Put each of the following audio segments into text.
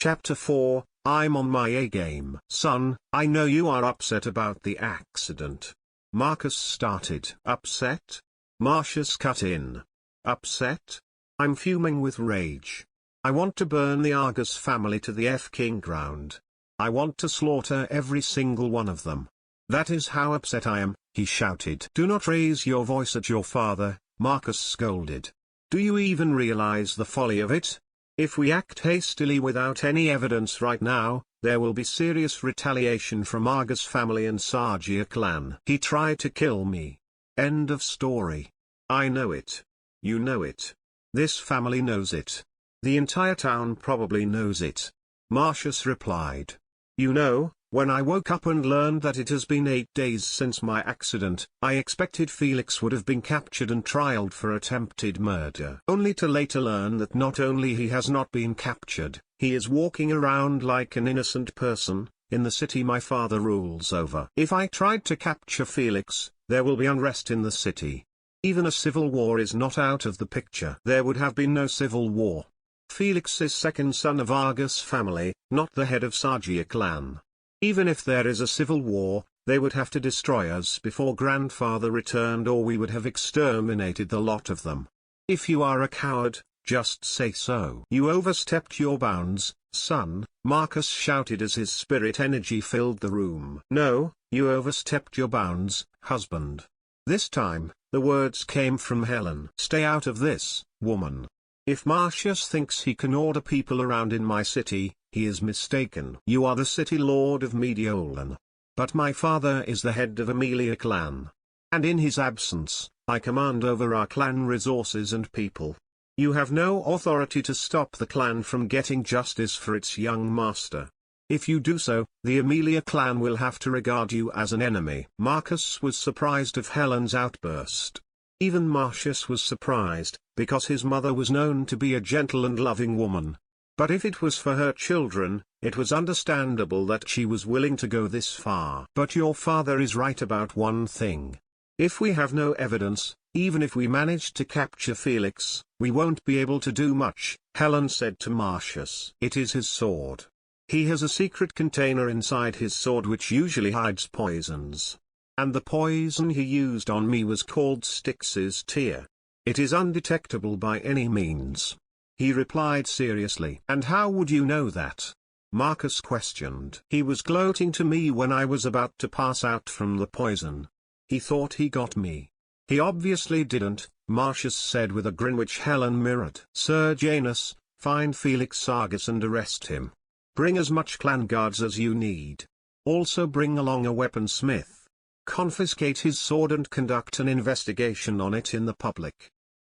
Chapter 4, I'm on my A-game. Son, I know you are upset about the accident. Marcus started. Upset? Marcius cut in. Upset? I'm fuming with rage. I want to burn the Argus family to the F-King ground. I want to slaughter every single one of them. That is how upset I am, he shouted. Do not raise your voice at your father, Marcus scolded. Do you even realize the folly of it? If we act hastily without any evidence right now, there will be serious retaliation from Argus family and Sargia clan. He tried to kill me. End of story. I know it. You know it. This family knows it. The entire town probably knows it. Marcius replied. You know, when I woke up and learned that it has been 8 days since my accident, I expected Felix would have been captured and trialed for attempted murder. Only to later learn that not only he has not been captured, he is walking around like an innocent person, in the city my father rules over. If I tried to capture Felix, there will be unrest in the city. Even a civil war is not out of the picture. There would have been no civil war. Felix is second son of Argus family, not the head of Sargia clan. Even if there is a civil war, they would have to destroy us before grandfather returned, or we would have exterminated the lot of them. If you are a coward, just say so. You overstepped your bounds, son, Marcus shouted as his spirit energy filled the room. No, you overstepped your bounds, husband. This time, the words came from Helen. Stay out of this, woman. If Marcius thinks he can order people around in my city, he is mistaken. You are the city lord of Mediolan. But my father is the head of Aemilia clan. And in his absence, I command over our clan resources and people. You have no authority to stop the clan from getting justice for its young master. If you do so, the Aemilia clan will have to regard you as an enemy. Marcus was surprised of Helen's outburst. Even Marcius was surprised, because his mother was known to be a gentle and loving woman. But if it was for her children, it was understandable that she was willing to go this far. But your father is right about one thing. If we have no evidence, even if we manage to capture Felix, we won't be able to do much, Helen said to Marcius. It is his sword. He has a secret container inside his sword which usually hides poisons. And the poison he used on me was called Styx's tear. It is undetectable by any means. He replied seriously. And how would you know that? Marcus questioned. He was gloating to me when I was about to pass out from the poison. He thought he got me. He obviously didn't, Marcius said with a grin which Helen mirrored. Sir Janus, find Felix Argus and arrest him. Bring as much clan guards as you need. Also bring along a weaponsmith. Confiscate his sword and conduct an investigation on it in the public.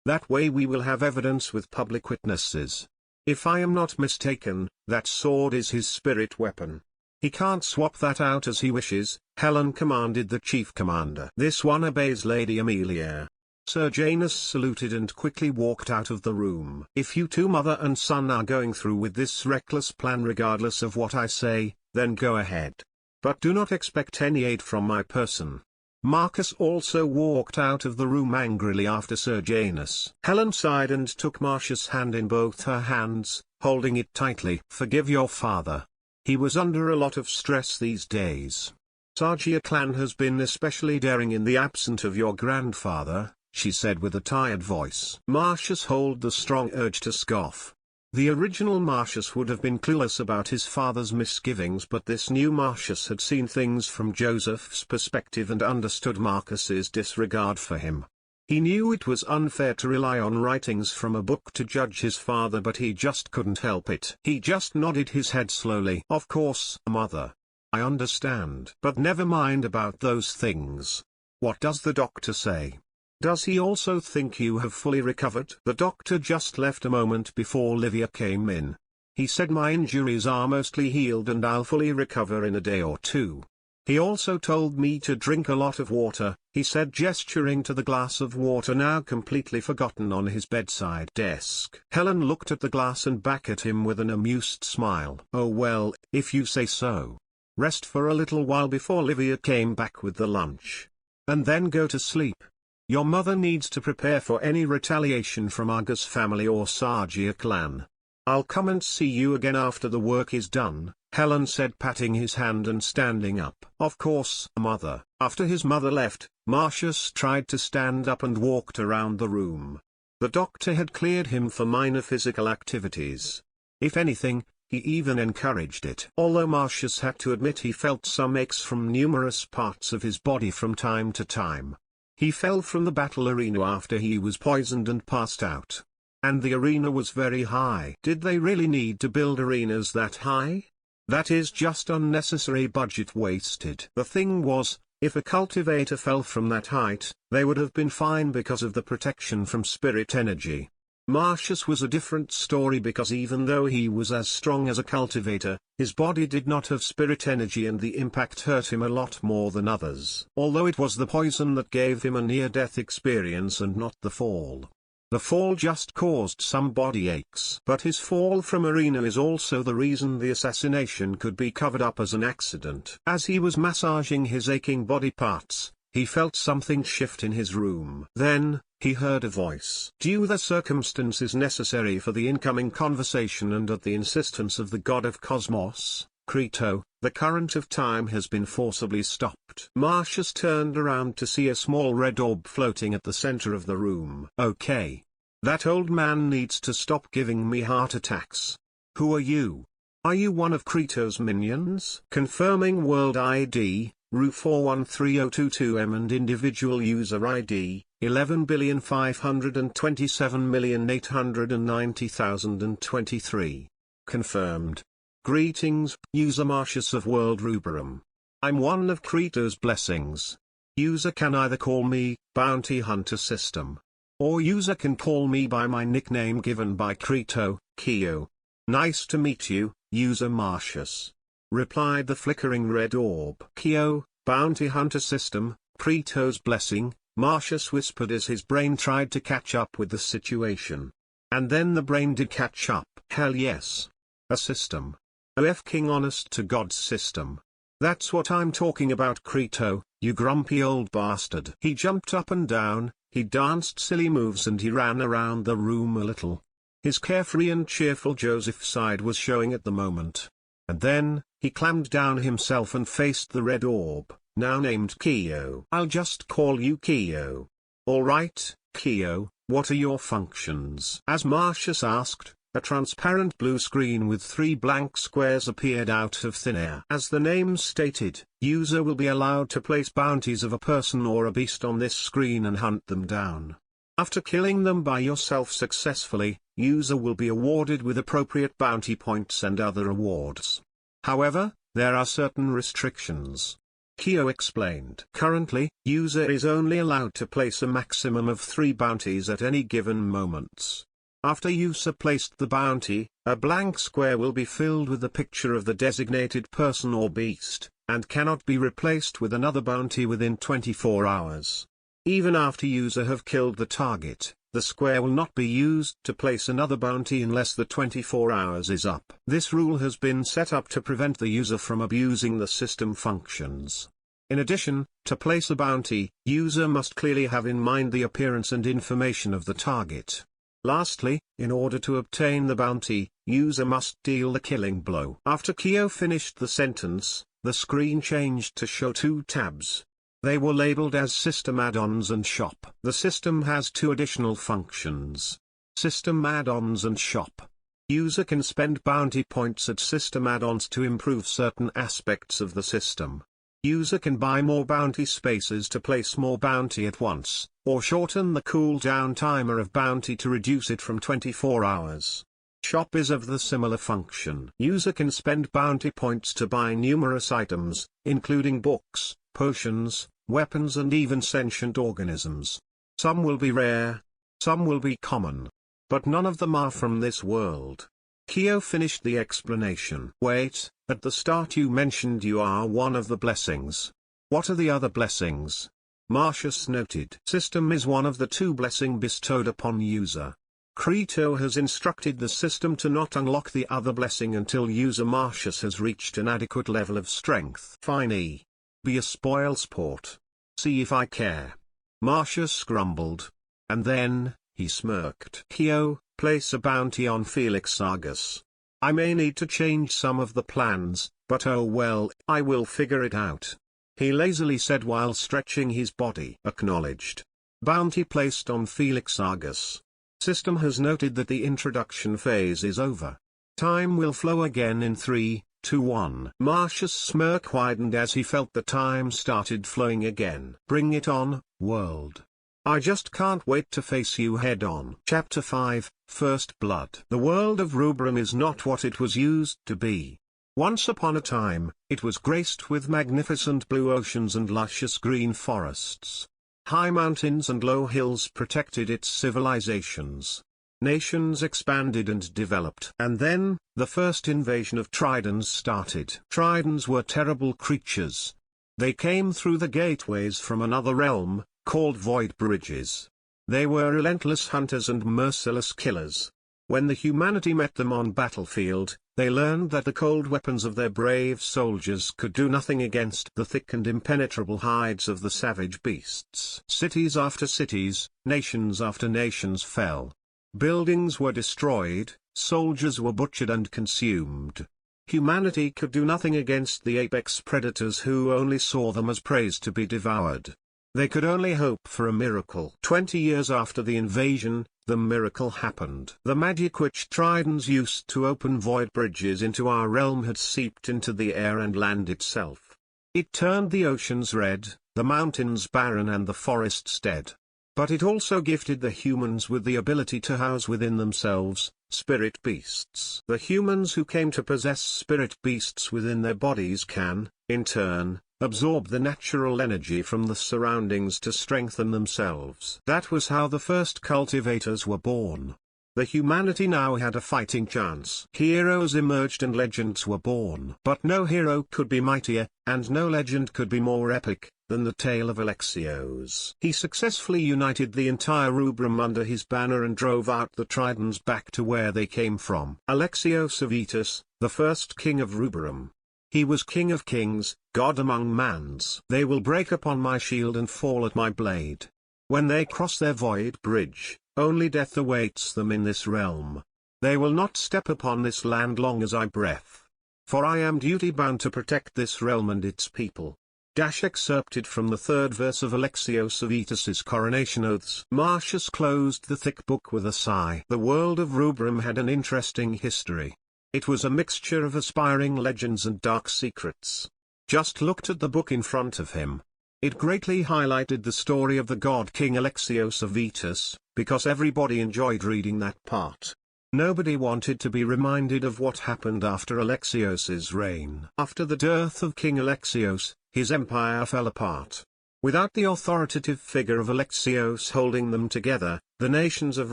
That way we will have evidence with public witnesses. If I am not mistaken, that sword is his spirit weapon. He can't swap that out as he wishes, Helen commanded the chief commander. This one obeys Lady Aemilia. Sir Janus saluted and quickly walked out of the room. If you two mother and son are going through with this reckless plan regardless of what I say, then go ahead. But do not expect any aid from my person. Marcus also walked out of the room angrily after Sir Janus. Helen sighed and took Marcius' hand in both her hands, holding it tightly. Forgive your father. He was under a lot of stress these days. Sargia clan has been especially daring in the absence of your grandfather, she said with a tired voice. Marcius held the strong urge to scoff. The original Marcius would have been clueless about his father's misgivings, but this new Marcius had seen things from Joseph's perspective and understood Marcus's disregard for him. He knew it was unfair to rely on writings from a book to judge his father, but he just couldn't help it. He just nodded his head slowly. Of course, mother. I understand. But never mind about those things. What does the doctor say? Does he also think you have fully recovered? The doctor just left a moment before Livia came in. He said my injuries are mostly healed and I'll fully recover in a day or two. He also told me to drink a lot of water, he said, gesturing to the glass of water now completely forgotten on his bedside desk. Helen looked at the glass and back at him with an amused smile. Oh well, if you say so. Rest for a little while before Livia came back with the lunch. And then go to sleep. Your mother needs to prepare for any retaliation from Argus family or Sargia clan. I'll come and see you again after the work is done, Helen said, patting his hand and standing up. Of course, mother. After his mother left, Marcius tried to stand up and walked around the room. The doctor had cleared him for minor physical activities. If anything, he even encouraged it. Although Marcius had to admit he felt some aches from numerous parts of his body from time to time. He fell from the battle arena after he was poisoned and passed out. And the arena was very high. Did they really need to build arenas that high? That is just unnecessary budget wasted. The thing was, if a cultivator fell from that height, they would have been fine because of the protection from spirit energy. Marcius was a different story because even though he was as strong as a cultivator, his body did not have spirit energy and the impact hurt him a lot more than others. Although it was the poison that gave him a near-death experience and not the fall. The fall just caused some body aches. But his fall from arena is also the reason the assassination could be covered up as an accident. As he was massaging his aching body parts, he felt something shift in his room. Then, he heard a voice. Due the circumstances necessary for the incoming conversation and at the insistence of the god of cosmos, Crito, the current of time has been forcibly stopped. Marcius turned around to see a small red orb floating at the center of the room. Okay. That old man needs to stop giving me heart attacks. Who are you? Are you one of Crito's minions? Confirming world ID, Ru413022M and individual user ID, 11,527,890,023. Confirmed. Greetings, user Marcius of world Rubrum. I'm one of Crito's blessings. User can either call me, Bounty Hunter System. Or user can call me by my nickname given by Crito, Kyo. Nice to meet you, user Marcius. Replied the flickering red orb. Kyo, Bounty Hunter System, Crito's blessing, Marcius whispered as his brain tried to catch up with the situation. And then the brain did catch up. Hell yes. A system. A f-king honest to God system. That's what I'm talking about, Crito, you grumpy old bastard. He jumped up and down, he danced silly moves and he ran around the room a little. His carefree and cheerful Joseph side was showing at the moment. And then, he clammed down himself and faced the red orb, now named Kyo. I'll just call you Kyo. Alright, Kyo, what are your functions? As Marcius asked, a transparent blue screen with 3 blank squares appeared out of thin air. As the name stated, user will be allowed to place bounties of a person or a beast on this screen and hunt them down. After killing them by yourself successfully, user will be awarded with appropriate bounty points and other awards. However, there are certain restrictions. Kyo explained. Currently, user is only allowed to place a maximum of 3 bounties at any given moments. After user placed the bounty, a blank square will be filled with the picture of the designated person or beast, and cannot be replaced with another bounty within 24 hours. Even after user have killed the target, the square will not be used to place another bounty unless the 24 hours is up. This rule has been set up to prevent the user from abusing the system functions. In addition, to place a bounty, user must clearly have in mind the appearance and information of the target. Lastly, in order to obtain the bounty, user must deal the killing blow. After Kyo finished the sentence, the screen changed to show 2 tabs. They were labeled as System Add-ons and Shop. The system has 2 additional functions. System Add-ons and Shop. User can spend bounty points at system add-ons to improve certain aspects of the system. User can buy more bounty spaces to place more bounty at once, or shorten the cooldown timer of bounty to reduce it from 24 hours. Shop is of the similar function. User can spend bounty points to buy numerous items, including books, potions, weapons and even sentient organisms. Some will be rare, some will be common. But none of them are from this world. Kyo finished the explanation. Wait, at the start you mentioned you are one of the blessings. What are the other blessings? Marcius noted. System is one of the 2 blessing bestowed upon user. Crito has instructed the system to not unlock the other blessing until user Marcius has reached an adequate level of strength. Fine. Be a spoil sport. See if I care. Marcius grumbled. And then, he smirked. Kyo, place a bounty on Felix Argus. I may need to change some of the plans, but oh well, I will figure it out. He lazily said while stretching his body. Acknowledged. Bounty placed on Felix Argus. System has noted that the introduction phase is over. Time will flow again in 3, 2, 1. Marcius' smirk widened as he felt the time started flowing again. Bring it on, world. I just can't wait to face you head on. Chapter 5, First Blood. The world of Rubrum is not what it was used to be. Once upon a time, it was graced with magnificent blue oceans and luscious green forests. High mountains and low hills protected its civilizations. Nations expanded and developed. And then, the first invasion of Tridents started. Tridents were terrible creatures. They came through the gateways from another realm, called void bridges. They were relentless hunters and merciless killers. When the humanity met them on battlefield, they learned that the cold weapons of their brave soldiers could do nothing against the thick and impenetrable hides of the savage beasts. Cities after cities, nations after nations fell. Buildings were destroyed, soldiers were butchered and consumed. Humanity could do nothing against the apex predators who only saw them as prey to be devoured. They could only hope for a miracle. 20 years after the invasion, the miracle happened. The magic which Tridents used to open void bridges into our realm had seeped into the air and land itself. It turned the oceans red, the mountains barren and the forests dead. But it also gifted the humans with the ability to house within themselves spirit beasts. The humans who came to possess spirit beasts within their bodies can, in turn, absorb the natural energy from the surroundings to strengthen themselves. That was how the first cultivators were born. The humanity now had a fighting chance. Heroes emerged and legends were born. But no hero could be mightier, and no legend could be more epic, than the tale of Alexios. He successfully united the entire Rubrum under his banner and drove out the Tridents back to where they came from. Alexios of Etus, the first king of Rubrum. He was king of kings, god among mans. They will break upon my shield and fall at my blade. When they cross their void bridge, only death awaits them in this realm. They will not step upon this land long as I breath. For I am duty-bound to protect this realm and its people. Excerpted from the third verse of Alexios of Etus's coronation oaths. Marcius closed the thick book with a sigh. The world of Rubrum had an interesting history. It was a mixture of aspiring legends and dark secrets. Just looked at the book in front of him. It greatly highlighted the story of the god King Alexios of Etus, because everybody enjoyed reading that part. Nobody wanted to be reminded of what happened after Alexios's reign. After the death of King Alexios, his empire fell apart. Without the authoritative figure of Alexios holding them together, the nations of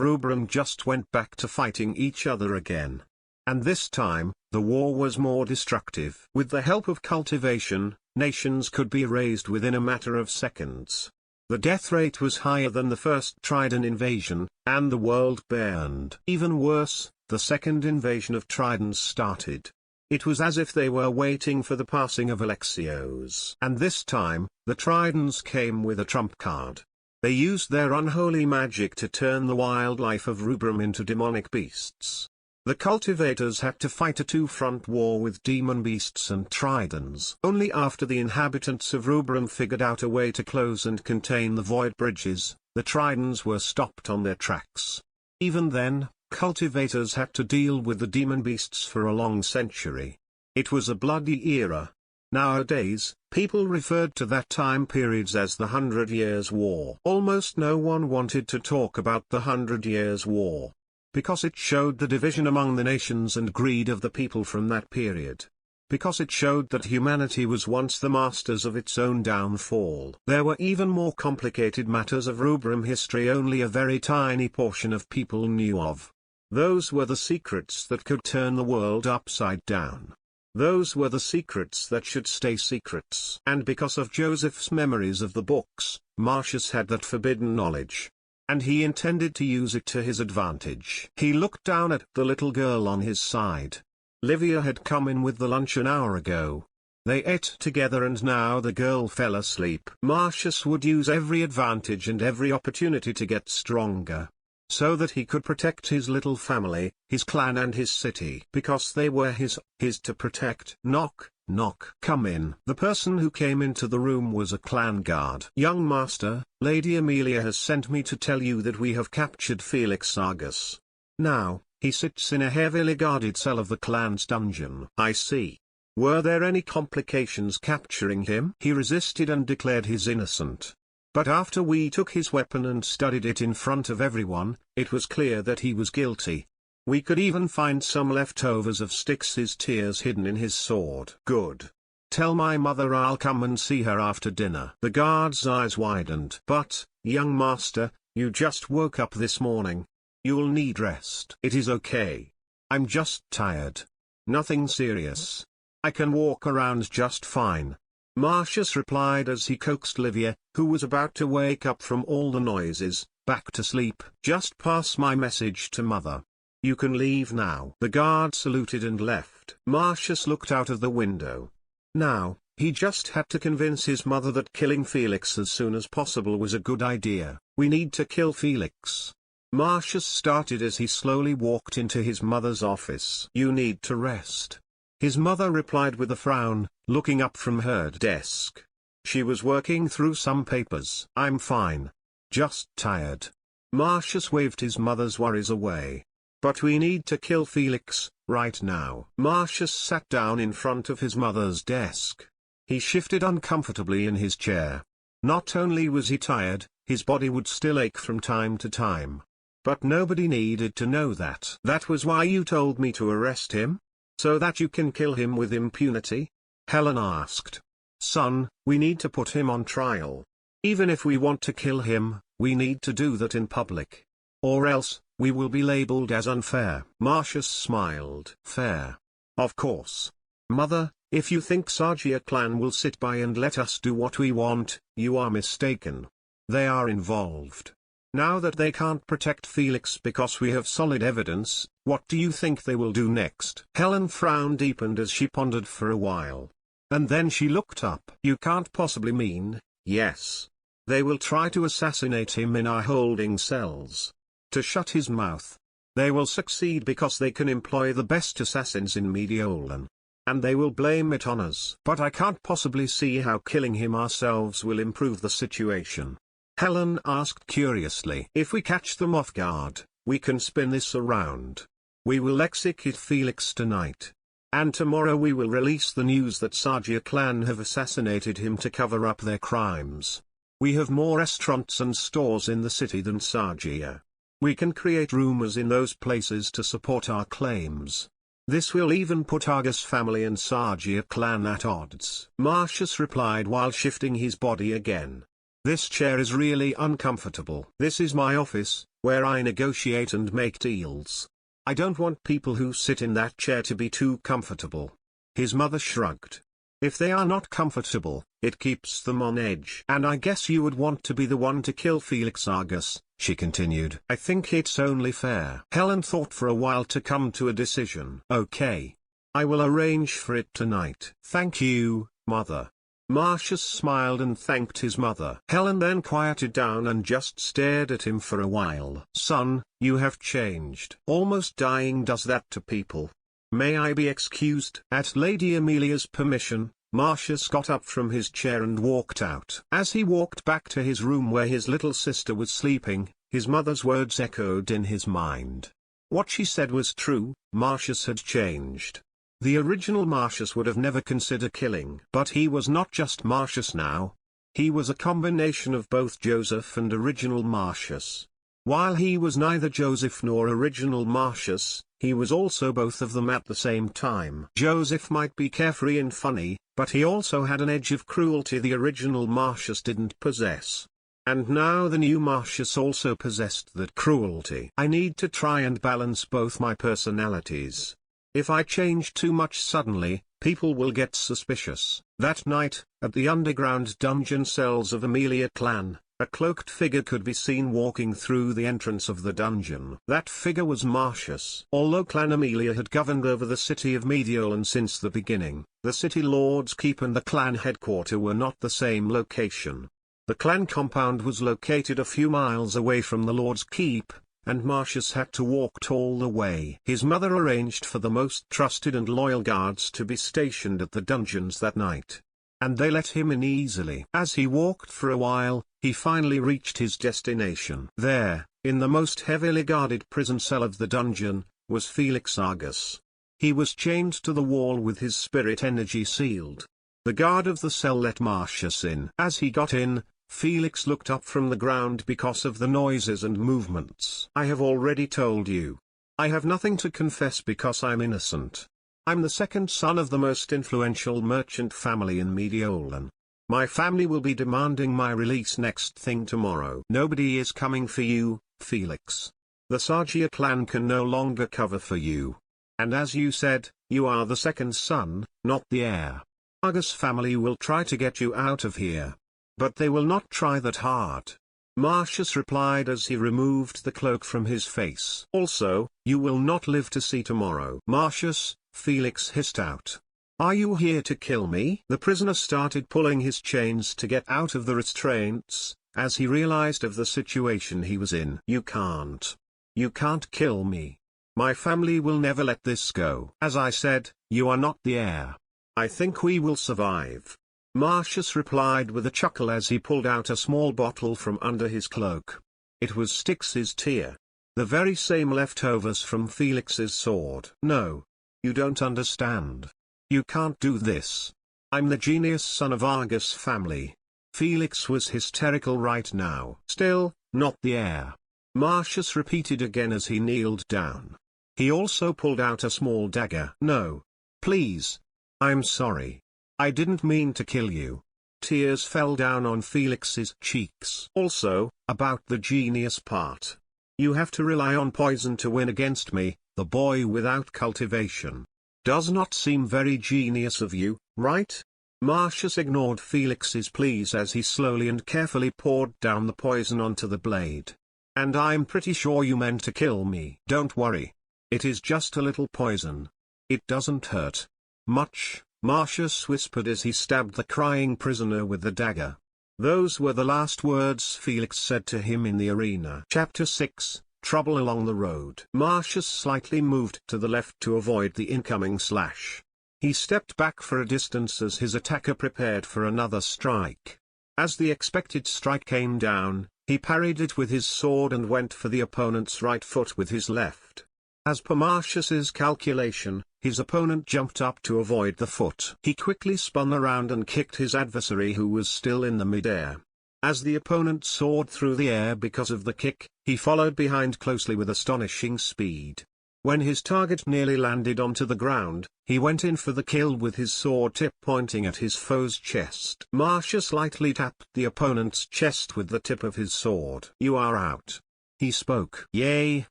Rubrum just went back to fighting each other again. And this time, the war was more destructive. With the help of cultivation, nations could be raised within a matter of seconds. The death rate was higher than the first Trident invasion, and the world burned. Even worse, the second invasion of Tridents started. It was as if they were waiting for the passing of Alexios. And this time, the Tridents came with a trump card. They used their unholy magic to turn the wildlife of Rubrum into demonic beasts. The cultivators had to fight a two-front war with demon beasts and Tridents. Only after the inhabitants of Rubrum figured out a way to close and contain the void bridges, the Tridents were stopped on their tracks. Even then, cultivators had to deal with the demon beasts for a long century. It was a bloody era. Nowadays, people referred to that time periods as the 100 Years' War. Almost no one wanted to talk about the 100 Years' War, because it showed the division among the nations and greed of the people from that period. Because it showed that humanity was once the masters of its own downfall. There were even more complicated matters of Rubrum history only a very tiny portion of people knew of. Those were the secrets that could turn the world upside down. Those were the secrets that should stay secrets. And because of Joseph's memories of the books, Marcius had that forbidden knowledge. And he intended to use it to his advantage. He looked down at the little girl on his side. Livia had come in with the lunch an hour ago. They ate together and now the girl fell asleep. Marcius would use every advantage and every opportunity to get stronger. so that he could protect his little family, his clan and his city. Because they were his to protect. Knock, knock. Come in. The person who came into the room was a clan guard. Young master, Lady Aemilia has sent me to tell you that we have captured Felix Argus. Now, he sits in a heavily guarded cell of the clan's dungeon. I see. Were there any complications capturing him? He resisted and declared his innocent. But after we took his weapon and studied it in front of everyone, it was clear that he was guilty. We could even find some leftovers of Styx's tears hidden in his sword. Good. Tell my mother I'll come and see her after dinner. The guard's eyes widened. But, young master, you just woke up this morning. You'll need rest. It is okay. I'm just tired. Nothing serious. I can walk around just fine. Marcius replied as he coaxed Livia, who was about to wake up from all the noises, back to sleep. Just pass my message to mother. You can leave now. The guard saluted and left. Marcius looked out of the window. Now, he just had to convince his mother that killing Felix as soon as possible was a good idea. We need to kill Felix. Marcius started as he slowly walked into his mother's office. You need to rest. His mother replied with a frown, looking up from her desk. She was working through some papers. I'm fine. Just tired. Marcius waved his mother's worries away. But we need to kill Felix, right now. Marcius sat down in front of his mother's desk. He shifted uncomfortably in his chair. Not only was he tired, his body would still ache from time to time. But nobody needed to know that. That was why you told me to arrest him? So that you can kill him with impunity? Helen asked. Son, we need to put him on trial. Even if we want to kill him, we need to do that in public. Or else, we will be labeled as unfair. Marcius smiled. Fair. Of course. Mother, if you think Sargia clan will sit by and let us do what we want, you are mistaken. They are involved. Now that they can't protect Felix because we have solid evidence, what do you think they will do next? Helen's frown deepened as she pondered for a while. And then she looked up. You can't possibly mean, yes. They will try to assassinate him in our holding cells. To shut his mouth. They will succeed because they can employ the best assassins in Mediolan. And they will blame it on us. But I can't possibly see how killing him ourselves will improve the situation. Helen asked curiously. If we catch them off guard, we can spin this around. We will execute Felix tonight. And tomorrow we will release the news that Sargia clan have assassinated him to cover up their crimes. We have more restaurants and stores in the city than Sargia. We can create rumors in those places to support our claims. This will even put Argus family and Sargia clan at odds. Marcius replied while shifting his body again. This chair is really uncomfortable. This is my office, where I negotiate and make deals. I don't want people who sit in that chair to be too comfortable. His mother shrugged. If they are not comfortable, it keeps them on edge. And I guess you would want to be the one to kill Felix Argus, she continued. I think it's only fair. Helen thought for a while to come to a decision. Okay. I will arrange for it tonight. Thank you, mother. Marcius smiled and thanked his mother. Helen then quieted down and just stared at him for a while. Son, you have changed. Almost dying does that to people. May I be excused? At Lady Amelia's permission, Marcius got up from his chair and walked out. As he walked back to his room where his little sister was sleeping, his mother's words echoed in his mind. What she said was true, Marcius had changed. The original Marcius would have never considered killing. But he was not just Marcius now. He was a combination of both Joseph and original Marcius. While he was neither Joseph nor original Marcius, he was also both of them at the same time. Joseph might be carefree and funny, but he also had an edge of cruelty the original Marcius didn't possess. And now the new Marcius also possessed that cruelty. I need to try and balance both my personalities. If I change too much suddenly, people will get suspicious. That night, at the underground dungeon cells of Aemilia clan, a cloaked figure could be seen walking through the entrance of the dungeon. That figure was Marcius. Although Clan Aemilia had governed over the city of Mediolan since the beginning, the city lord's keep and the clan headquarters were not the same location. The clan compound was located a few miles away from the lord's keep, and Marcius had to walk all the way. His mother arranged for the most trusted and loyal guards to be stationed at the dungeons that night. And they let him in easily. As he walked for a while, he finally reached his destination. There, in the most heavily guarded prison cell of the dungeon, was Felix Argus. He was chained to the wall with his spirit energy sealed. The guard of the cell let Marcius in. As he got in, Felix looked up from the ground because of the noises and movements. "I have already told you. I have nothing to confess because I'm innocent. I'm the second son of the most influential merchant family in Mediolan. My family will be demanding my release next thing tomorrow. Nobody is coming for you, Felix. The Sargia clan can no longer cover for you. And as you said, you are the second son, not the heir. Argus family will try to get you out of here. But they will not try that hard," Marcius replied as he removed the cloak from his face. "Also, you will not live to see tomorrow." "Marcius," Felix hissed out. "Are you here to kill me?" The prisoner started pulling his chains to get out of the restraints, as he realized of the situation he was in. "You can't. You can't kill me. My family will never let this go. As I said, you are not the heir. I think we will survive," Marcius replied with a chuckle as he pulled out a small bottle from under his cloak. It was Styx's tear. The very same leftovers from Felix's sword. "No. You don't understand. You can't do this. I'm the genius son of Argus family." Felix was hysterical right now. "Still, not the heir," Marcius repeated again as he kneeled down. He also pulled out a small dagger. "No. Please. I'm sorry. I didn't mean to kill you." Tears fell down on Felix's cheeks. "Also, about the genius part. You have to rely on poison to win against me, the boy without cultivation. Does not seem very genius of you, right?" Marcius ignored Felix's pleas as he slowly and carefully poured down the poison onto the blade. "And I'm pretty sure you meant to kill me." "Don't worry. It is just a little poison. It doesn't hurt much," Marcius whispered as he stabbed the crying prisoner with the dagger. Those were the last words Felix said to him in the arena. Chapter 6, Trouble Along the Road. Marcius slightly moved to the left to avoid the incoming slash. He stepped back for a distance as his attacker prepared for another strike. As the expected strike came down, he parried it with his sword and went for the opponent's right foot with his left. As per Marcius's calculation, his opponent jumped up to avoid the foot. He quickly spun around and kicked his adversary who was still in the midair. As the opponent soared through the air because of the kick, he followed behind closely with astonishing speed. When his target nearly landed onto the ground, he went in for the kill with his sword tip pointing at his foe's chest. Marcius lightly tapped the opponent's chest with the tip of his sword. "You are out," he spoke. "Yay,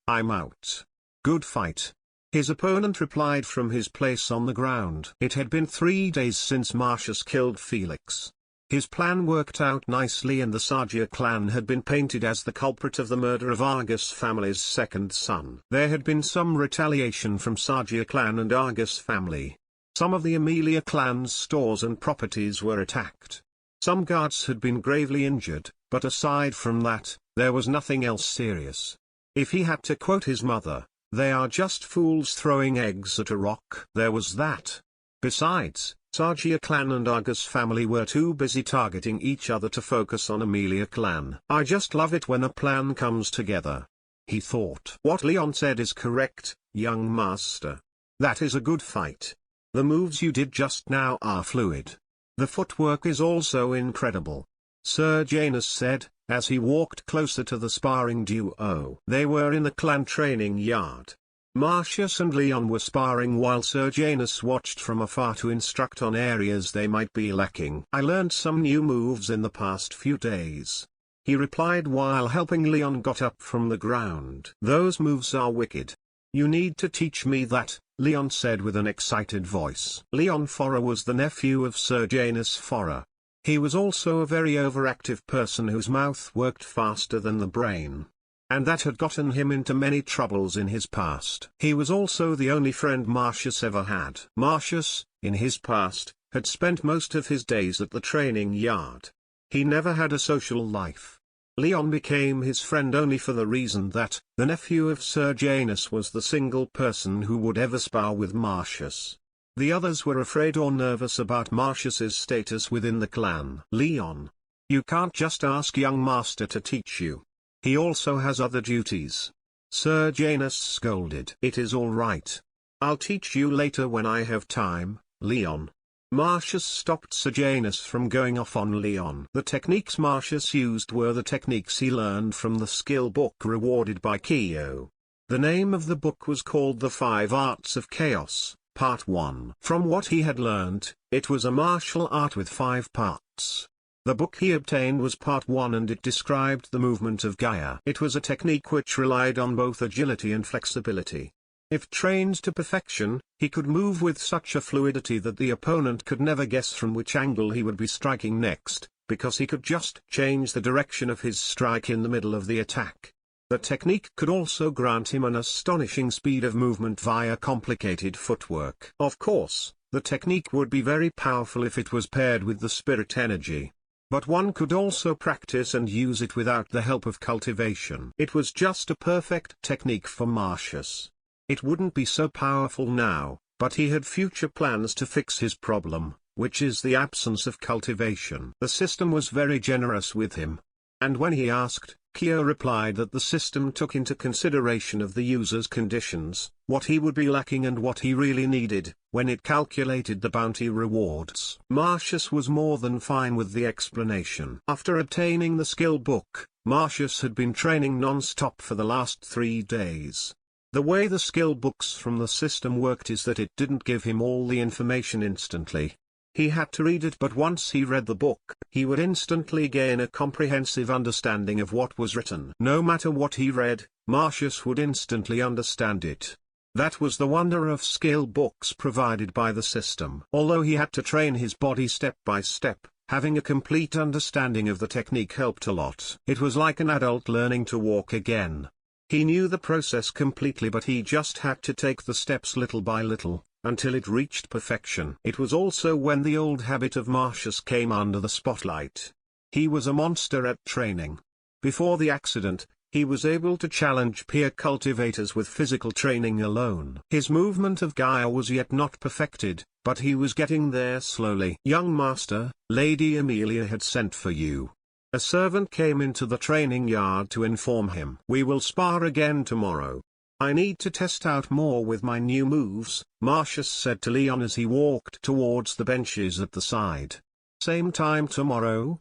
I'm out. Good fight," his opponent replied from his place on the ground. It had been 3 days since Marcius killed Felix. His plan worked out nicely and the Sargia clan had been painted as the culprit of the murder of Argus family's second son. There had been some retaliation from Sargia clan and Argus family. Some of the Aemilia clan's stores and properties were attacked. Some guards had been gravely injured, but aside from that, there was nothing else serious. If he had to quote his mother, "They are just fools throwing eggs at a rock." There was that. Besides, Sargia clan and Argus family were too busy targeting each other to focus on Aemilia clan. "I just love it when a plan comes together," he thought. "What Leon said is correct, young master. That is a good fight. The moves you did just now are fluid. The footwork is also incredible," Sir Janus said, as he walked closer to the sparring duo. They were in the clan training yard. Marcius and Leon were sparring while Sir Janus watched from afar to instruct on areas they might be lacking. "I learned some new moves in the past few days," he replied while helping Leon got up from the ground. "Those moves are wicked. You need to teach me that," Leon said with an excited voice. Leon Forra was the nephew of Sir Janus Forra. He was also a very overactive person whose mouth worked faster than the brain. And that had gotten him into many troubles in his past. He was also the only friend Marcius ever had. Marcius, in his past, had spent most of his days at the training yard. He never had a social life. Leon became his friend only for the reason that the nephew of Sir Janus was the single person who would ever spar with Marcius. The others were afraid or nervous about Marcius's status within the clan. Leon, you can't just ask young master to teach you. He also has other duties. Sir Janus scolded. It is all right. I'll teach you later when I have time, Leon. Marcius stopped Sir Janus from going off on Leon. The techniques Marcius used were the techniques he learned from the skill book rewarded by Keo. The name of the book was called The 5 Arts of Chaos, Part 1. From what he had learned, it was a martial art with 5 parts. The book he obtained was Part 1 and it described the movement of Gaia. It was a technique which relied on both agility and flexibility. If trained to perfection, he could move with such a fluidity that the opponent could never guess from which angle he would be striking next, because he could just change the direction of his strike in the middle of the attack. The technique could also grant him an astonishing speed of movement via complicated footwork. Of course, the technique would be very powerful if it was paired with the spirit energy. But one could also practice and use it without the help of cultivation. It was just a perfect technique for Marcius. It wouldn't be so powerful now, but he had future plans to fix his problem, which is the absence of cultivation. The system was very generous with him. And when he asked, Keo replied that the system took into consideration of the user's conditions, what he would be lacking and what he really needed, when it calculated the bounty rewards. Marcius was more than fine with the explanation. After obtaining the skill book, Marcius had been training non-stop for the last 3 days. The way the skill books from the system worked is that it didn't give him all the information instantly. He had to read it, but once he read the book, he would instantly gain a comprehensive understanding of what was written. No matter what he read, Marcius would instantly understand it. That was the wonder of skill books provided by the system. Although he had to train his body step by step, having a complete understanding of the technique helped a lot. It was like an adult learning to walk again. He knew the process completely, but he just had to take the steps little by little, until it reached perfection. It was also when the old habit of Marcius came under the spotlight. He was a monster at training. Before the accident, he was able to challenge peer cultivators with physical training alone. His movement of Gaia was yet not perfected, but he was getting there slowly. Young master, Lady Aemilia had sent for you. A servant came into the training yard to inform him. We will spar again tomorrow. I need to test out more with my new moves, Marcius said to Leon as he walked towards the benches at the side. Same time tomorrow,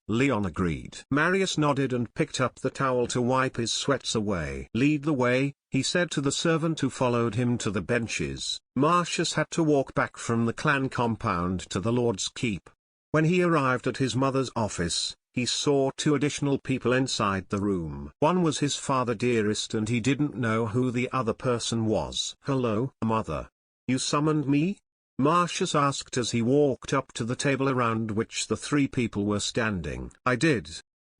Leon agreed. Marius nodded and picked up the towel to wipe his sweats away. Lead the way, he said to the servant who followed him to the benches. Marcius had to walk back from the clan compound to the Lord's Keep. When he arrived at his mother's office, he saw 2 additional people inside the room. One was his father dearest and he didn't know who the other person was. Hello, mother. You summoned me? Marcius asked as he walked up to the table around which the 3 people were standing. I did.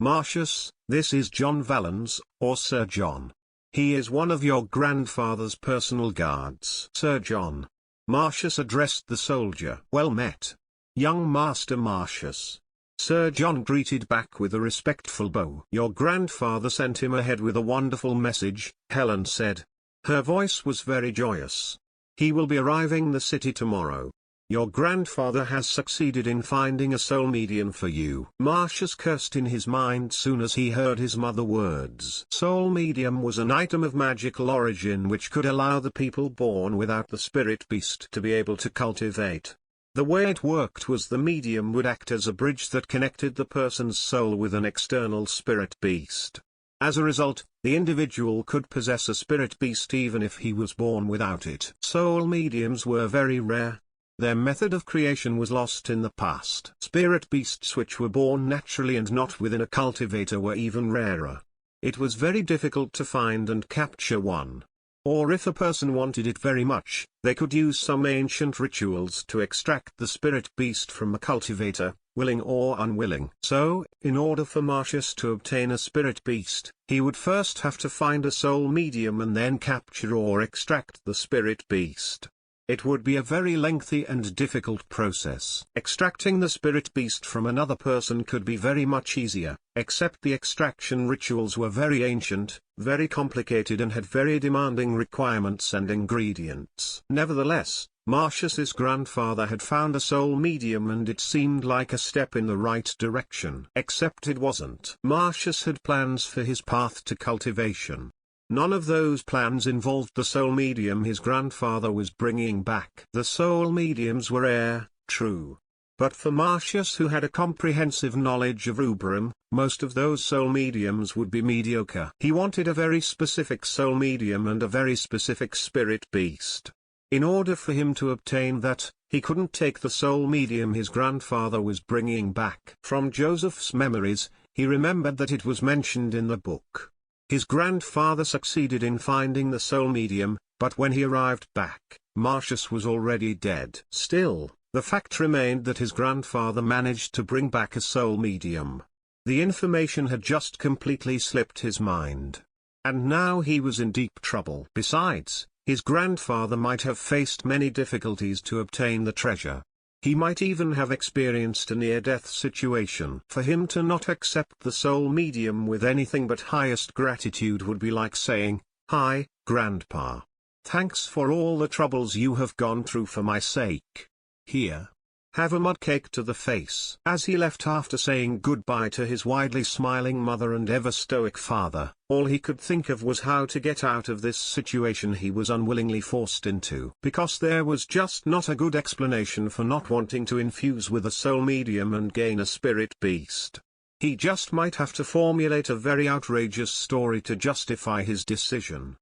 Marcius, this is John Valens, or Sir John. He is one of your grandfather's personal guards. Sir John. Marcius addressed the soldier. Well met. Young Master Marcius. Sir John greeted back with a respectful bow. Your grandfather sent him ahead with a wonderful message, Helen said. Her voice was very joyous. He will be arriving the city tomorrow. Your grandfather has succeeded in finding a soul medium for you. Marcius cursed in his mind soon as he heard his mother's words. Soul medium was an item of magical origin which could allow the people born without the spirit beast to be able to cultivate. The way it worked was the medium would act as a bridge that connected the person's soul with an external spirit beast. As a result, the individual could possess a spirit beast even if he was born without it. Soul mediums were very rare. Their method of creation was lost in the past. Spirit beasts which were born naturally and not within a cultivator were even rarer. It was very difficult to find and capture one. Or if a person wanted it very much, they could use some ancient rituals to extract the spirit beast from a cultivator, willing or unwilling. So, in order for Marcius to obtain a spirit beast, he would first have to find a soul medium and then capture or extract the spirit beast. It would be a very lengthy and difficult process. Extracting the spirit beast from another person could be very much easier, except the extraction rituals were very ancient, very complicated and had very demanding requirements and ingredients. Nevertheless, Marcius's grandfather had found a soul medium and it seemed like a step in the right direction. Except it wasn't. Marcius had plans for his path to cultivation. None of those plans involved the soul medium his grandfather was bringing back. The soul mediums were rare, true. But for Marcius, who had a comprehensive knowledge of Rubrum, most of those soul mediums would be mediocre. He wanted a very specific soul medium and a very specific spirit beast. In order for him to obtain that, he couldn't take the soul medium his grandfather was bringing back. From Joseph's memories, he remembered that it was mentioned in the book. His grandfather succeeded in finding the soul medium, but when he arrived back, Marcius was already dead. Still, the fact remained that his grandfather managed to bring back a soul medium. The information had just completely slipped his mind. And now he was in deep trouble. Besides, his grandfather might have faced many difficulties to obtain the treasure. He might even have experienced a near-death situation. For him to not accept the soul medium with anything but highest gratitude would be like saying, "Hi, Grandpa. Thanks for all the troubles you have gone through for my sake. Here. Have a mud cake to the face." As he left after saying goodbye to his widely smiling mother and ever stoic father, all he could think of was how to get out of this situation he was unwillingly forced into. Because there was just not a good explanation for not wanting to infuse with a soul medium and gain a spirit beast. He just might have to formulate a very outrageous story to justify his decision.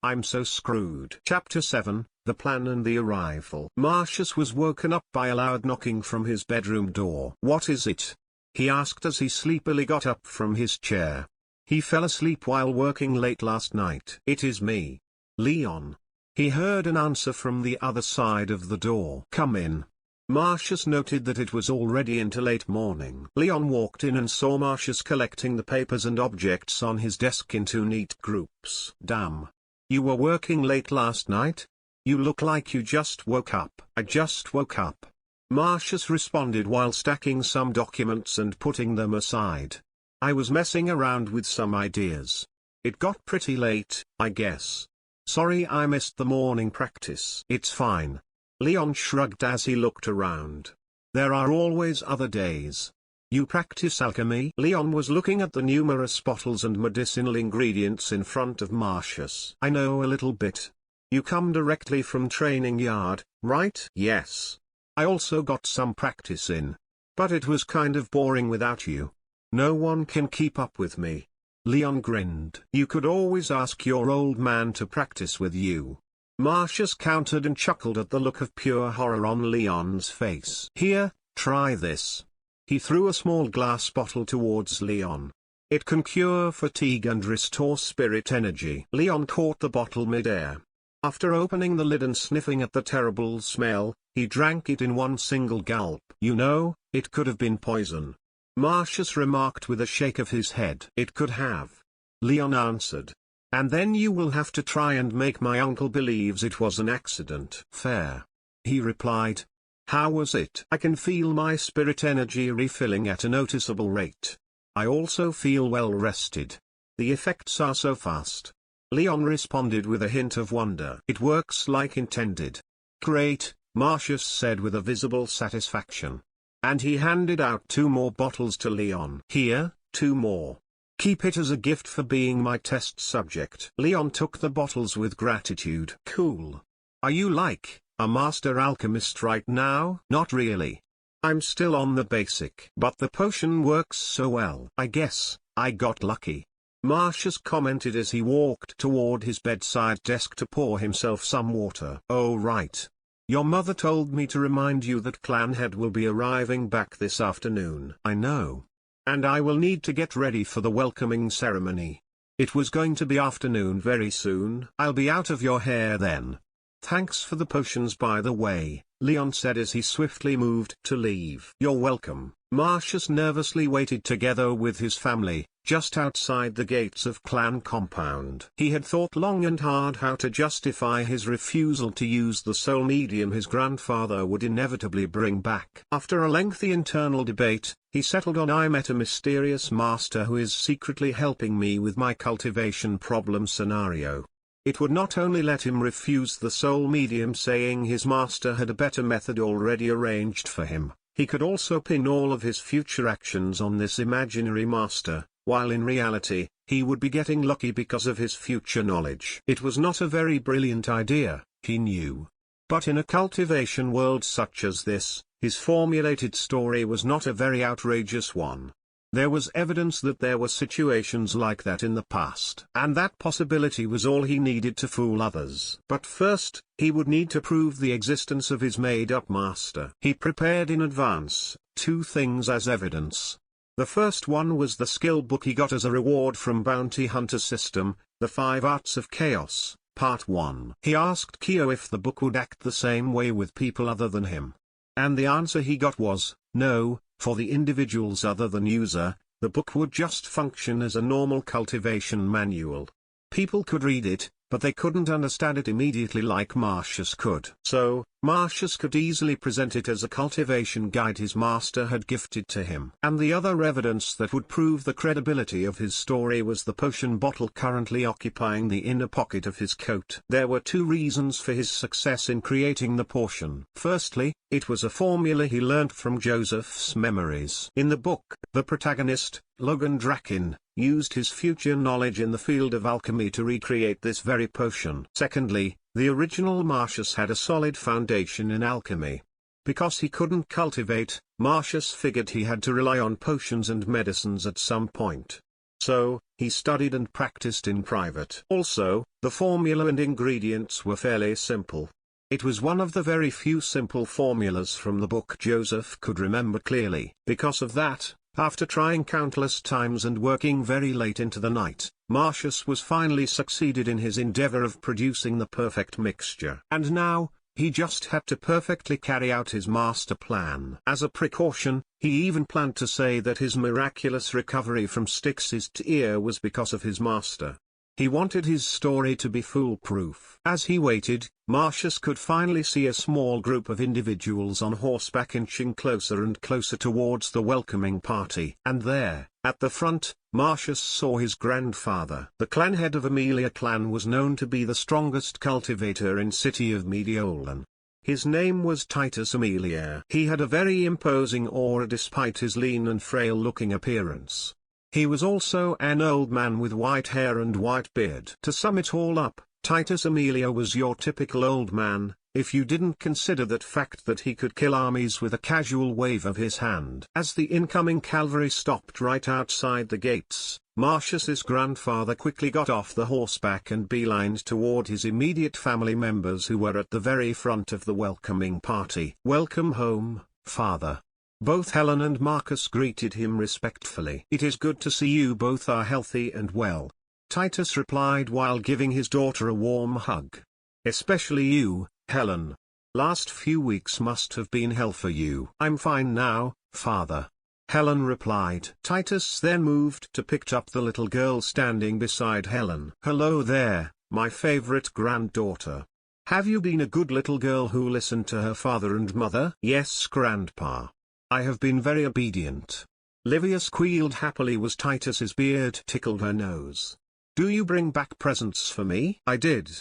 I'm so screwed. Chapter 7, The Plan and the Arrival. Marcius was woken up by a loud knocking from his bedroom door. "What is it?" he asked as he sleepily got up from his chair. He fell asleep while working late last night. "It is me, Leon." He heard an answer from the other side of the door. "Come in." Marcius noted that it was already into late morning. Leon walked in and saw Marcius collecting the papers and objects on his desk into neat groups. "Damn. You were working late last night? You look like you just woke up." "I just woke up," Marcius responded while stacking some documents and putting them aside. "I was messing around with some ideas. It got pretty late, I guess. Sorry I missed the morning practice." "It's fine." Leon shrugged as he looked around. "There are always other days." "You practice alchemy?" Leon was looking at the numerous bottles and medicinal ingredients in front of Marcius. "I know a little bit. You come directly from training yard, right?" "Yes. I also got some practice in. But it was kind of boring without you. No one can keep up with me." Leon grinned. "You could always ask your old man to practice with you." Marcius countered and chuckled at the look of pure horror on Leon's face. "Here, try this." He threw a small glass bottle towards Leon. "It can cure fatigue and restore spirit energy." Leon caught the bottle mid-air. After opening the lid and sniffing at the terrible smell, he drank it in one single gulp. "You know, it could have been poison," Marcius remarked with a shake of his head. "It could have," Leon answered. "And then you will have to try and make my uncle believes it was an accident." "Fair," he replied. "How was it?" "I can feel my spirit energy refilling at a noticeable rate. I also feel well rested. The effects are so fast." Leon responded with a hint of wonder. "It works like intended." "Great," Marcius said with a visible satisfaction. And he handed out 2 more bottles to Leon. "Here, 2 more. Keep it as a gift for being my test subject." Leon took the bottles with gratitude. "Cool. Are you like a master alchemist right now?" "Not really. I'm still on the basic. But the potion works so well. I guess I got lucky," Marcius commented as he walked toward his bedside desk to pour himself some water. "Oh right. Your mother told me to remind you that Clan Head will be arriving back this afternoon." "I know. And I will need to get ready for the welcoming ceremony. It was going to be afternoon very soon." "I'll be out of your hair then. Thanks for the potions by the way," Leon said as he swiftly moved to leave. "You're welcome." Marcius nervously waited together with his family, just outside the gates of clan compound. He had thought long and hard how to justify his refusal to use the soul medium his grandfather would inevitably bring back. After a lengthy internal debate, he settled on "I met a mysterious master who is secretly helping me with my cultivation problem scenario." It would not only let him refuse the soul medium saying his master had a better method already arranged for him, he could also pin all of his future actions on this imaginary master, while in reality, he would be getting lucky because of his future knowledge. It was not a very brilliant idea, he knew. But in a cultivation world such as this, his formulated story was not a very outrageous one. There was evidence that there were situations like that in the past. And that possibility was all he needed to fool others. But first, he would need to prove the existence of his made-up master. He prepared in advance 2 things as evidence. The first one was the skill book he got as a reward from Bounty Hunter System, The 5 Arts of Chaos, Part 1. He asked Kyo if the book would act the same way with people other than him. And the answer he got was, no. For the individuals other than user, the book would just function as a normal cultivation manual. People could read it, but they couldn't understand it immediately like Marcius could. So, Marcius could easily present it as a cultivation guide his master had gifted to him. And the other evidence that would prove the credibility of his story was the potion bottle currently occupying the inner pocket of his coat. There were 2 reasons for his success in creating the potion. Firstly, it was a formula he learnt from Joseph's memories. In the book, the protagonist, Logan Draken, used his future knowledge in the field of alchemy to recreate this very potion. Secondly, the original Marcius had a solid foundation in alchemy. Because he couldn't cultivate, Marcius figured he had to rely on potions and medicines at some point. So, he studied and practiced in private. Also, the formula and ingredients were fairly simple. It was one of the very few simple formulas from the book Joseph could remember clearly. Because of that, after trying countless times and working very late into the night, Marcius was finally succeeded in his endeavor of producing the perfect mixture. And now, he just had to perfectly carry out his master plan. As a precaution, he even planned to say that his miraculous recovery from Styx's tear was because of his master. He wanted his story to be foolproof. As he waited, Marcius could finally see a small group of individuals on horseback inching closer and closer towards the welcoming party. And there, at the front, Marcius saw his grandfather. The clan head of Aemilia clan was known to be the strongest cultivator in city of Mediolan. His name was Titus Aemilia. He had a very imposing aura despite his lean and frail-looking appearance. He was also an old man with white hair and white beard. To sum it all up, Titus Aemilia was your typical old man, if you didn't consider that fact that he could kill armies with a casual wave of his hand. As the incoming cavalry stopped right outside the gates, Marcius's grandfather quickly got off the horseback and beelined toward his immediate family members who were at the very front of the welcoming party. "Welcome home, father." Both Helen and Marcus greeted him respectfully. "It is good to see you both are healthy and well," Titus replied while giving his daughter a warm hug. "Especially you, Helen. Last few weeks must have been hell for you." "I'm fine now, father," Helen replied. Titus then moved to pick up the little girl standing beside Helen. "Hello there, my favorite granddaughter. Have you been a good little girl who listened to her father and mother?" "Yes, grandpa. I have been very obedient." Livia squealed happily as Titus's beard tickled her nose. "Do you bring back presents for me?" "I did.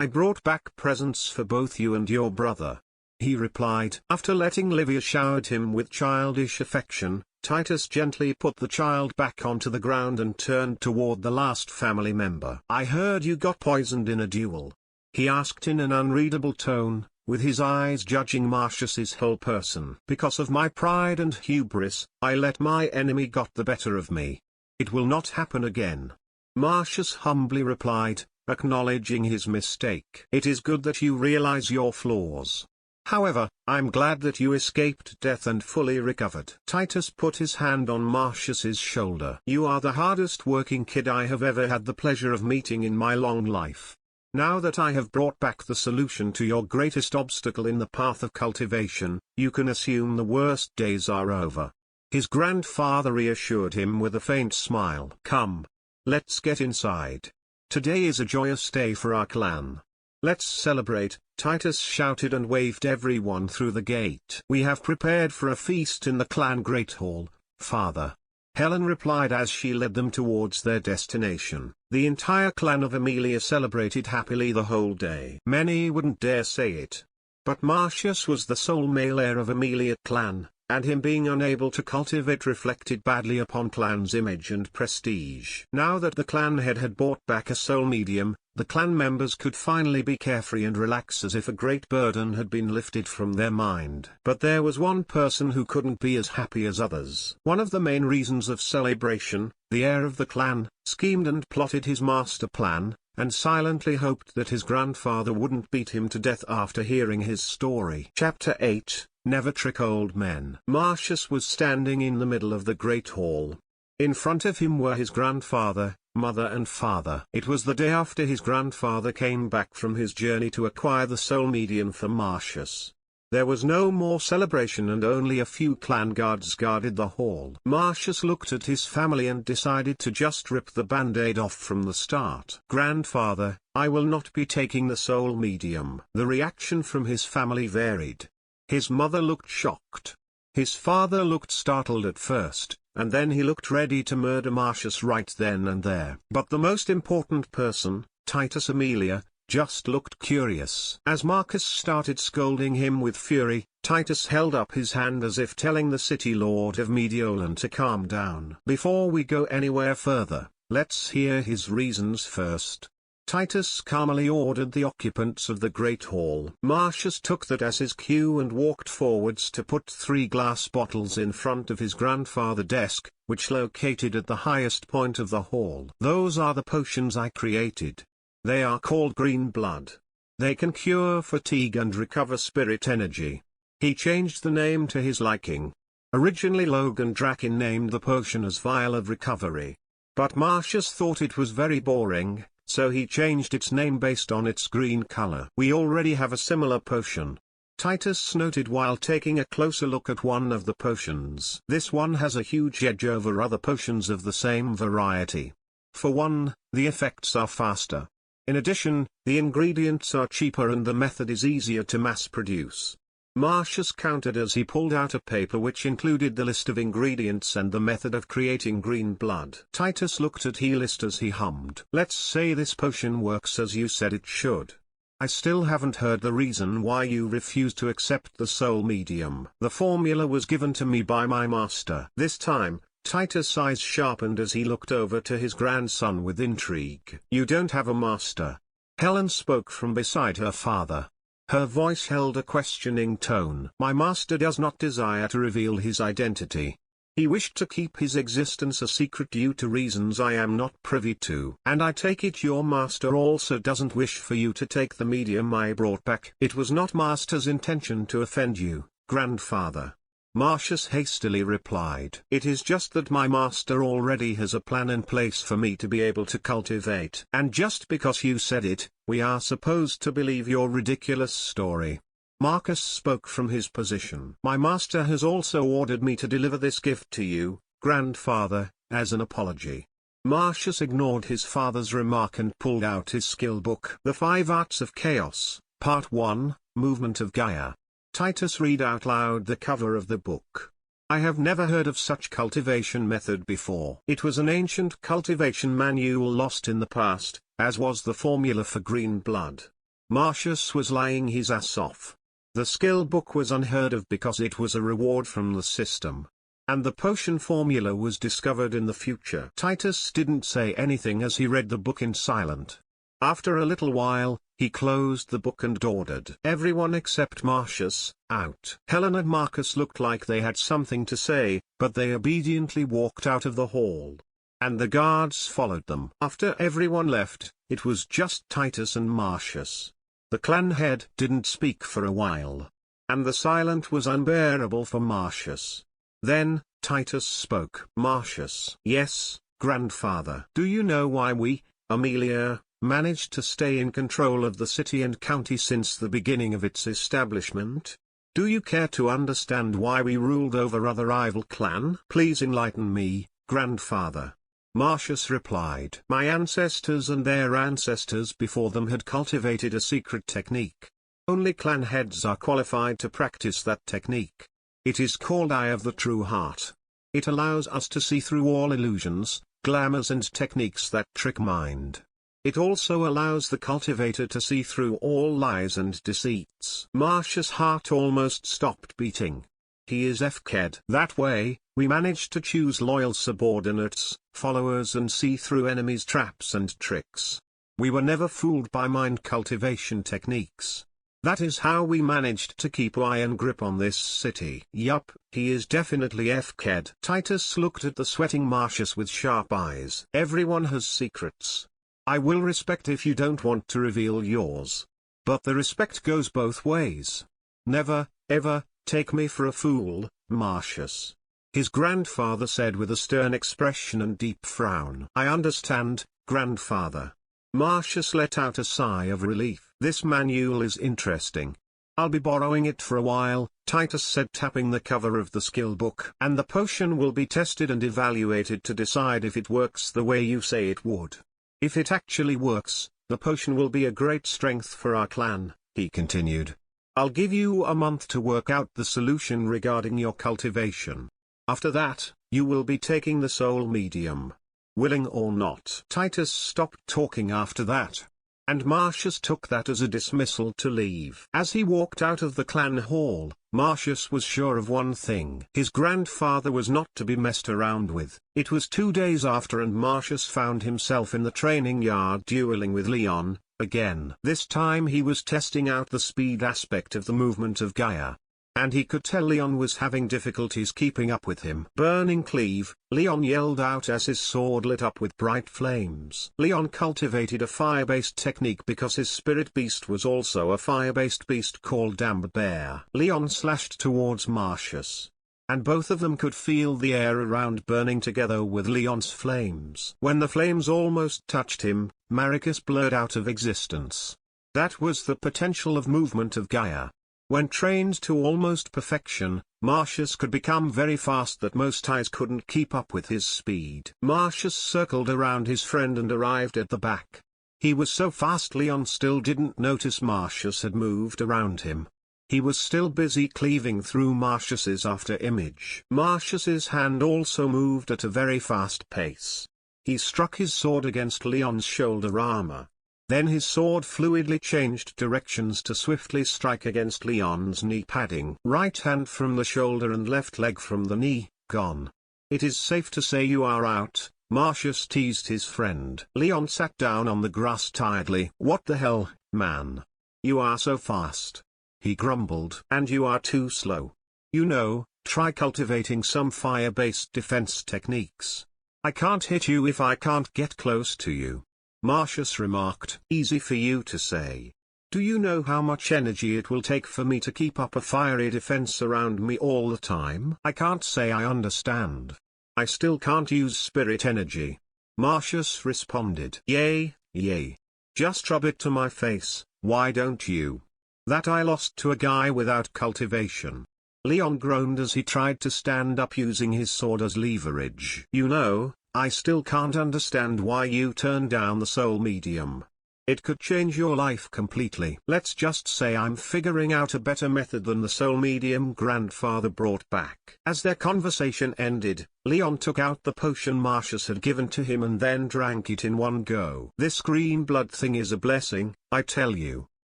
I brought back presents for both you and your brother," he replied. After letting Livia shower him with childish affection, Titus gently put the child back onto the ground and turned toward the last family member. "I heard you got poisoned in a duel," he asked in an unreadable tone, with his eyes judging Marcius's whole person. "Because of my pride and hubris, I let my enemy got the better of me. It will not happen again," Marcius humbly replied, acknowledging his mistake. "It is good that you realize your flaws. However, I'm glad that you escaped death and fully recovered." Titus put his hand on Marcius's shoulder. "You are the hardest working kid I have ever had the pleasure of meeting in my long life. Now that I have brought back the solution to your greatest obstacle in the path of cultivation, you can assume the worst days are over." His grandfather reassured him with a faint smile. "Come. Let's get inside. Today is a joyous day for our clan. Let's celebrate," Titus shouted and waved everyone through the gate. "We have prepared for a feast in the clan great hall, father," Helen replied as she led them towards their destination. The entire clan of Aemilia celebrated happily the whole day. Many wouldn't dare say it, but Marcius was the sole male heir of Aemilia clan, and him being unable to cultivate reflected badly upon clan's image and prestige. Now that the clan head had brought back a soul medium, the clan members could finally be carefree and relax as if a great burden had been lifted from their mind. But there was one person who couldn't be as happy as others. One of the main reasons of celebration, the heir of the clan, schemed and plotted his master plan, and silently hoped that his grandfather wouldn't beat him to death after hearing his story. Chapter 8, Never Trick Old Men. Marcius was standing in the middle of the great hall. In front of him were his grandfather, mother and father. It was the day after his grandfather came back from his journey to acquire the soul medium for Marcius. There was no more celebration and only a few clan guards guarded the hall. Marcius looked at his family and decided to just rip the band-aid off from the start. "Grandfather, I will not be taking the soul medium." The reaction from his family varied. His mother looked shocked. His father looked startled at first, and then he looked ready to murder Marcius right then and there. But the most important person, Titus Aemilia, just looked curious. As Marcus started scolding him with fury, Titus held up his hand as if telling the city lord of Mediolan to calm down. "Before we go anywhere further, let's hear his reasons first." Titus calmly ordered the occupants of the great hall. Marcius took that as his cue and walked forwards to put 3 glass bottles in front of his grandfather's desk, which located at the highest point of the hall. "Those are the potions I created. They are called green blood. They can cure fatigue and recover spirit energy." He changed the name to his liking. Originally Logan Draken named the potion as Vial of Recovery. But Marcius thought it was very boring, so he changed its name based on its green color. "We already have a similar potion," Titus noted while taking a closer look at one of the potions. "This one has a huge edge over other potions of the same variety. For one, the effects are faster. In addition, the ingredients are cheaper and the method is easier to mass produce." Marcius countered as he pulled out a paper which included the list of ingredients and the method of creating green blood. Titus looked at his list as he hummed. "Let's say this potion works as you said it should. I still haven't heard the reason why you refuse to accept the soul medium." "The formula was given to me by my master." This time, Titus' eyes sharpened as he looked over to his grandson with intrigue. "You don't have a master?" Helen spoke from beside her father. Her voice held a questioning tone. "My master does not desire to reveal his identity. He wished to keep his existence a secret due to reasons I am not privy to. And I take it your master also doesn't wish for you to take the medium I brought back." "It was not master's intention to offend you, grandfather," Marcius hastily replied. "It is just that my master already has a plan in place for me to be able to cultivate. And just because you said it, we are supposed to believe your ridiculous story." Marcus spoke from his position. "My master has also ordered me to deliver this gift to you, grandfather, as an apology." Marcius ignored his father's remark and pulled out his skill book. "The 5 Arts of Chaos, Part 1, Movement of Gaia." Titus read out loud the cover of the book. "I have never heard of such cultivation method before." It was an ancient cultivation manual lost in the past, as was the formula for green blood. Marcius was lying his ass off. The skill book was unheard of because it was a reward from the system. And the potion formula was discovered in the future. Titus didn't say anything as he read the book in silence. After a little while, he closed the book and ordered everyone except Marcius out. Helen and Marcus looked like they had something to say, but they obediently walked out of the hall. And the guards followed them. After everyone left, it was just Titus and Marcius. The clan head didn't speak for a while. And the silence was unbearable for Marcius. Then, Titus spoke. "Marcius." "Yes, grandfather." "Do you know why we, Aemilia, managed to stay in control of the city and county since the beginning of its establishment?" Do you care to understand why we ruled over other rival clan? Please enlighten me, grandfather. Marcius replied. My ancestors and their ancestors before them had cultivated a secret technique. Only clan heads are qualified to practice that technique. It is called Eye of the True Heart. It allows us to see through all illusions, glamours and techniques that trick mind. It also allows the cultivator to see through all lies and deceits. Marcius' heart almost stopped beating. He is effortlessly. That way, we managed to choose loyal subordinates, followers and see through enemies' traps and tricks. We were never fooled by mind cultivation techniques. That is how we managed to keep iron grip on this city. Yup, he is definitely effortless. Titus looked at the sweating Marcius with sharp eyes. Everyone has secrets. I will respect if you don't want to reveal yours. But the respect goes both ways. Never, ever, take me for a fool, Marcius. His grandfather said with a stern expression and deep frown. I understand, grandfather. Marcius let out a sigh of relief. This manual is interesting. I'll be borrowing it for a while, Titus said, tapping the cover of the skill book. And the potion will be tested and evaluated to decide if it works the way you say it would. If it actually works, the potion will be a great strength for our clan, he continued. I'll give you a month to work out the solution regarding your cultivation. After that, you will be taking the soul medium. Willing or not. Titus stopped talking after that. And Marcius took that as a dismissal to leave. As he walked out of the clan hall, Marcius was sure of one thing. His grandfather was not to be messed around with. It was 2 days after and Marcius found himself in the training yard dueling with Leon, again. This time he was testing out the speed aspect of the movement of Gaia. And he could tell Leon was having difficulties keeping up with him. Burning cleave, Leon yelled out as his sword lit up with bright flames. Leon cultivated a fire-based technique because his spirit beast was also a fire-based beast called Damned Bear. Leon slashed towards Marcius. And both of them could feel the air around burning together with Leon's flames. When the flames almost touched him, Marcius blurred out of existence. That was the potential of movement of Gaia. When trained to almost perfection, Marcius could become very fast that most eyes couldn't keep up with his speed. Marcius circled around his friend and arrived at the back. He was so fast Leon still didn't notice Marcius had moved around him. He was still busy cleaving through Marcius's after image. Marcius's hand also moved at a very fast pace. He struck his sword against Leon's shoulder armor. Then his sword fluidly changed directions to swiftly strike against Leon's knee padding. Right hand from the shoulder and left leg from the knee, gone. It is safe to say you are out, Marcius teased his friend. Leon sat down on the grass tiredly. What the hell, man? You are so fast. He grumbled. And you are too slow. You know, try cultivating some fire-based defense techniques. I can't hit you if I can't get close to you. Marcius remarked. Easy for you to say. Do you know how much energy it will take for me to keep up a fiery defense around me all the time? I can't say I understand. I still can't use spirit energy. Marcius responded. Yay, yay. Just rub it to my face, why don't you? That I lost to a guy without cultivation. Leon groaned as he tried to stand up using his sword as leverage. You know, I still can't understand why you turned down the soul medium. It could change your life completely. Let's just say I'm figuring out a better method than the soul medium grandfather brought back. As their conversation ended, Leon took out the potion Marcius had given to him and then drank it in one go. This green blood thing is a blessing, I tell you.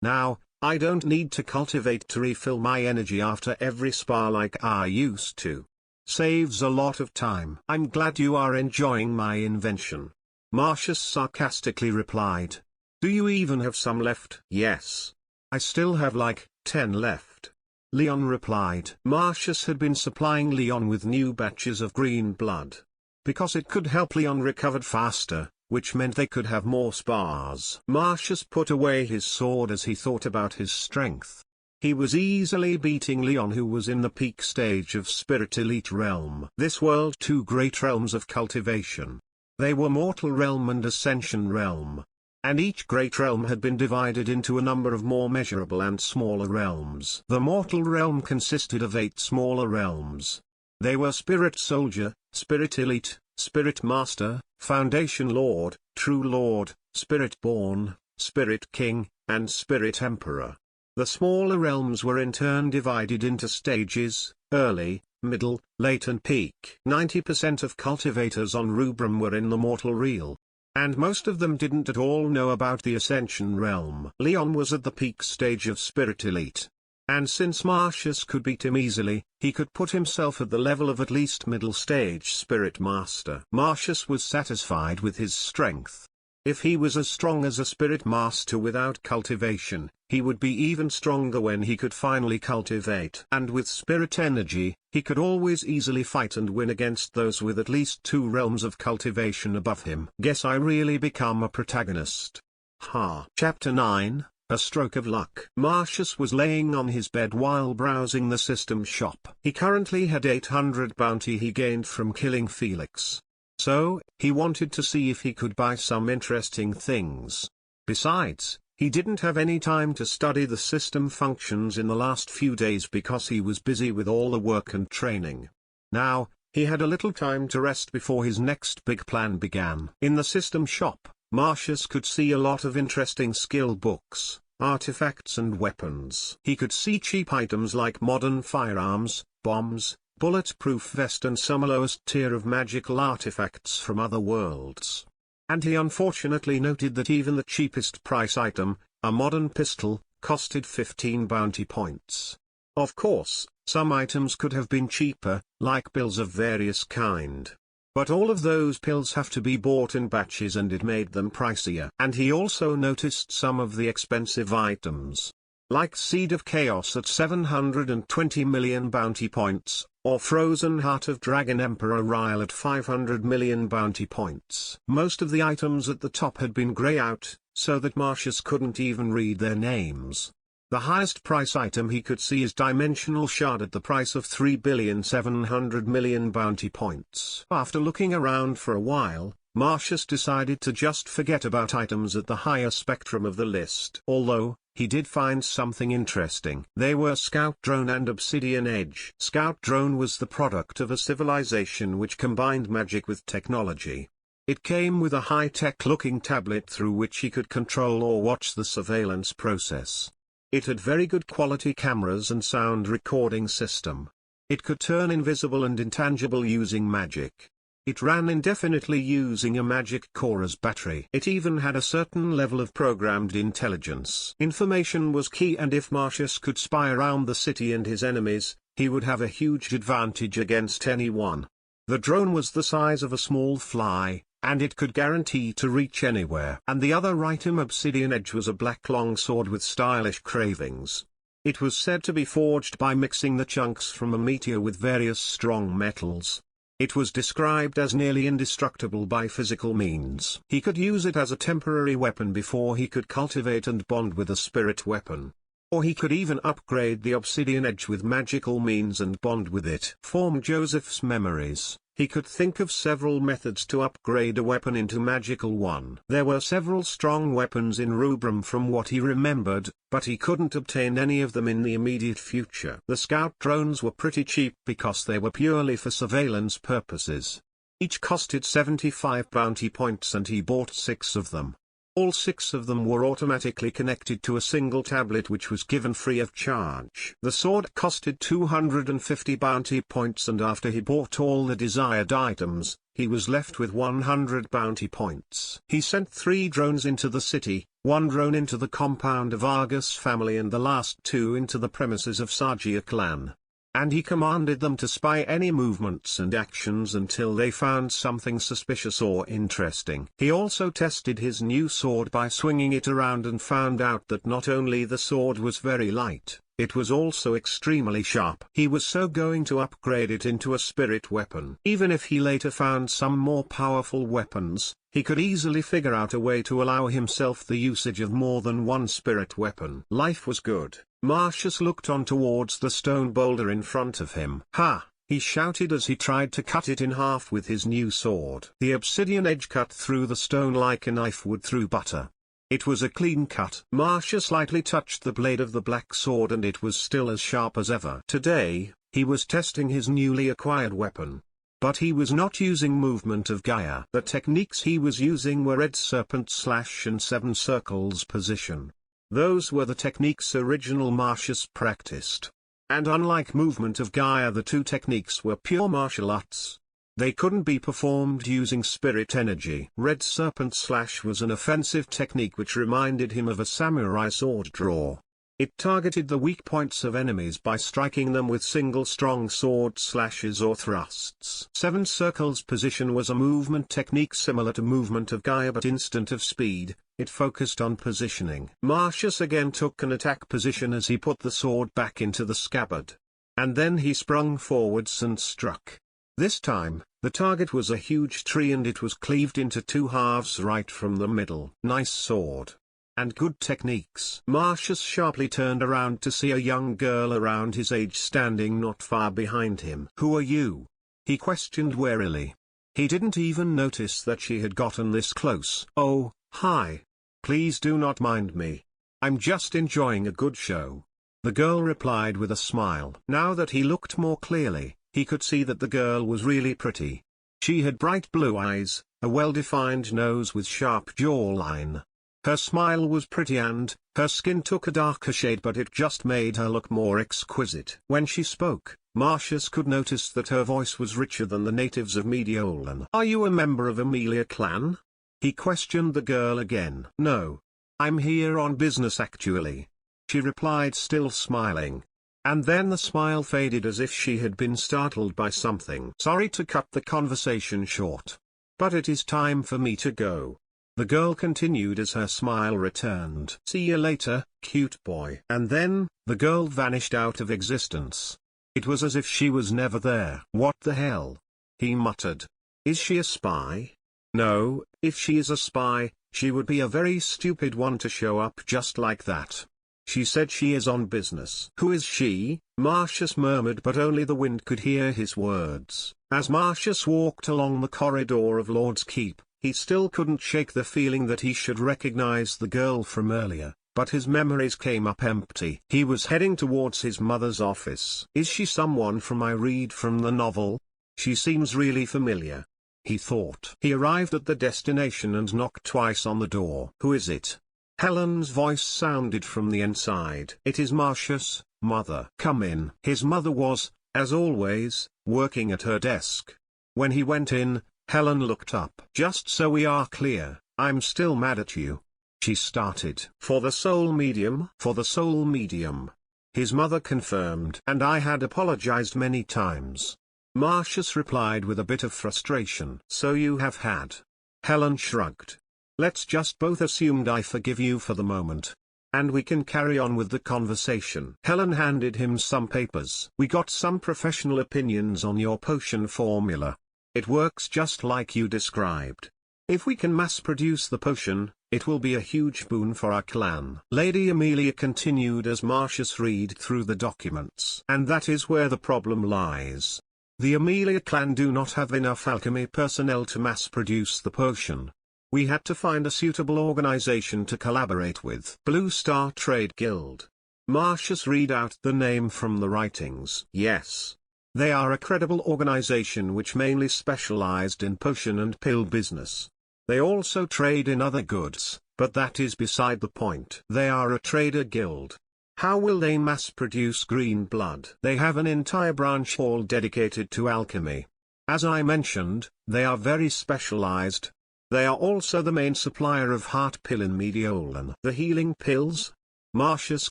Now, I don't need to cultivate to refill my energy after every spar like I used to. Saves a lot of time. I'm glad you are enjoying my invention. Marcius sarcastically replied. Do you even have some left? Yes. I still have like 10 left. Leon replied. Marcius had been supplying Leon with new batches of green blood. Because it could help Leon recover faster, which meant they could have more spars. Marcius put away his sword as he thought about his strength. He was easily beating Leon, who was in the peak stage of Spirit Elite Realm. This world, two great realms of cultivation. They were Mortal Realm and Ascension Realm. And each great realm had been divided into a number of more measurable and smaller realms. The mortal realm consisted of 8 smaller realms. They were Spirit Soldier, Spirit Elite, Spirit Master, Foundation Lord, True Lord, Spirit Born, Spirit King, and Spirit Emperor. The smaller realms were in turn divided into stages: early, middle, late and peak. 90% of cultivators on Rubrum were in the mortal realm. And most of them didn't at all know about the Ascension realm. Leon was at the peak stage of Spirit Elite. And since Marcius could beat him easily, he could put himself at the level of at least middle stage Spirit Master. Marcius was satisfied with his strength. If he was as strong as a Spirit Master without cultivation, he would be even stronger when he could finally cultivate. And with spirit energy, he could always easily fight and win against those with at least 2 realms of cultivation above him. Guess I really become a protagonist. Ha. Chapter 9, A Stroke of Luck. Marcius was laying on his bed while browsing the system shop. He currently had 800 bounty he gained from killing Felix. So, he wanted to see if he could buy some interesting things. Besides, he didn't have any time to study the system functions in the last few days because he was busy with all the work and training. Now, he had a little time to rest before his next big plan began. In the system shop, Marcius could see a lot of interesting skill books, artifacts and weapons. He could see cheap items like modern firearms, bombs, bulletproof vest and some lowest tier of magical artifacts from other worlds. And he unfortunately noted that even the cheapest price item, a modern pistol, costed 15 bounty points. Of course, some items could have been cheaper, like pills of various kind. But all of those pills have to be bought in batches and it made them pricier. And he also noticed some of the expensive items, like Seed of Chaos at 720 million bounty points, or Frozen Heart of Dragon Emperor Ryle at 500 million bounty points. Most of the items at the top had been grey out, so that Marcius couldn't even read their names. The highest price item he could see is Dimensional Shard at the price of 3,700 million bounty points. After looking around for a while, Marcius decided to just forget about items at the higher spectrum of the list. Although, he did find something interesting. They were Scout Drone and Obsidian Edge. Scout Drone was the product of a civilization which combined magic with technology. It came with a high-tech looking tablet through which he could control or watch the surveillance process. It had very good quality cameras and sound recording system. It could turn invisible and intangible using magic. It ran indefinitely using a magic core as battery. It even had a certain level of programmed intelligence. Information was key, and if Marcius could spy around the city and his enemies, he would have a huge advantage against anyone. The drone was the size of a small fly, and it could guarantee to reach anywhere. And the other item, Obsidian Edge, was a black longsword with stylish cravings. It was said to be forged by mixing the chunks from a meteor with various strong metals. It was described as nearly indestructible by physical means. He could use it as a temporary weapon before he could cultivate and bond with a spirit weapon. Or he could even upgrade the Obsidian Edge with magical means and bond with it. From Joseph's memories, he could think of several methods to upgrade a weapon into magical one. There were several strong weapons in Rubrum from what he remembered, but he couldn't obtain any of them in the immediate future. The scout drones were pretty cheap because they were purely for surveillance purposes. Each costed 75 bounty points and he bought 6 of them. All 6 of them were automatically connected to a single tablet which was given free of charge. The sword costed 250 bounty points, and after he bought all the desired items, he was left with 100 bounty points. He sent 3 drones into the city, 1 drone into the compound of Argus family and the last 2 into the premises of Sagia clan. And he commanded them to spy any movements and actions until they found something suspicious or interesting. He also tested his new sword by swinging it around and found out that not only the sword was very light, it was also extremely sharp. He was so going to upgrade it into a spirit weapon. Even if he later found some more powerful weapons, he could easily figure out a way to allow himself the usage of more than one spirit weapon. Life was good. Marcius looked on towards the stone boulder in front of him. "Ha!" he shouted as he tried to cut it in half with his new sword. The obsidian edge cut through the stone like a knife would through butter. It was a clean cut. Marcius lightly touched the blade of the black sword and it was still as sharp as ever. Today, he was testing his newly acquired weapon. But he was not using movement of Gaia. The techniques he was using were red serpent slash and 7 circles position. Those were the techniques original Marcius practiced. And unlike movement of Gaia, the two techniques were pure martial arts. They couldn't be performed using spirit energy. Red serpent slash was an offensive technique which reminded him of a samurai sword draw. It targeted the weak points of enemies by striking them with single strong sword slashes or thrusts. 7 circles position was a movement technique similar to movement of Gaia but instant of speed. It focused on positioning. Marcius again took an attack position as he put the sword back into the scabbard. And then he sprung forwards and struck. This time, the target was a huge tree and it was cleaved into 2 halves right from the middle. Nice sword. And good techniques. Marcius sharply turned around to see a young girl around his age standing not far behind him. "Who are you?" he questioned warily. He didn't even notice that she had gotten this close. "Oh, hi. Please do not mind me. I'm just enjoying a good show," the girl replied with a smile. Now that he looked more clearly, he could see that the girl was really pretty. She had bright blue eyes, a well-defined nose with sharp jawline. Her smile was pretty and, her skin took a darker shade but it just made her look more exquisite. When she spoke, Marcius could notice that her voice was richer than the natives of Mediolan. "Are you a member of Aemilia clan?" he questioned the girl again. "No. I'm here on business actually," she replied, still smiling. And then the smile faded as if she had been startled by something. "Sorry to cut the conversation short. But it is time for me to go," the girl continued as her smile returned. "See you later, cute boy." And then, the girl vanished out of existence. It was as if she was never there. "What the hell?" he muttered. "Is she a spy? No, if she is a spy, she would be a very stupid one to show up just like that. She said she is on business." "Who is she?" Marcius murmured, but only the wind could hear his words. As Marcius walked along the corridor of Lord's Keep, he still couldn't shake the feeling that he should recognize the girl from earlier, but his memories came up empty. He was heading towards his mother's office. "Is she someone from I read from the novel? She seems really familiar," he thought. He arrived at the destination and knocked twice on the door. "Who is it?" Helen's voice sounded from the inside. "It is Marcius, mother." "Come in." His mother was, as always, working at her desk. When he went in, Helen looked up. "Just so we are clear, I'm still mad at you," she started. "For the soul medium?" "For the soul medium," his mother confirmed. "And I had apologized many times," Marcius replied with a bit of frustration. "So you have had." Helen shrugged. "Let's just both assume I forgive you for the moment. And we can carry on with the conversation." Helen handed him some papers. "We got some professional opinions on your potion formula. It works just like you described. If we can mass-produce the potion, it will be a huge boon for our clan." Lady Aemilia continued as Marcius read through the documents. "And that is where the problem lies. The Aemilia clan do not have enough alchemy personnel to mass-produce the potion. We had to find a suitable organization to collaborate with." "Blue Star Trade Guild." Marcius read out the name from the writings. "Yes. They are a credible organization which mainly specialized in potion and pill business. They also trade in other goods, but that is beside the point. They are a trader guild. How will they mass-produce green blood?" "They have an entire branch all dedicated to alchemy. As I mentioned, they are very specialized. They are also the main supplier of heart pill in Mediolan." "The healing pills?" Marcius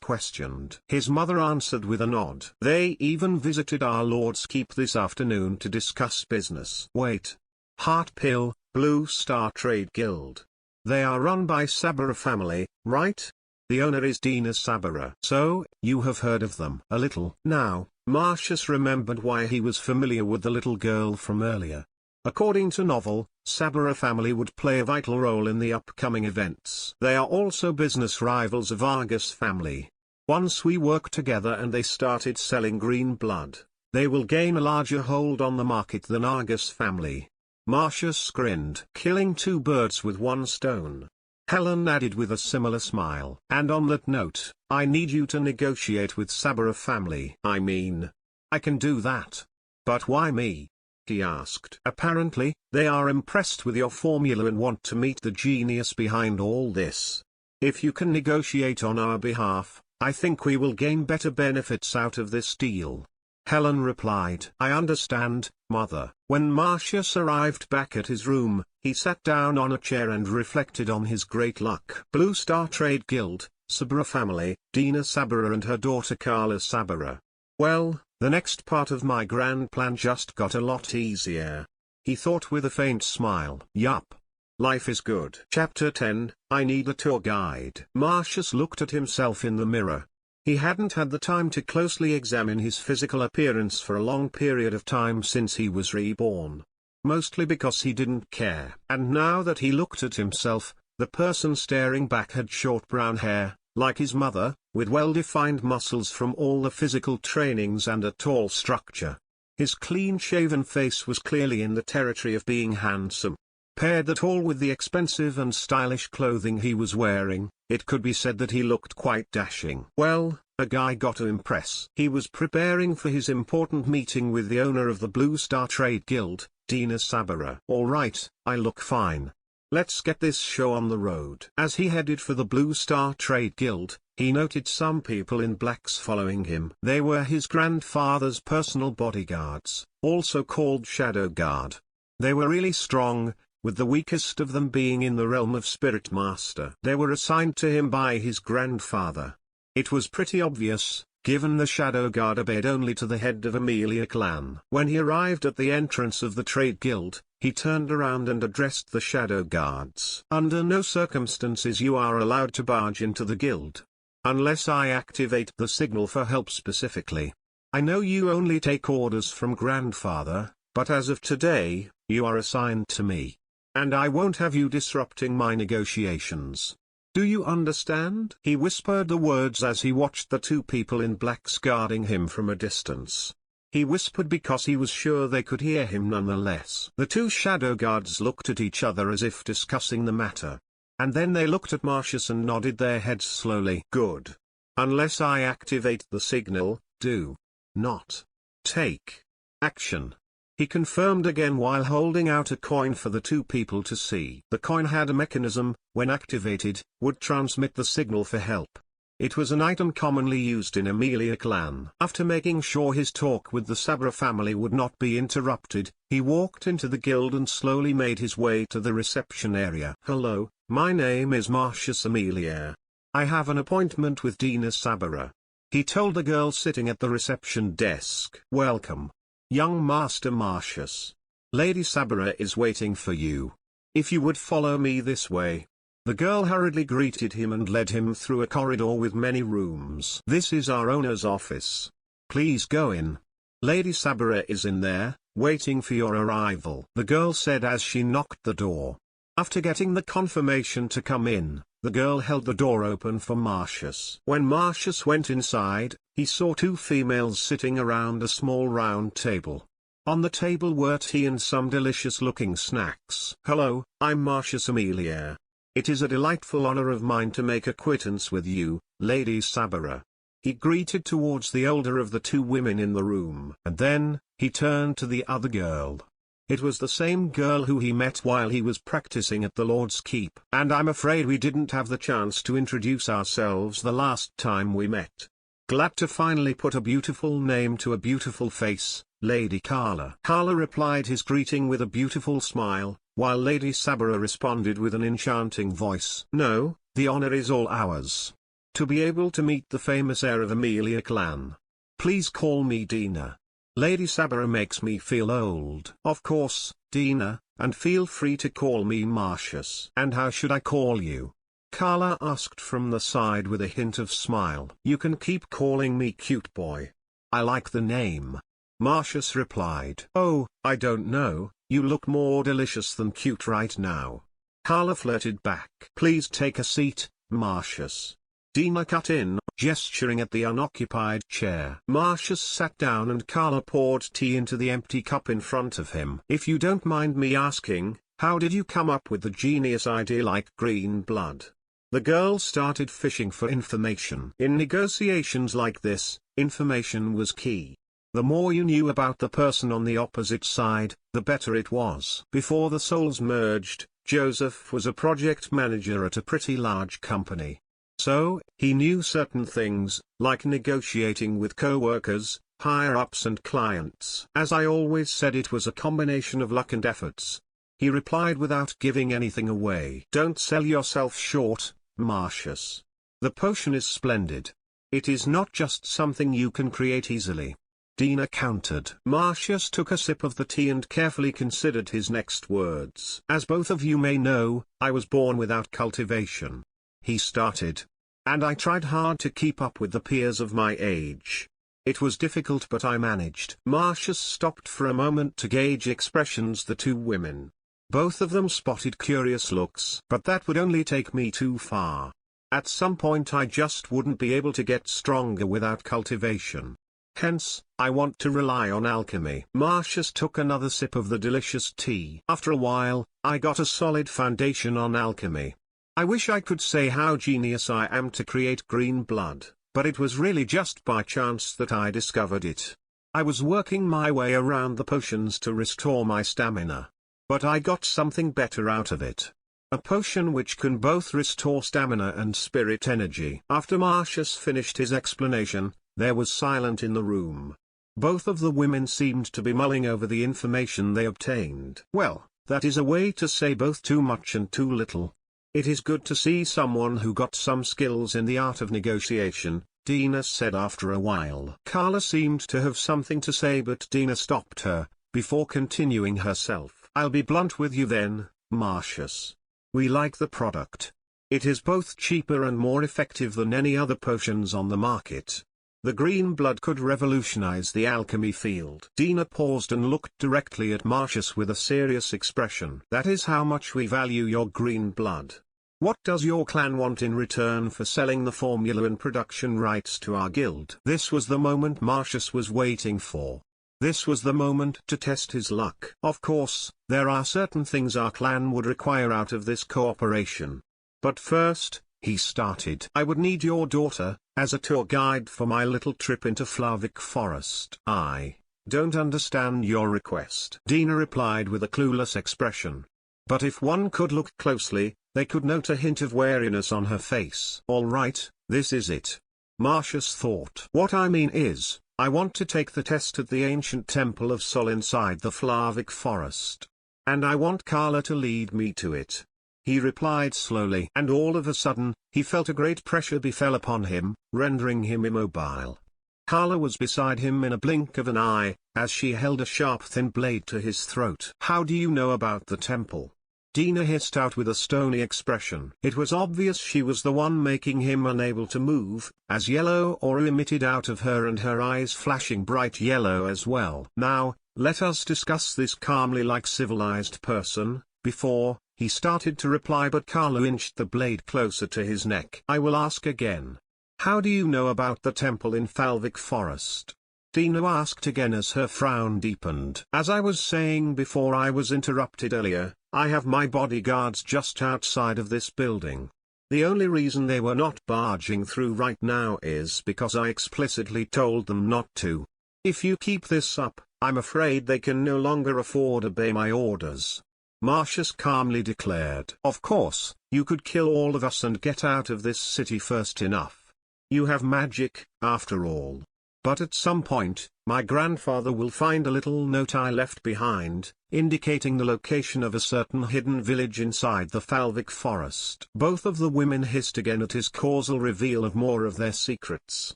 questioned. His mother answered with a nod. "They even visited our Lord's Keep this afternoon to discuss business." "Wait. Heart Pill, Blue Star Trade Guild. They are run by Sabara family, right? The owner is Dina Sabara." "So, you have heard of them?" "A little." Now, Marcius remembered why he was familiar with the little girl from earlier. According to novel, Sabara family would play a vital role in the upcoming events. They are also business rivals of Argus family. Once we work together and they started selling green blood, they will gain a larger hold on the market than Argus family. Marcius grinned. "Killing 2 birds with 1 stone. Helen added with a similar smile. And on that note, I need you to negotiate with Sabra family. I mean, I can do that. But why me? He asked. Apparently, they are impressed with your formula and want to meet the genius behind all this. If you can negotiate on our behalf, I think we will gain better benefits out of this deal. Helen replied, I understand, Mother. When Marcius arrived back at his room, he sat down on a chair and reflected on his great luck. Blue Star Trade Guild, Sabra family, Dina Sabra and her daughter Carla Sabra. Well, the next part of my grand plan just got a lot easier. He thought with a faint smile. Yup. Life is good. Chapter 10, I need a tour guide. Marcius looked at himself in the mirror. He hadn't had the time to closely examine his physical appearance for a long period of time since he was reborn. Mostly because he didn't care. And now that he looked at himself, the person staring back had short brown hair, like his mother, with well-defined muscles from all the physical trainings and a tall structure. His clean-shaven face was clearly in the territory of being handsome. Paired that all with the expensive and stylish clothing he was wearing, it could be said that he looked quite dashing. Well, a guy got to impress. He was preparing for his important meeting with the owner of the Blue Star Trade Guild, Dina Sabra. Alright, I look fine. Let's get this show on the road. As he headed for the Blue Star Trade Guild, he noted some people in blacks following him. They were his grandfather's personal bodyguards, also called Shadow Guard. They were really strong, with the weakest of them being in the realm of Spirit Master. They were assigned to him by his grandfather. It was pretty obvious, given the Shadow Guard obeyed only to the head of Aemilia clan. When he arrived at the entrance of the Trade Guild, he turned around and addressed the Shadow Guards. Under no circumstances you are allowed to barge into the guild. Unless I activate the signal for help specifically. I know you only take orders from grandfather, but as of today, you are assigned to me. And I won't have you disrupting my negotiations. Do you understand? He whispered the words as he watched the two people in blacks guarding him from a distance. He whispered because he was sure they could hear him nonetheless. The two shadow guards looked at each other as if discussing the matter. And then they looked at Marcius and nodded their heads slowly. Good. Unless I activate the signal, do not take action. He confirmed again while holding out a coin for the two people to see. The coin had a mechanism, when activated, would transmit the signal for help. It was an item commonly used in Aemilia clan. After making sure his talk with the Sabra family would not be interrupted, he walked into the guild and slowly made his way to the reception area. Hello, my name is Marcius Aemilia. I have an appointment with Dina Sabra. He told the girl sitting at the reception desk. Welcome, young Master Marcius. Lady Sabra is waiting for you. If you would follow me this way. The girl hurriedly greeted him and led him through a corridor with many rooms. This is our owner's office. Please go in. Lady Sabra is in there, waiting for your arrival, the girl said as she knocked the door. After getting the confirmation to come in, the girl held the door open for Marcius. When Marcius went inside, he saw two females sitting around a small round table. On the table were tea and some delicious-looking snacks. Hello, I'm Marcius Aemilia. It is a delightful honor of mine to make acquaintance with you, Lady Sabra. He greeted towards the older of the two women in the room. And then, he turned to the other girl. It was the same girl who he met while he was practicing at the Lord's Keep. And I'm afraid we didn't have the chance to introduce ourselves the last time we met. Glad to finally put a beautiful name to a beautiful face, Lady Carla. Carla replied his greeting with a beautiful smile, while Lady Sabra responded with an enchanting voice. No, the honor is all ours. To be able to meet the famous heir of Aemilia clan. Please call me Dina. Lady Sabra makes me feel old. Of course, Dina, and feel free to call me Marcius. And how should I call you? Carla asked from the side with a hint of smile. You can keep calling me cute boy. I like the name. Marcius replied. Oh, I don't know, you look more delicious than cute right now. Carla flirted back. Please take a seat, Marcius. Dina cut in, gesturing at the unoccupied chair. Marcius sat down and Carla poured tea into the empty cup in front of him. If you don't mind me asking, How did you come up with the genius idea like green blood? The girl started fishing for information. In negotiations like this, information was key. The more you knew about the person on the opposite side, the better it was. Before the souls merged, Joseph was a project manager at a pretty large company. So, he knew certain things, like negotiating with co-workers, higher-ups and clients. As I always said, it was a combination of luck and efforts. He replied without giving anything away. Don't sell yourself short, Marcius. The potion is splendid. It is not just something you can create easily. Dina countered. Marcius took a sip of the tea and carefully considered his next words. As both of you may know, I was born without cultivation. He started. And I tried hard to keep up with the peers of my age. It was difficult, but I managed. Marcius stopped for a moment to gauge expressions the two women. Both of them spotted curious looks. But that would only take me too far. At some point I just wouldn't be able to get stronger without cultivation. Hence, I want to rely on alchemy. Marcius took another sip of the delicious tea. After a while, I got a solid foundation on alchemy. I wish I could say how genius I am to create green blood, but it was really just by chance that I discovered it. I was working my way around the potions to restore my stamina. But I got something better out of it. A potion which can both restore stamina and spirit energy. After Marcius finished his explanation, there was silence in the room. Both of the women seemed to be mulling over the information they obtained. Well, that is a way to say both too much and too little. It is good to see someone who got some skills in the art of negotiation, Dina said after a while. Carla seemed to have something to say, but Dina stopped her, before continuing herself. I'll be blunt with you then, Marcius. We like the product. It is both cheaper and more effective than any other potions on the market. The green blood could revolutionize the alchemy field. Dina paused and looked directly at Marcius with a serious expression. That is how much we value your green blood. What does your clan want in return for selling the formula and production rights to our guild? This was the moment Marcius was waiting for. This was the moment to test his luck. Of course, there are certain things our clan would require out of this cooperation. But first, he started. I would need your daughter, as a tour guide for my little trip into Flavic Forest. I don't understand your request, Dina replied with a clueless expression. But if one could look closely, they could note a hint of wariness on her face. All right, this is it. Marcius thought. What I mean is, I want to take the test at the ancient Temple of Sol inside the Flavic Forest. And I want Carla to lead me to it. He replied slowly, and all of a sudden, he felt a great pressure befell upon him, rendering him immobile. Carla was beside him in a blink of an eye, as she held a sharp thin blade to his throat. How do you know about the temple? Dina hissed out with a stony expression. It was obvious she was the one making him unable to move, as yellow aura emitted out of her and her eyes flashing bright yellow as well. Now, let us discuss this calmly like civilized person. Before he started to reply, but Carla inched the blade closer to his neck. I will ask again. How do you know about the temple in Flavic Forest? Dina asked again as her frown deepened. As I was saying before I was interrupted earlier, I have my bodyguards just outside of this building. The only reason they were not barging through right now is because I explicitly told them not to. If you keep this up, I'm afraid they can no longer afford to obey my orders. Marcius calmly declared. Of course, you could kill all of us and get out of this city first enough. You have magic, after all. But at some point, my grandfather will find a little note I left behind, indicating the location of a certain hidden village inside the Flavic Forest. Both of the women hissed again at his causal reveal of more of their secrets.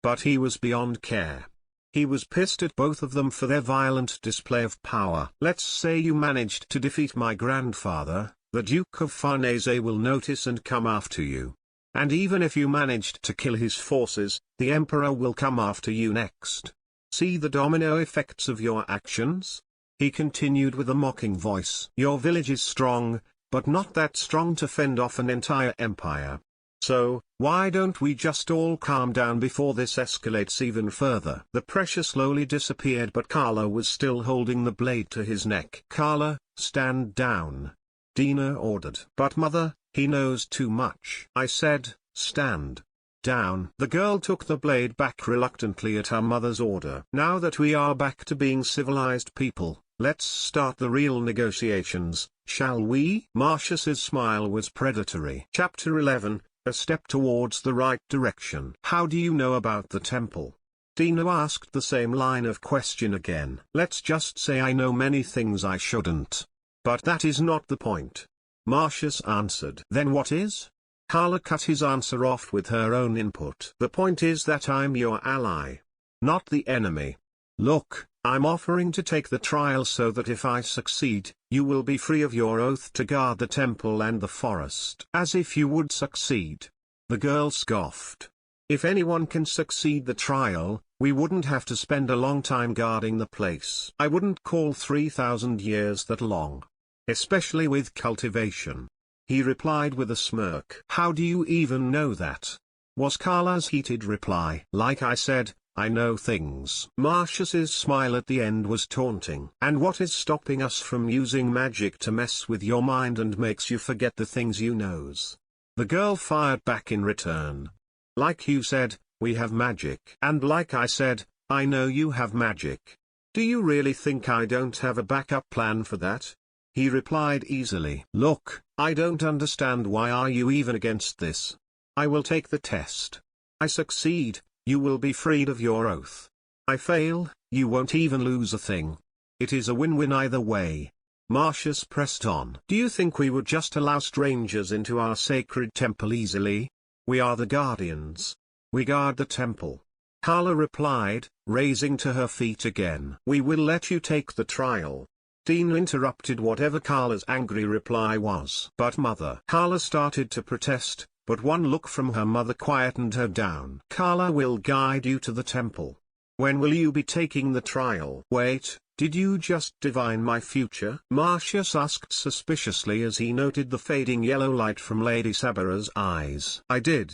But he was beyond care. He was pissed at both of them for their violent display of power. Let's say you managed to defeat my grandfather, the Duke of Farnese will notice and come after you. And even if you managed to kill his forces, the Emperor will come after you next. See the domino effects of your actions? He continued with a mocking voice. Your village is strong, but not that strong to fend off an entire empire. So, why don't we just all calm down before this escalates even further? The pressure slowly disappeared, but Carla was still holding the blade to his neck. Carla, stand down, Dina ordered. But mother, he knows too much. I said, stand down. The girl took the blade back reluctantly at her mother's order. Now that we are back to being civilized people, let's start the real negotiations, shall we? Marcius's smile was predatory. Chapter 11, A Step Towards the Right Direction. How do you know about the temple? Dina asked the same line of question again. Let's just say I know many things I shouldn't. But that is not the point. Marcius answered. Then what is? Carla cut his answer off with her own input. The point is that I'm your ally, not the enemy. Look, I'm offering to take the trial so that if I succeed, you will be free of your oath to guard the temple and the forest. As if you would succeed. The girl scoffed. If anyone can succeed the trial, we wouldn't have to spend a long time guarding the place. I wouldn't call 3,000 years that long. Especially with cultivation. He replied with a smirk. How do you even know that? Was Carla's heated reply. Like I said, I know things. Marcius's smile at the end was taunting. And what is stopping us from using magic to mess with your mind and makes you forget the things you knows? The girl fired back in return. Like you said, we have magic. And like I said, I know you have magic. Do you really think I don't have a backup plan for that? He replied easily. Look, I don't understand why are you even against this? I will take the test. I succeed, you will be freed of your oath. I fail, you won't even lose a thing. It is a win-win either way. Marcius pressed on. Do you think we would just allow strangers into our sacred temple easily? We are the guardians. We guard the temple. Carla replied, raising to her feet again. We will let you take the trial. Dina interrupted whatever Carla's angry reply was. But mother. Carla started to protest, but one look from her mother quietened her down. Carla will guide you to the temple. When will you be taking the trial? Wait, did you just divine my future? Marcius asked suspiciously as he noted the fading yellow light from Lady Sabara's eyes. I did.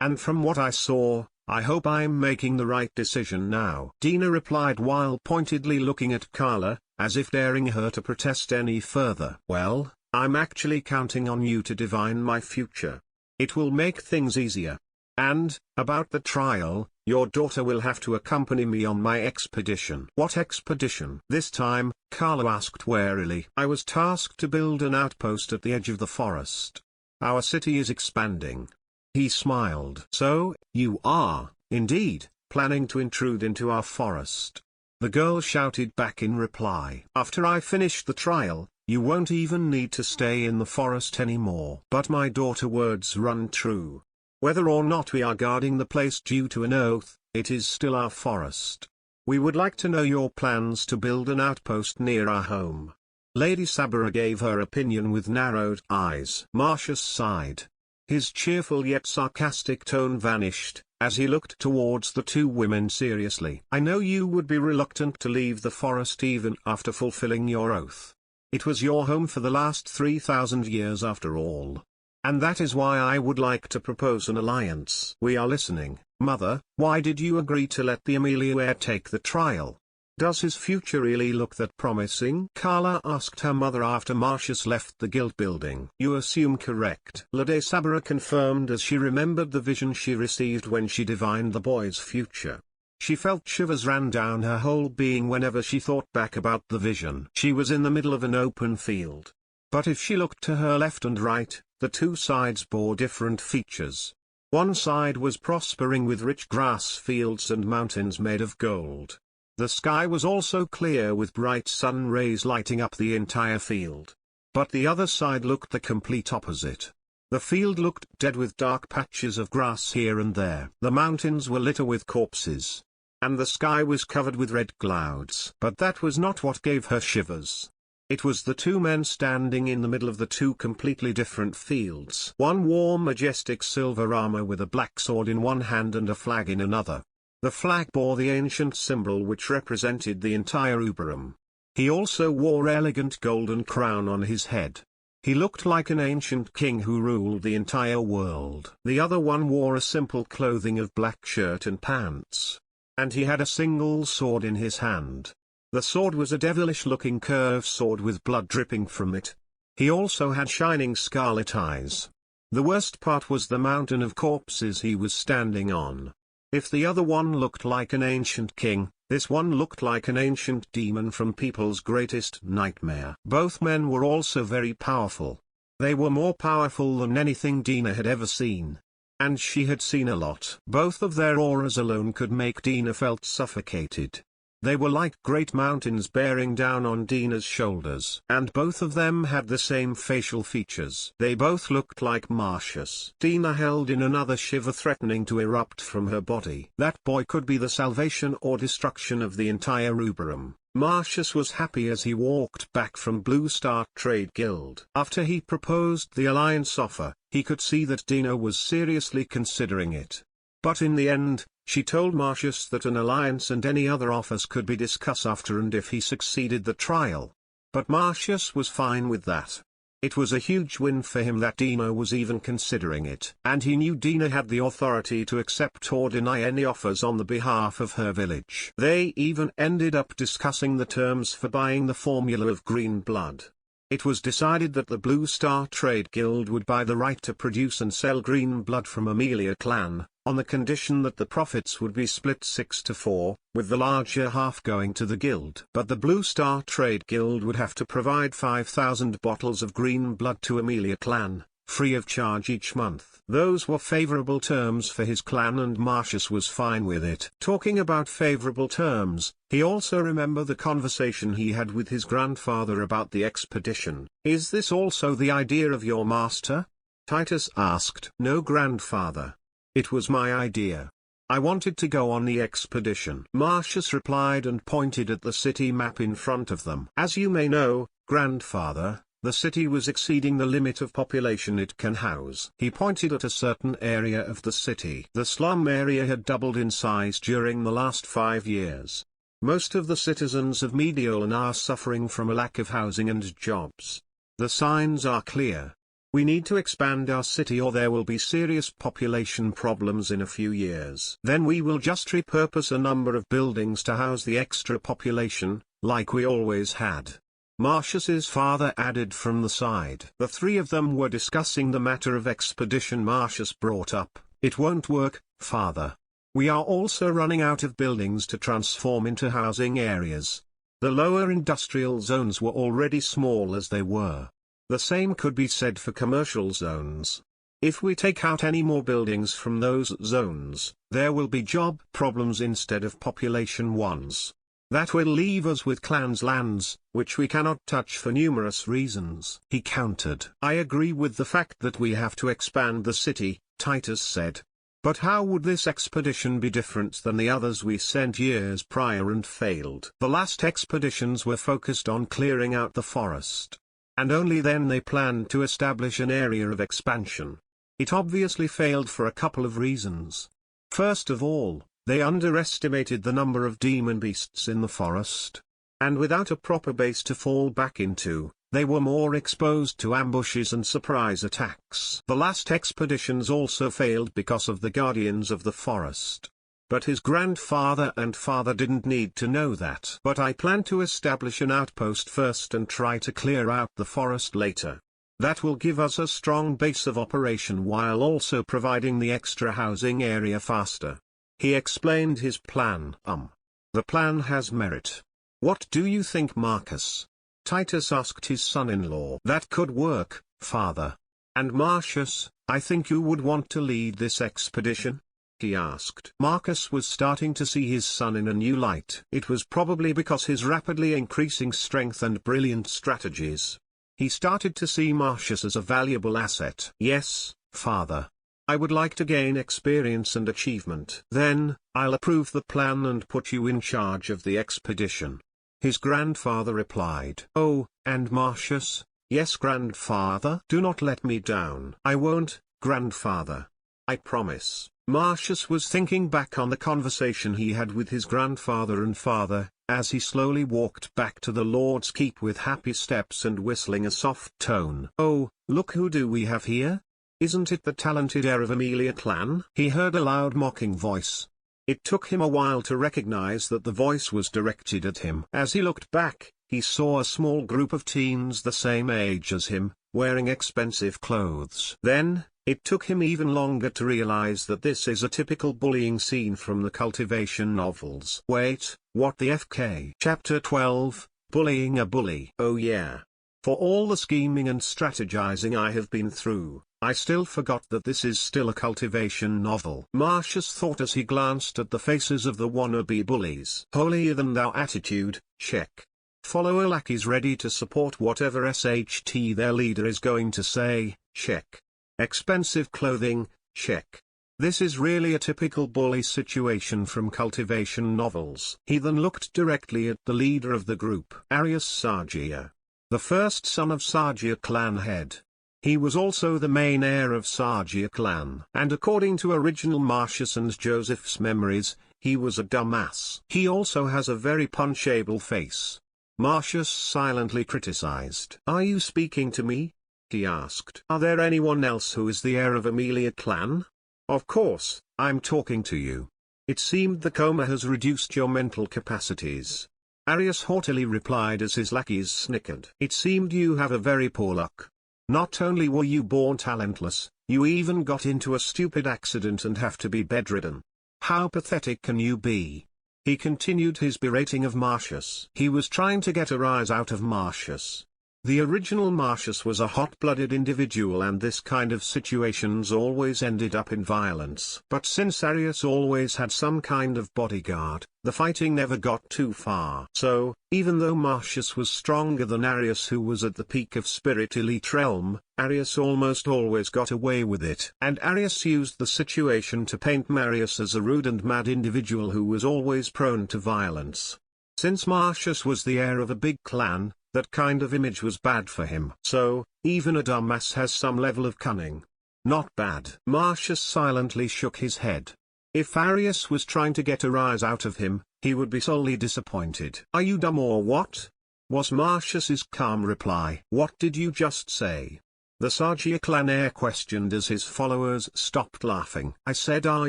And from what I saw, I hope I'm making the right decision now. Dina replied while pointedly looking at Carla, as if daring her to protest any further. Well, I'm actually counting on you to divine my future. It will make things easier. And, about the trial, your daughter will have to accompany me on my expedition. What expedition? This time, Carla asked warily. I was tasked to build an outpost at the edge of the forest. Our city is expanding. He smiled. So, you are, indeed, planning to intrude into our forest. The girl shouted back in reply. After I finish the trial, you won't even need to stay in the forest anymore. But my daughter's words run true. Whether or not we are guarding the place due to an oath, it is still our forest. We would like to know your plans to build an outpost near our home. Lady Sabara gave her opinion with narrowed eyes. Marcius sighed. His cheerful yet sarcastic tone vanished, as he looked towards the two women seriously. I know you would be reluctant to leave the forest even after fulfilling your oath. It was your home for the last 3,000 years after all. And that is why I would like to propose an alliance. We are listening. Mother, why did you agree to let the Aemilia heir take the trial? Does his future really look that promising? Carla asked her mother after Marcius left the guild building. You assume correct. Lady Sabara confirmed as she remembered the vision she received when she divined the boy's future. She felt shivers ran down her whole being whenever she thought back about the vision. She was in the middle of an open field. But if she looked to her left and right, the two sides bore different features. One side was prospering with rich grass fields and mountains made of gold. The sky was also clear with bright sun rays lighting up the entire field. But the other side looked the complete opposite. The field looked dead with dark patches of grass here and there. The mountains were littered with corpses. And the sky was covered with red clouds. But that was not what gave her shivers. It was the two men standing in the middle of the two completely different fields. One wore majestic silver armor with a black sword in one hand and a flag in another. The flag bore the ancient symbol which represented the entire Rubrum. He also wore elegant golden crown on his head. He looked like an ancient king who ruled the entire world. The other one wore a simple clothing of black shirt and pants. And he had a single sword in his hand. The sword was a devilish-looking curved sword with blood dripping from it. He also had shining scarlet eyes. The worst part was the mountain of corpses he was standing on. If the other one looked like an ancient king, this one looked like an ancient demon from people's greatest nightmare. Both men were also very powerful. They were more powerful than anything Dina had ever seen. And she had seen a lot. Both of their auras alone could make Dina felt suffocated. They were like great mountains bearing down on Dina's shoulders. And both of them had the same facial features. They both looked like Marcius. Dina held in another shiver threatening to erupt from her body. That boy could be the salvation or destruction of the entire Rubrum. Marcius was happy as he walked back from Blue Star Trade Guild. After he proposed the alliance offer, he could see that Dina was seriously considering it. But in the end, she told Marcius that an alliance and any other offers could be discussed after and if he succeeded the trial. But Marcius was fine with that. It was a huge win for him that Dina was even considering it. And he knew Dina had the authority to accept or deny any offers on the behalf of her village. They even ended up discussing the terms for buying the formula of green blood. It was decided that the Blue Star Trade Guild would buy the right to produce and sell green blood from Aemilia clan, on the condition that the profits would be split 6-4, with the larger half going to the guild. But the Blue Star Trade Guild would have to provide 5,000 bottles of green blood to Aemilia clan, free of charge each month. Those were favorable terms for his clan and Marcius was fine with it. Talking about favorable terms, he also remembered the conversation he had with his grandfather about the expedition. "Is this also the idea of your master?" Titus asked. "No, grandfather. It was my idea. I wanted to go on the expedition," Marcius replied and pointed at the city map in front of them. "As you may know, grandfather, the city was exceeding the limit of population it can house." He pointed at a certain area of the city. The slum area had doubled in size during the last 5 years. Most of the citizens of Mediolan are suffering from a lack of housing and jobs. The signs are clear. We need to expand our city or there will be serious population problems in a few years. Then we will just repurpose a number of buildings to house the extra population, like we always had. Marcius's father added from the side. The three of them were discussing the matter of expedition. Marcius brought up, "It won't work, father. We are also running out of buildings to transform into housing areas. The lower industrial zones were already small as they were. The same could be said for commercial zones. If we take out any more buildings from those zones, there will be job problems instead of population ones. That will leave us with clans' lands, which we cannot touch for numerous reasons." He countered. "I agree with the fact that we have to expand the city," Titus said. "But how would this expedition be different than the others we sent years prior and failed?" The last expeditions were focused on clearing out the forest. And only then they planned to establish an area of expansion. It obviously failed for a couple of reasons. First of all, they underestimated the number of demon beasts in the forest. And without a proper base to fall back into, they were more exposed to ambushes and surprise attacks. The last expeditions also failed because of the guardians of the forest. But his grandfather and father didn't need to know that. "But I plan to establish an outpost first and try to clear out the forest later. That will give us a strong base of operation while also providing the extra housing area faster." He explained his plan. The plan has merit. What do you think, Marcus?" Titus asked his son-in-law. "That could work, father. And Marcius, I think you would want to lead this expedition?" he asked. Marcus was starting to see his son in a new light. It was probably because his rapidly increasing strength and brilliant strategies. He started to see Marcius as a valuable asset. "Yes, father. I would like to gain experience and achievement. Then, I'll approve the plan and put you in charge of the expedition," his grandfather replied. "Oh, and Marcius?" "Yes, grandfather." "Do not let me down." "I won't, grandfather. I promise." Marcius was thinking back on the conversation he had with his grandfather and father, as he slowly walked back to the Lord's Keep with happy steps and whistling a soft tone. "Oh, look who do we have here? Isn't it the talented heir of Aemilia clan?" He heard a loud mocking voice. It took him a while to recognize that the voice was directed at him. As he looked back, he saw a small group of teens the same age as him, wearing expensive clothes. Then, it took him even longer to realize that this is a typical bullying scene from the cultivation novels. Wait, what the FK? Chapter 12, Bullying a Bully. Oh yeah. For all the scheming and strategizing I have been through, I still forgot that this is still a cultivation novel. Marcius thought as he glanced at the faces of the wannabe bullies. Holier-than-thou attitude, check. Follower lackeys ready to support whatever SHT their leader is going to say, check. Expensive clothing, check. This is really a typical bully situation from cultivation novels. He then looked directly at the leader of the group, Arius Sargia, the first son of Sargia clan head. He was also the main heir of Sargia clan. And according to original Marcius and Joseph's memories, he was a dumbass. He also has a very punchable face. Marcius silently criticized. Are you speaking to me? He asked. Are there anyone else who is the heir of Aemilia clan? Of course, I'm talking to you. It seemed the coma has reduced your mental capacities. Arius haughtily replied as his lackeys snickered. It seemed you have a very poor luck. Not only were you born talentless, you even got into a stupid accident and have to be bedridden. How pathetic can you be? He continued his berating of Marcius. He was trying to get a rise out of Marcius. The original Marcius was a hot-blooded individual and this kind of situations always ended up in violence. But since Arius always had some kind of bodyguard, the fighting never got too far. So, even though Marcius was stronger than Arius who was at the peak of spirit elite realm, Arius almost always got away with it. And Arius used the situation to paint Marius as a rude and mad individual who was always prone to violence. Since Marcius was the heir of a big clan, that kind of image was bad for him. So, even a dumbass has some level of cunning. Not bad. Marcius silently shook his head. If Arius was trying to get a rise out of him, he would be sorely disappointed. Are you dumb or what? Was Marcius's calm reply. What did you just say? The Sargia clan heir questioned as his followers stopped laughing. I said, are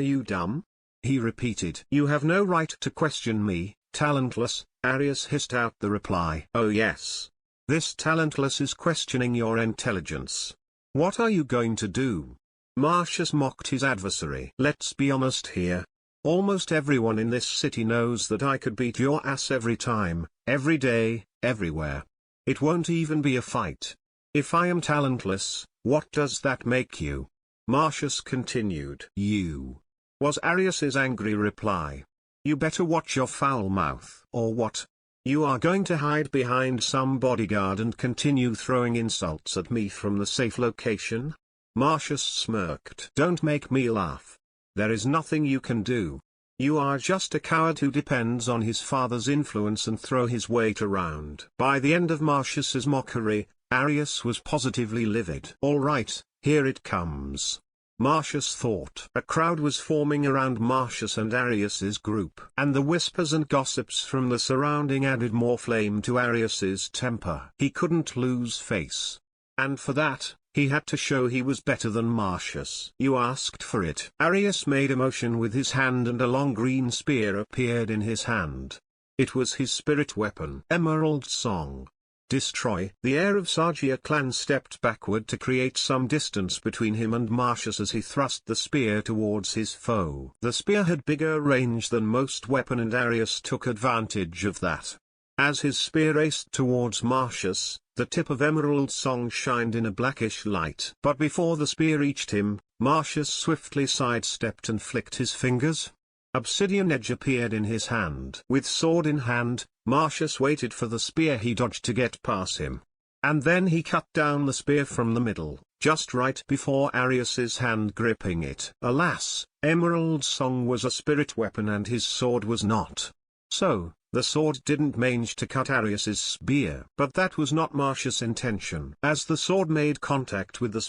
you dumb? He repeated. You have no right to question me, talentless. Arius hissed out the reply. Oh yes. This talentless is questioning your intelligence. What are you going to do? Marcius mocked his adversary. Let's be honest here. Almost everyone in this city knows that I could beat your ass every time, every day, everywhere. It won't even be a fight. If I am talentless, what does that make you? Marcius continued. You. Was Arius's angry reply. You better watch your foul mouth. Or what? You are going to hide behind some bodyguard and continue throwing insults at me from the safe location? Marcius smirked. Don't make me laugh. There is nothing you can do. You are just a coward who depends on his father's influence and throw his weight around. By the end of Marcius's mockery, Arius was positively livid. All right, here it comes. Marcius thought. A crowd was forming around Marcius and Arius's group. And the whispers and gossips from the surrounding added more flame to Arius's temper. He couldn't lose face. And for that, he had to show he was better than Marcius. You asked for it. Arius made a motion with his hand and a long green spear appeared in his hand. It was his spirit weapon. Emerald Song. Destroy. The heir of Sargia clan stepped backward to create some distance between him and Marcius as he thrust the spear towards his foe. The spear had bigger range than most weapon and Arius took advantage of that. As his spear raced towards Marcius, the tip of Emerald Song shined in a blackish light. But before the spear reached him, Marcius swiftly sidestepped and flicked his fingers. Obsidian edge appeared in his hand. With sword in hand, Marcius waited for the spear he dodged to get past him. And then he cut down the spear from the middle, just right before Arius's hand gripping it. Alas, Emerald Song was a spirit weapon and his sword was not. So, the sword didn't manage to cut Arius's spear. But that was not Marcius' intention. As the sword made contact with the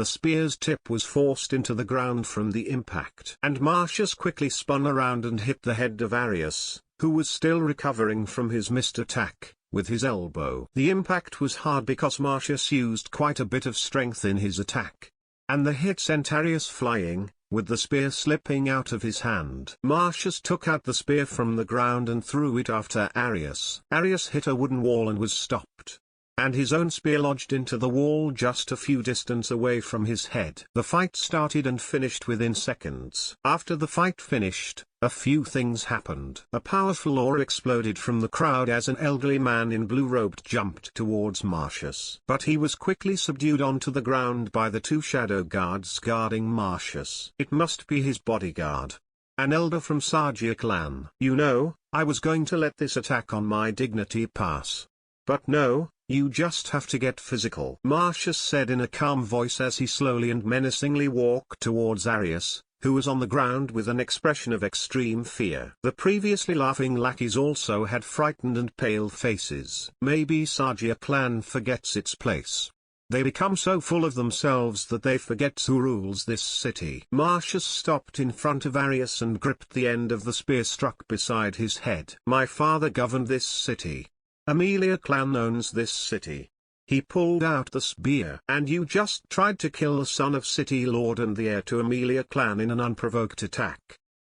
spear's tip was forced into the ground from the impact. And Marcius quickly spun around and hit the head of Arius, who was still recovering from his missed attack, with his elbow. The impact was hard because Marcius used quite a bit of strength in his attack. And the hit sent Arius flying, with the spear slipping out of his hand. Marcius took out the spear from the ground and threw it after Arius. Arius hit a wooden wall and was stopped. And his own spear lodged into the wall just a few distance away from his head. The fight started and finished within seconds. After the fight finished, a few things happened. A powerful aura exploded from the crowd as an elderly man in blue robe jumped towards Marcius. But he was quickly subdued onto the ground by the two shadow guards guarding Marcius. It must be his bodyguard. An elder from Sargia clan. You know, I was going to let this attack on my dignity pass. But no. You just have to get physical, Marcius said in a calm voice as he slowly and menacingly walked towards Arius, who was on the ground with an expression of extreme fear. The previously laughing lackeys also had frightened and pale faces. Maybe Sargia clan forgets its place. They become so full of themselves that they forget who rules this city. Marcius stopped in front of Arius and gripped the end of the spear struck beside his head. My father governed this city. Aemilia clan owns this city. He pulled out the spear. And you just tried to kill the son of city lord and the heir to Aemilia clan in an unprovoked attack.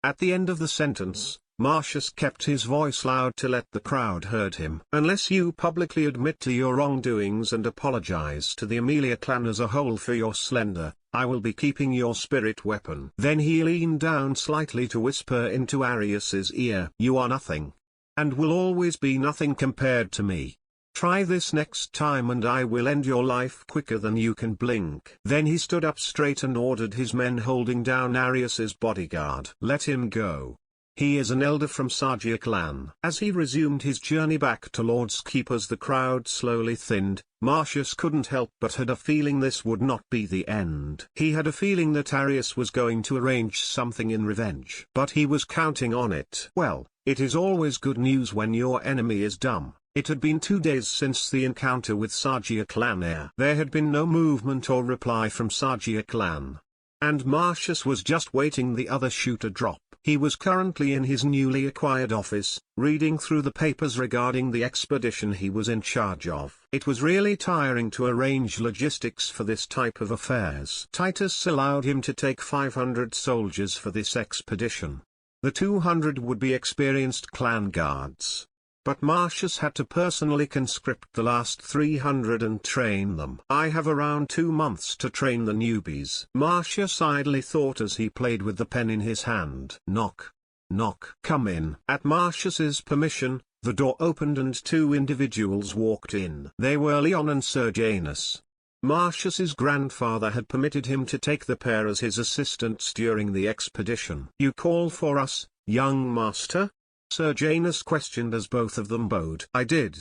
At the end of the sentence, Marcius kept his voice loud to let the crowd heard him. Unless you publicly admit to your wrongdoings and apologize to the Aemilia clan as a whole for your slender, I will be keeping your spirit weapon. Then he leaned down slightly to whisper into Arius's ear. You are nothing. And will always be nothing compared to me. Try this next time and I will end your life quicker than you can blink. Then he stood up straight and ordered his men holding down Arius's bodyguard. Let him go. He is an elder from Sargia clan. As he resumed his journey back to Lord's Keep as the crowd slowly thinned, Marcius couldn't help but had a feeling this would not be the end. He had a feeling that Arius was going to arrange something in revenge. But he was counting on it. Well, it is always good news when your enemy is dumb. It had been 2 days since the encounter with Sargia clan heir. There had been no movement or reply from Sargia clan. And Marcius was just waiting the other shoe to drop. He was currently in his newly acquired office, reading through the papers regarding the expedition he was in charge of. It was really tiring to arrange logistics for this type of affairs. Titus allowed him to take 500 soldiers for this expedition. The 200 would be experienced clan guards. But Marcius had to personally conscript the last 300 and train them. I have around 2 months to train the newbies. Marcius idly thought as he played with the pen in his hand. Knock. Knock. Come in. At Marcius's permission, the door opened and 2 individuals walked in. They were Leon and Sergianus. Marcius's grandfather had permitted him to take the pair as his assistants during the expedition. You call for us, young master? Sergianus questioned as both of them bowed. I did.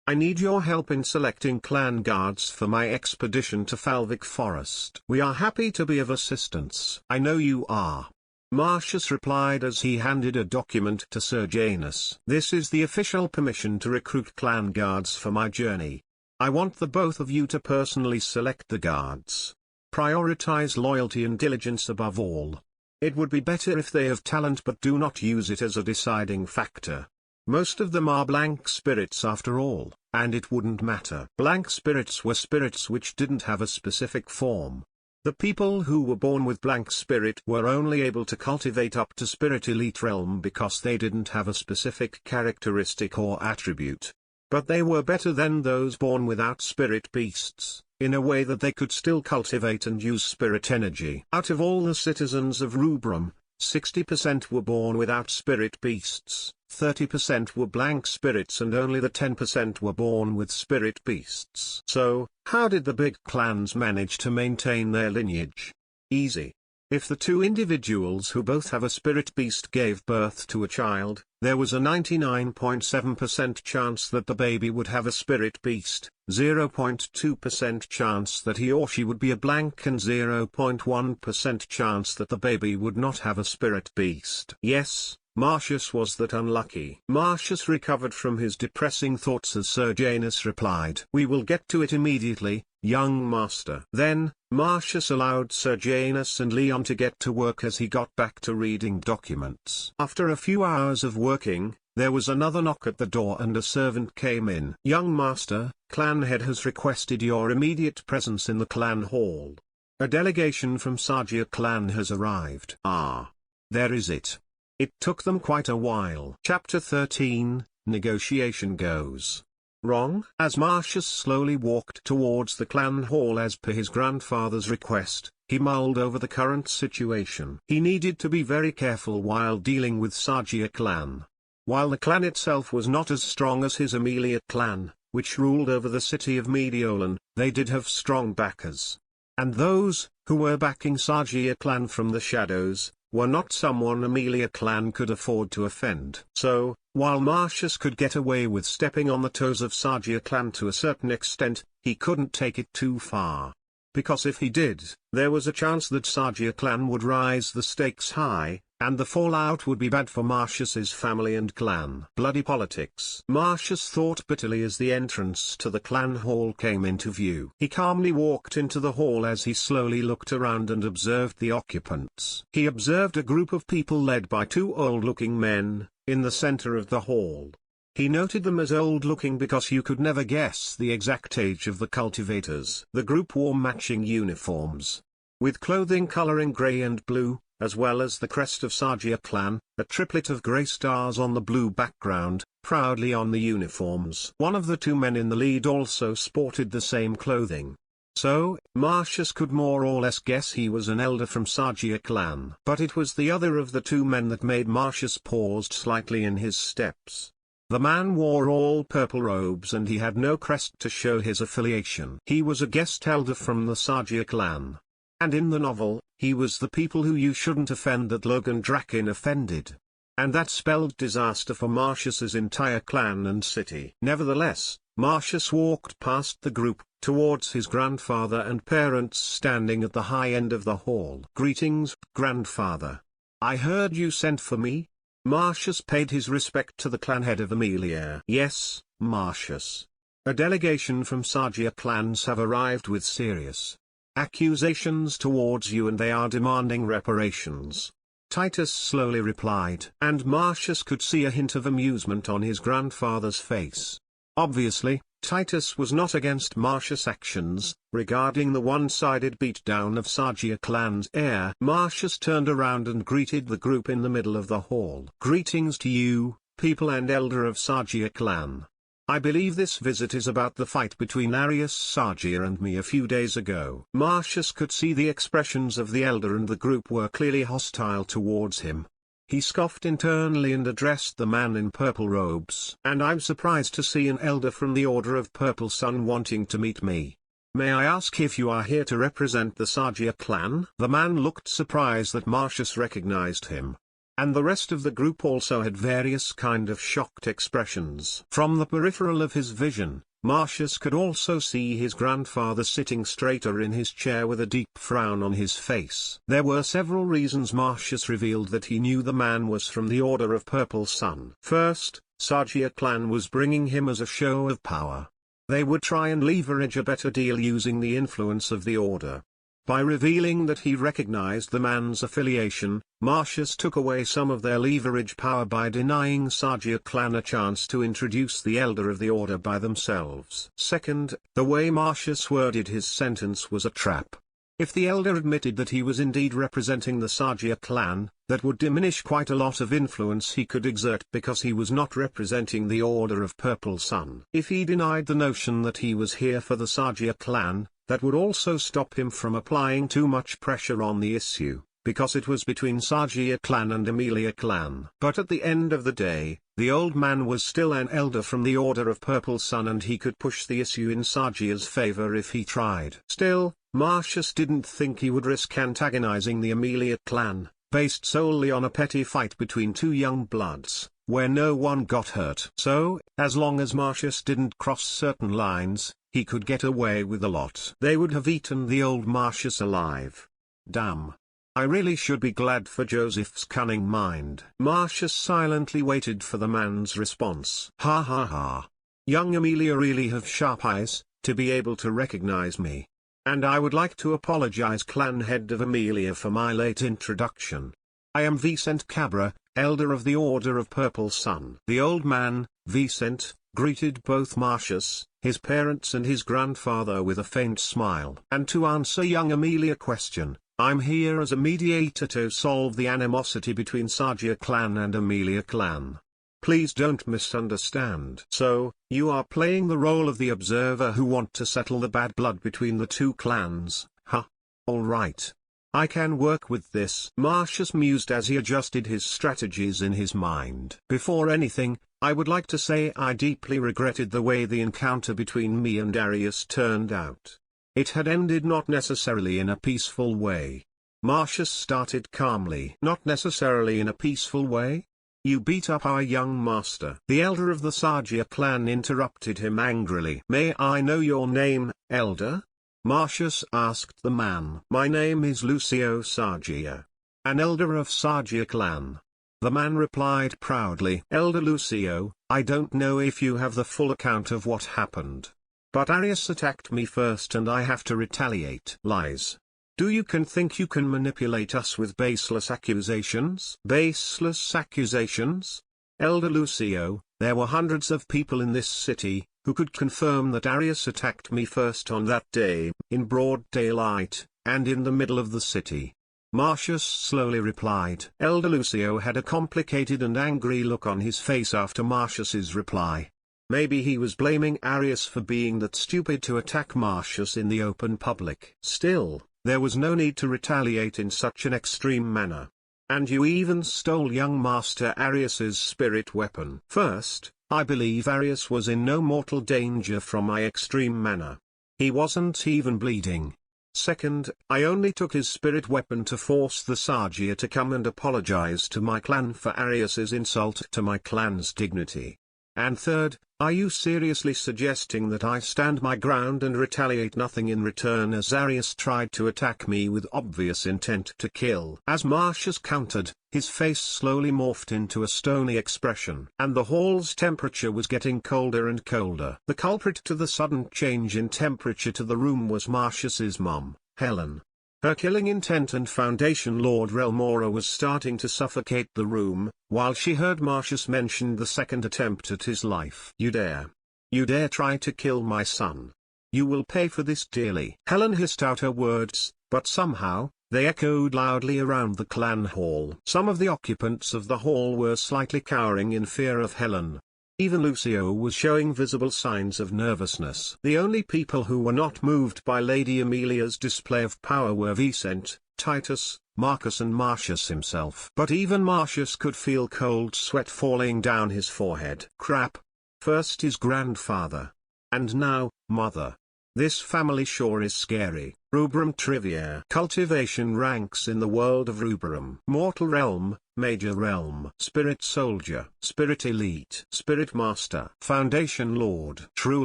I need your help in selecting clan guards for my expedition to Falvik Forest. We are happy to be of assistance. I know you are. Marcius replied as he handed a document to Sergianus. This is the official permission to recruit clan guards for my journey. I want the both of you to personally select the guards. Prioritize loyalty and diligence above all. It would be better if they have talent but do not use it as a deciding factor. Most of them are blank spirits after all, and it wouldn't matter. Blank spirits were spirits which didn't have a specific form. The people who were born with blank spirit were only able to cultivate up to spirit elite realm because they didn't have a specific characteristic or attribute. But they were better than those born without spirit beasts, in a way that they could still cultivate and use spirit energy. Out of all the citizens of Rubrum, 60% were born without spirit beasts, 30% were blank spirits and only the 10% were born with spirit beasts. So, how did the big clans manage to maintain their lineage? Easy. If the 2 individuals who both have a spirit beast gave birth to a child, there was a 99.7% chance that the baby would have a spirit beast, 0.2% chance that he or she would be a blank and 0.1% chance that the baby would not have a spirit beast. Yes, Marcius was that unlucky. Marcius recovered from his depressing thoughts as Sergianus replied. We will get to it immediately, young master. Then, Marcius allowed Sergianus and Leon to get to work as he got back to reading documents. After a few hours of working, there was another knock at the door and a servant came in. Young master, clan head has requested your immediate presence in the clan hall. A delegation from Sagia clan has arrived. Ah. There is it. It took them quite a while. Chapter 13, Negotiation Goes Wrong. As Marcius slowly walked towards the clan hall as per his grandfather's request, he mulled over the current situation. He needed to be very careful while dealing with Sagia clan. While the clan itself was not as strong as his Aemilia clan, which ruled over the city of Mediolan, they did have strong backers. And those, who were backing Sagia clan from the shadows, were not someone Aemilia clan could afford to offend. So, while Marcius could get away with stepping on the toes of Sagia clan to a certain extent, he couldn't take it too far. Because if he did, there was a chance that Sagia clan would rise the stakes high, and the fallout would be bad for Marcius's family and clan. Bloody politics. Marcius thought bitterly as the entrance to the clan hall came into view. He calmly walked into the hall as he slowly looked around and observed the occupants. He observed a group of people led by two old-looking men, in the center of the hall. He noted them as old-looking because you could never guess the exact age of the cultivators. The group wore matching uniforms, with clothing coloring gray and blue, as well as the crest of Sagia clan, a triplet of grey stars on the blue background, proudly on the uniforms. One of the two men in the lead also sported the same clothing. So, Marcius could more or less guess he was an elder from Sagia clan. But it was the other of the two men that made Marcius pause slightly in his steps. The man wore all purple robes and he had no crest to show his affiliation. He was a guest elder from the Sagia clan. And in the novel, he was the people who you shouldn't offend that Logan Draken offended. And that spelled disaster for Marcius's entire clan and city. Nevertheless, Marcius walked past the group, towards his grandfather and parents standing at the high end of the hall. Greetings, grandfather. I heard you sent for me? Marcius paid his respect to the clan head of Aemilia. Yes, Marcius. A delegation from Sagia clans have arrived with serious accusations towards you and they are demanding reparations. Titus slowly replied. And Marcius could see a hint of amusement on his grandfather's face. Obviously, Titus was not against Marcius' actions, regarding the one-sided beatdown of Sagia clan's heir. Marcius turned around and greeted the group in the middle of the hall. Greetings to you, people and elder of Sagia clan. I believe this visit is about the fight between Arius Sagia and me a few days ago. Marcius could see the expressions of the elder and the group were clearly hostile towards him. He scoffed internally and addressed the man in purple robes. And I'm surprised to see an elder from the Order of Purple Sun wanting to meet me. May I ask if you are here to represent the Sagia clan? The man looked surprised that Marcius recognized him. And the rest of the group also had various kind of shocked expressions. From the peripheral of his vision, Marcius could also see his grandfather sitting straighter in his chair with a deep frown on his face. There were several reasons Marcius revealed that he knew the man was from the Order of Purple Sun. First, Sagia clan was bringing him as a show of power. They would try and leverage a better deal using the influence of the Order. By revealing that he recognized the man's affiliation, Marcius took away some of their leverage power by denying Sagia clan a chance to introduce the elder of the order by themselves. Second, the way Marcius worded his sentence was a trap. If the elder admitted that he was indeed representing the Sagia clan, that would diminish quite a lot of influence he could exert because he was not representing the Order of Purple Sun. If he denied the notion that he was here for the Sagia clan, that would also stop him from applying too much pressure on the issue, because it was between Sagia clan and Aemilia clan. But at the end of the day, the old man was still an elder from the Order of Purple Sun and he could push the issue in Sagia's favor if he tried. Still, Marcius didn't think he would risk antagonizing the Aemilia clan, based solely on a petty fight between two young bloods, where no one got hurt. So, as long as Marcius didn't cross certain lines, he could get away with a lot. They would have eaten the old Marcius alive. Damn. I really should be glad for Joseph's cunning mind. Marcius silently waited for the man's response. Ha ha ha. Young Aemilia really have sharp eyes, to be able to recognize me. And I would like to apologize clan head of Aemilia for my late introduction. I am Vicent Cabra, elder of the Order of Purple Sun. The old man, Vicent, greeted both Marcius, his parents and his grandfather with a faint smile. And to answer young Aemilia question, I'm here as a mediator to solve the animosity between Sagia clan and Aemilia clan. Please don't misunderstand. So, you are playing the role of the observer who want to settle the bad blood between the two clans, huh? Alright. I can work with this. Marcius mused as he adjusted his strategies in his mind. Before anything, I would like to say I deeply regretted the way the encounter between me and Arius turned out. It had ended not necessarily in a peaceful way. Marcius started calmly. Not necessarily in a peaceful way? You beat up our young master. The elder of the Sagia clan interrupted him angrily. May I know your name, elder? Marcius asked the man. My name is Lucio Sagia, an elder of Sagia clan. The man replied proudly. Elder Lucio, I don't know if you have the full account of what happened. But Arius attacked me first and I have to retaliate. Lies. Do you think you can manipulate us with baseless accusations? Baseless accusations? Elder Lucio, there were hundreds of people in this city, who could confirm that Arius attacked me first on that day, in broad daylight, and in the middle of the city. Marcius slowly replied. Elder Lucio had a complicated and angry look on his face after Marcius's reply. Maybe he was blaming Arius for being that stupid to attack Marcius in the open public. Still, there was no need to retaliate in such an extreme manner. And you even stole young Master Arius's spirit weapon. First, I believe Arius was in no mortal danger from my extreme manner. He wasn't even bleeding. Second, I only took his spirit weapon to force the Sagia to come and apologize to my clan for Arius's insult to my clan's dignity. And third, are you seriously suggesting that I stand my ground and retaliate nothing in return as Arius tried to attack me with obvious intent to kill? As Marcius countered, his face slowly morphed into a stony expression. And the hall's temperature was getting colder and colder. The culprit to the sudden change in temperature to the room was Marcius's mum, Helen. Her killing intent and Foundation Lord Relmora was starting to suffocate the room, while she heard Marcius mention the second attempt at his life. You dare try to kill my son. You will pay for this dearly. Helen hissed out her words, but somehow, they echoed loudly around the clan hall. Some of the occupants of the hall were slightly cowering in fear of Helen. Even Lucio was showing visible signs of nervousness. The only people who were not moved by Lady Aemilia's display of power were Vicent, Titus, Marcus and Marcius himself. But even Marcius could feel cold sweat falling down his forehead. Crap. First his grandfather. And now, mother. This family sure is scary. Rubrum trivia. Cultivation ranks in the world of Rubrum. Mortal realm, major realm. Spirit soldier. Spirit elite. Spirit master. Foundation lord. True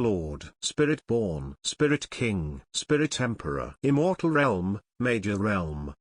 lord. Spirit born. Spirit king. Spirit emperor. Immortal realm, major realm.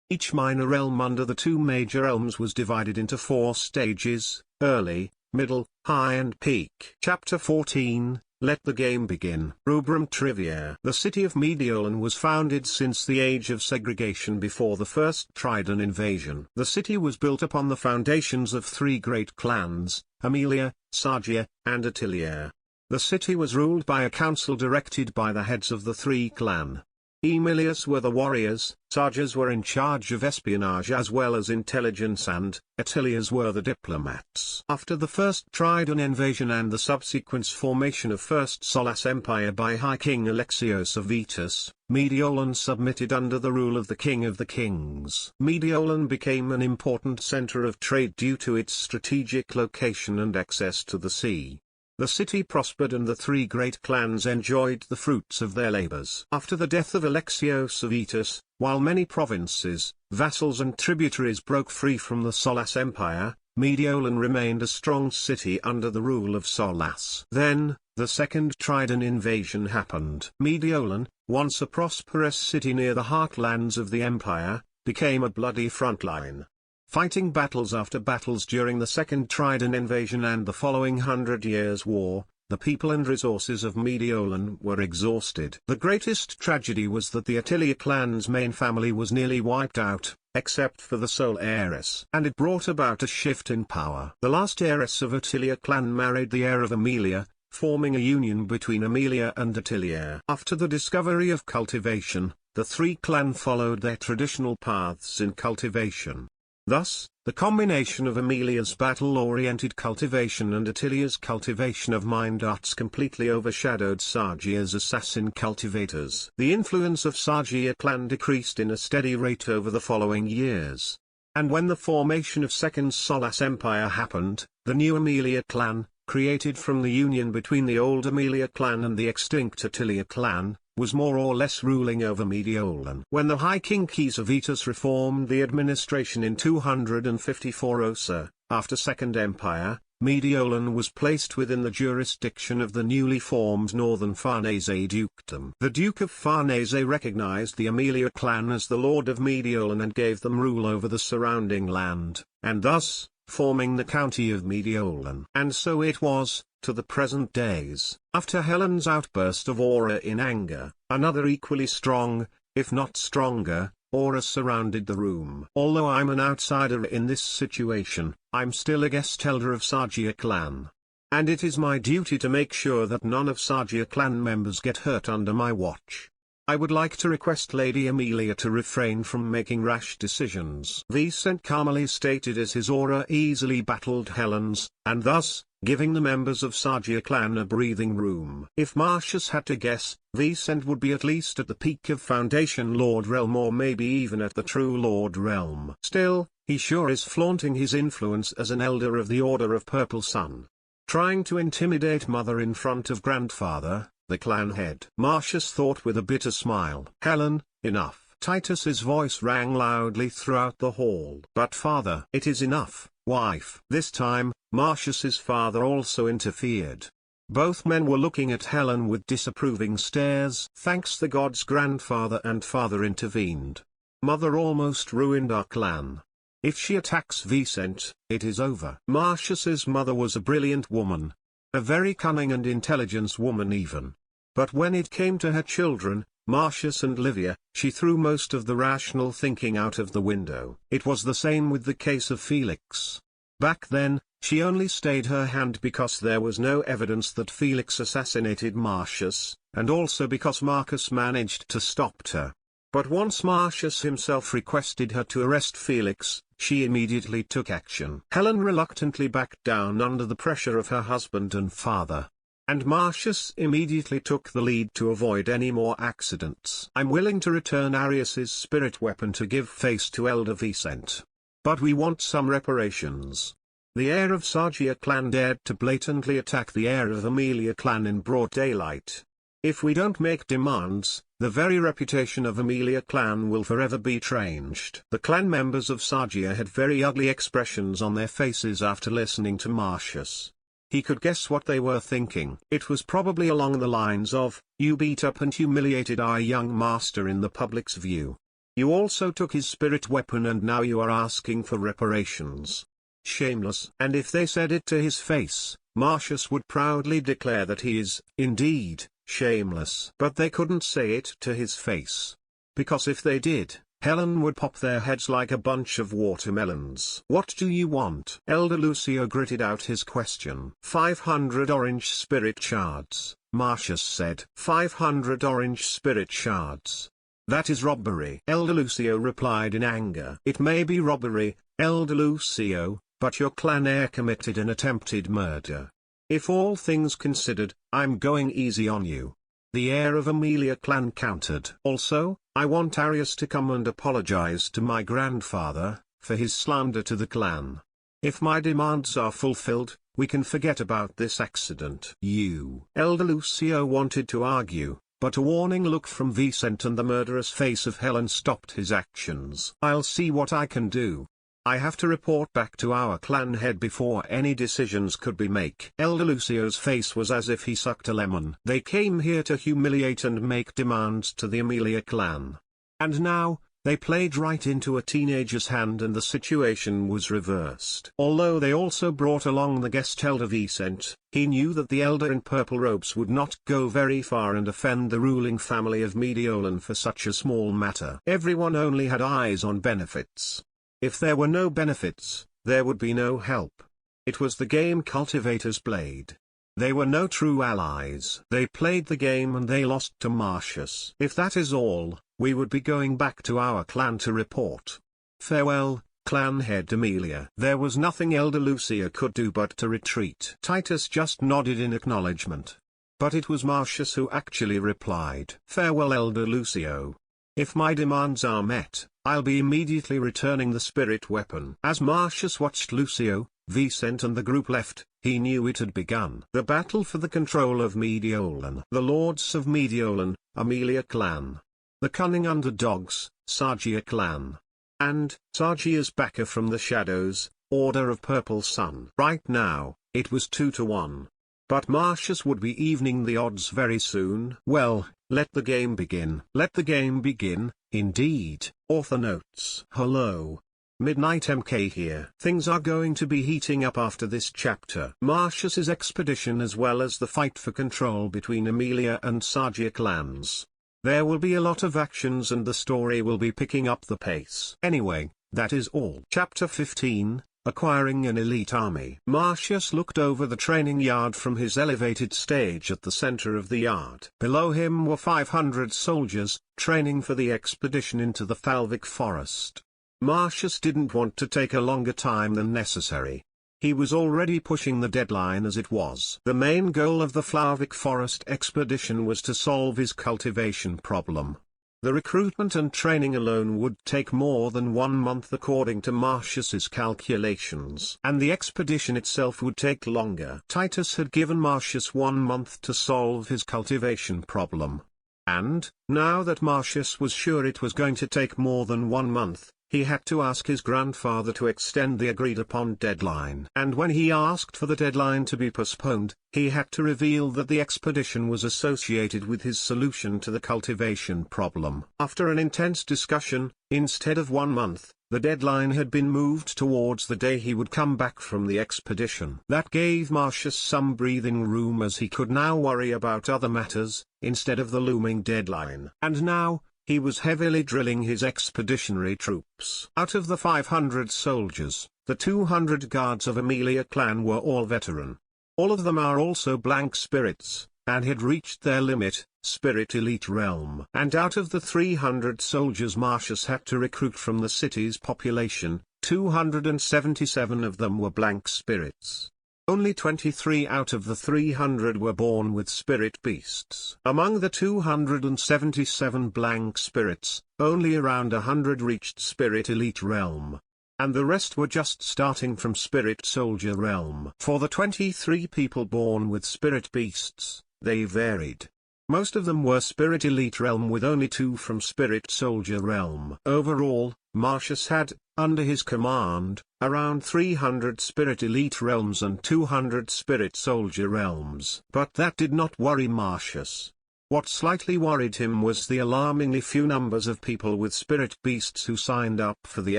Each minor realm under the two major realms was divided into 4 stages: early, middle, high and peak. Chapter 14. Let the game begin. Rubrum trivia. The city of Mediolan was founded since the age of segregation before the first Trident invasion. The city was built upon the foundations of 3 great clans, Aemilia, Sagia, and Attilia. The city was ruled by a council directed by the heads of the 3 clans. Aemilias were the warriors, Sagias were in charge of espionage as well as intelligence, and Attilias were the diplomats. After the first Trident invasion and the subsequent formation of First Solas Empire by High King Alexios of Vetus, Mediolan submitted under the rule of the King of the Kings. Mediolan became an important center of trade due to its strategic location and access to the sea. The city prospered and the 3 great clans enjoyed the fruits of their labors. After the death of Alexios of Vetus, while many provinces, vassals and tributaries broke free from the Solas Empire, Mediolan remained a strong city under the rule of Solas. Then, the second Trident invasion happened. Mediolan, once a prosperous city near the heartlands of the empire, became a bloody frontline. Fighting battles after battles during the Second Trident invasion and the following 100 Years' War, the people and resources of Mediolan were exhausted. The greatest tragedy was that the Attilia clan's main family was nearly wiped out, except for the sole heiress. And it brought about a shift in power. The last heiress of Attilia clan married the heir of Aemilia, forming a union between Aemilia and Attilia. After the discovery of cultivation, the three clans followed their traditional paths in cultivation. Thus, the combination of Aemilia's battle-oriented cultivation and Attilia's cultivation of mind arts completely overshadowed Sargia's assassin cultivators. The influence of Sargia clan decreased in a steady rate over the following years. And when the formation of Second Solas Empire happened, the new Aemilia clan, created from the union between the old Aemilia clan and the extinct Attilia clan, was more or less ruling over Mediolan. When the High King Kiesavetus reformed the administration in 254 OSA, after Second Empire, Mediolan was placed within the jurisdiction of the newly formed Northern Farnese dukedom. The Duke of Farnese recognized the Aemilia clan as the Lord of Mediolan and gave them rule over the surrounding land, and thus, forming the county of Mediolan. And so it was, to the present days. After Helen's outburst of aura in anger, another equally strong, if not stronger, aura surrounded the room. Although I'm an outsider in this situation, I'm still a guest elder of Sargia clan. And it is my duty to make sure that none of Sargia clan members get hurt under my watch. I would like to request Lady Aemilia to refrain from making rash decisions. Vicent calmly stated as his aura easily battled Helen's, and thus, giving the members of Sargia clan a breathing room. If Marcius had to guess, Vicent would be at least at the peak of Foundation Lord Realm or maybe even at the true Lord Realm. Still, he sure is flaunting his influence as an elder of the Order of Purple Sun. Trying to intimidate mother in front of grandfather, the clan head. Marcius thought with a bitter smile. Helen, enough. Titus's voice rang loudly throughout the hall. But father, it is enough, wife. This time, Marcius's father also interfered. Both men were looking at Helen with disapproving stares. Thanks the gods, grandfather and father intervened. Mother almost ruined our clan. If she attacks Vicent, it is over. Marcius's mother was a brilliant woman. A very cunning and intelligent woman even. But when it came to her children, Marcius and Livia, she threw most of the rational thinking out of the window. It was the same with the case of Felix. Back then, she only stayed her hand because there was no evidence that Felix assassinated Marcius, and also because Marcus managed to stop her. But once Marcius himself requested her to arrest Felix, she immediately took action. Helen reluctantly backed down under the pressure of her husband and father. And Marcius immediately took the lead to avoid any more accidents. I'm willing to return Arius's spirit weapon to give face to Elder Vicent. But we want some reparations. The heir of Sargia clan dared to blatantly attack the heir of Aemilia clan in broad daylight. If we don't make demands, the very reputation of Aemilia clan will forever be tarnished. The clan members of Sargia had very ugly expressions on their faces after listening to Marcius. He could guess what they were thinking. It was probably along the lines of, you beat up and humiliated our young master in the public's view. You also took his spirit weapon and now you are asking for reparations. Shameless. And if they said it to his face, Marcius would proudly declare that he is, indeed, shameless. But they couldn't say it to his face. Because if they did, Helen would pop their heads like a bunch of watermelons. What do you want? Elder Lucio gritted out his question. 500 orange spirit shards, Marcius said. 500 orange spirit shards. That is robbery. Elder Lucio replied in anger. It may be robbery, Elder Lucio, but your clan heir committed an attempted murder. If all things considered, I'm going easy on you. The heir of Aemilia clan countered. Also, I want Arius to come and apologize to my grandfather, for his slander to the clan. If my demands are fulfilled, we can forget about this accident. Elder Lucio wanted to argue, but a warning look from Vicent and the murderous face of Helen stopped his actions. I'll see what I can do. I have to report back to our clan head before any decisions could be made. Elder Lucio's face was as if he sucked a lemon. They came here to humiliate and make demands to the Aemilia clan. And now, they played right into a teenager's hand and the situation was reversed. Although they also brought along the guest Elder Vicent, he knew that the elder in purple robes would not go very far and offend the ruling family of Mediolan for such a small matter. Everyone only had eyes on benefits. If there were no benefits, there would be no help. It was the game cultivators played. They were no true allies. They played the game and they lost to Marcius. If that is all, we would be going back to our clan to report. Farewell, clan head Aemilia. There was nothing Elder Lucia could do but to retreat. Titus just nodded in acknowledgement. But it was Marcius who actually replied. Farewell, Elder Lucio. If my demands are met, I'll be immediately returning the spirit weapon. As Marcius watched Lucio, Vicent and the group left, he knew it had begun. The battle for the control of Mediolan. The lords of Mediolan, Aemilia clan. The cunning underdogs, Sargia clan. And, Sargia's backer from the shadows, Order of Purple Sun. Right now, it was 2-1. But Marcius would be evening the odds very soon. Well, let the game begin. Let the game begin, indeed. Author notes. Hello. Midnight MK here. Things are going to be heating up after this chapter. Marcius's expedition as well as the fight for control between Aemilia and Sargia clans. There will be a lot of actions and the story will be picking up the pace. Anyway, that is all. Chapter 15, Acquiring an Elite Army. Marcius looked over the training yard from his elevated stage at the center of the yard. Below him were 500 soldiers, training for the expedition into the Falvic forest. Marcius didn't want to take a longer time than necessary. He was already pushing the deadline as it was. The main goal of the Falvic forest expedition was to solve his cultivation problem. The recruitment and training alone would take more than 1 month according to Marcius's calculations. And the expedition itself would take longer. Titus had given Marcius 1 month to solve his cultivation problem. And, now that Marcius was sure it was going to take more than 1 month, he had to ask his grandfather to extend the agreed-upon deadline. And when he asked for the deadline to be postponed, he had to reveal that the expedition was associated with his solution to the cultivation problem. After an intense discussion, instead of 1 month, the deadline had been moved towards the day he would come back from the expedition. That gave Marcius some breathing room as he could now worry about other matters, instead of the looming deadline. And now, he was heavily drilling his expeditionary troops. Out of the 500 soldiers, the 200 guards of Aemilia clan were all veteran. All of them are also blank spirits, and had reached their limit, spirit elite realm. And out of the 300 soldiers Marcius had to recruit from the city's population, 277 of them were blank spirits. Only 23 out of the 300 were born with spirit beasts. Among the 277 blank spirits, only around 100 reached spirit elite realm. And the rest were just starting from spirit soldier realm. For the 23 people born with spirit beasts, they varied. Most of them were spirit elite realm with only 2 from spirit soldier realm. Overall, Marcius had, under his command, around 300 spirit elite realms and 200 spirit soldier realms. But that did not worry Marcius. What slightly worried him was the alarmingly few numbers of people with spirit beasts who signed up for the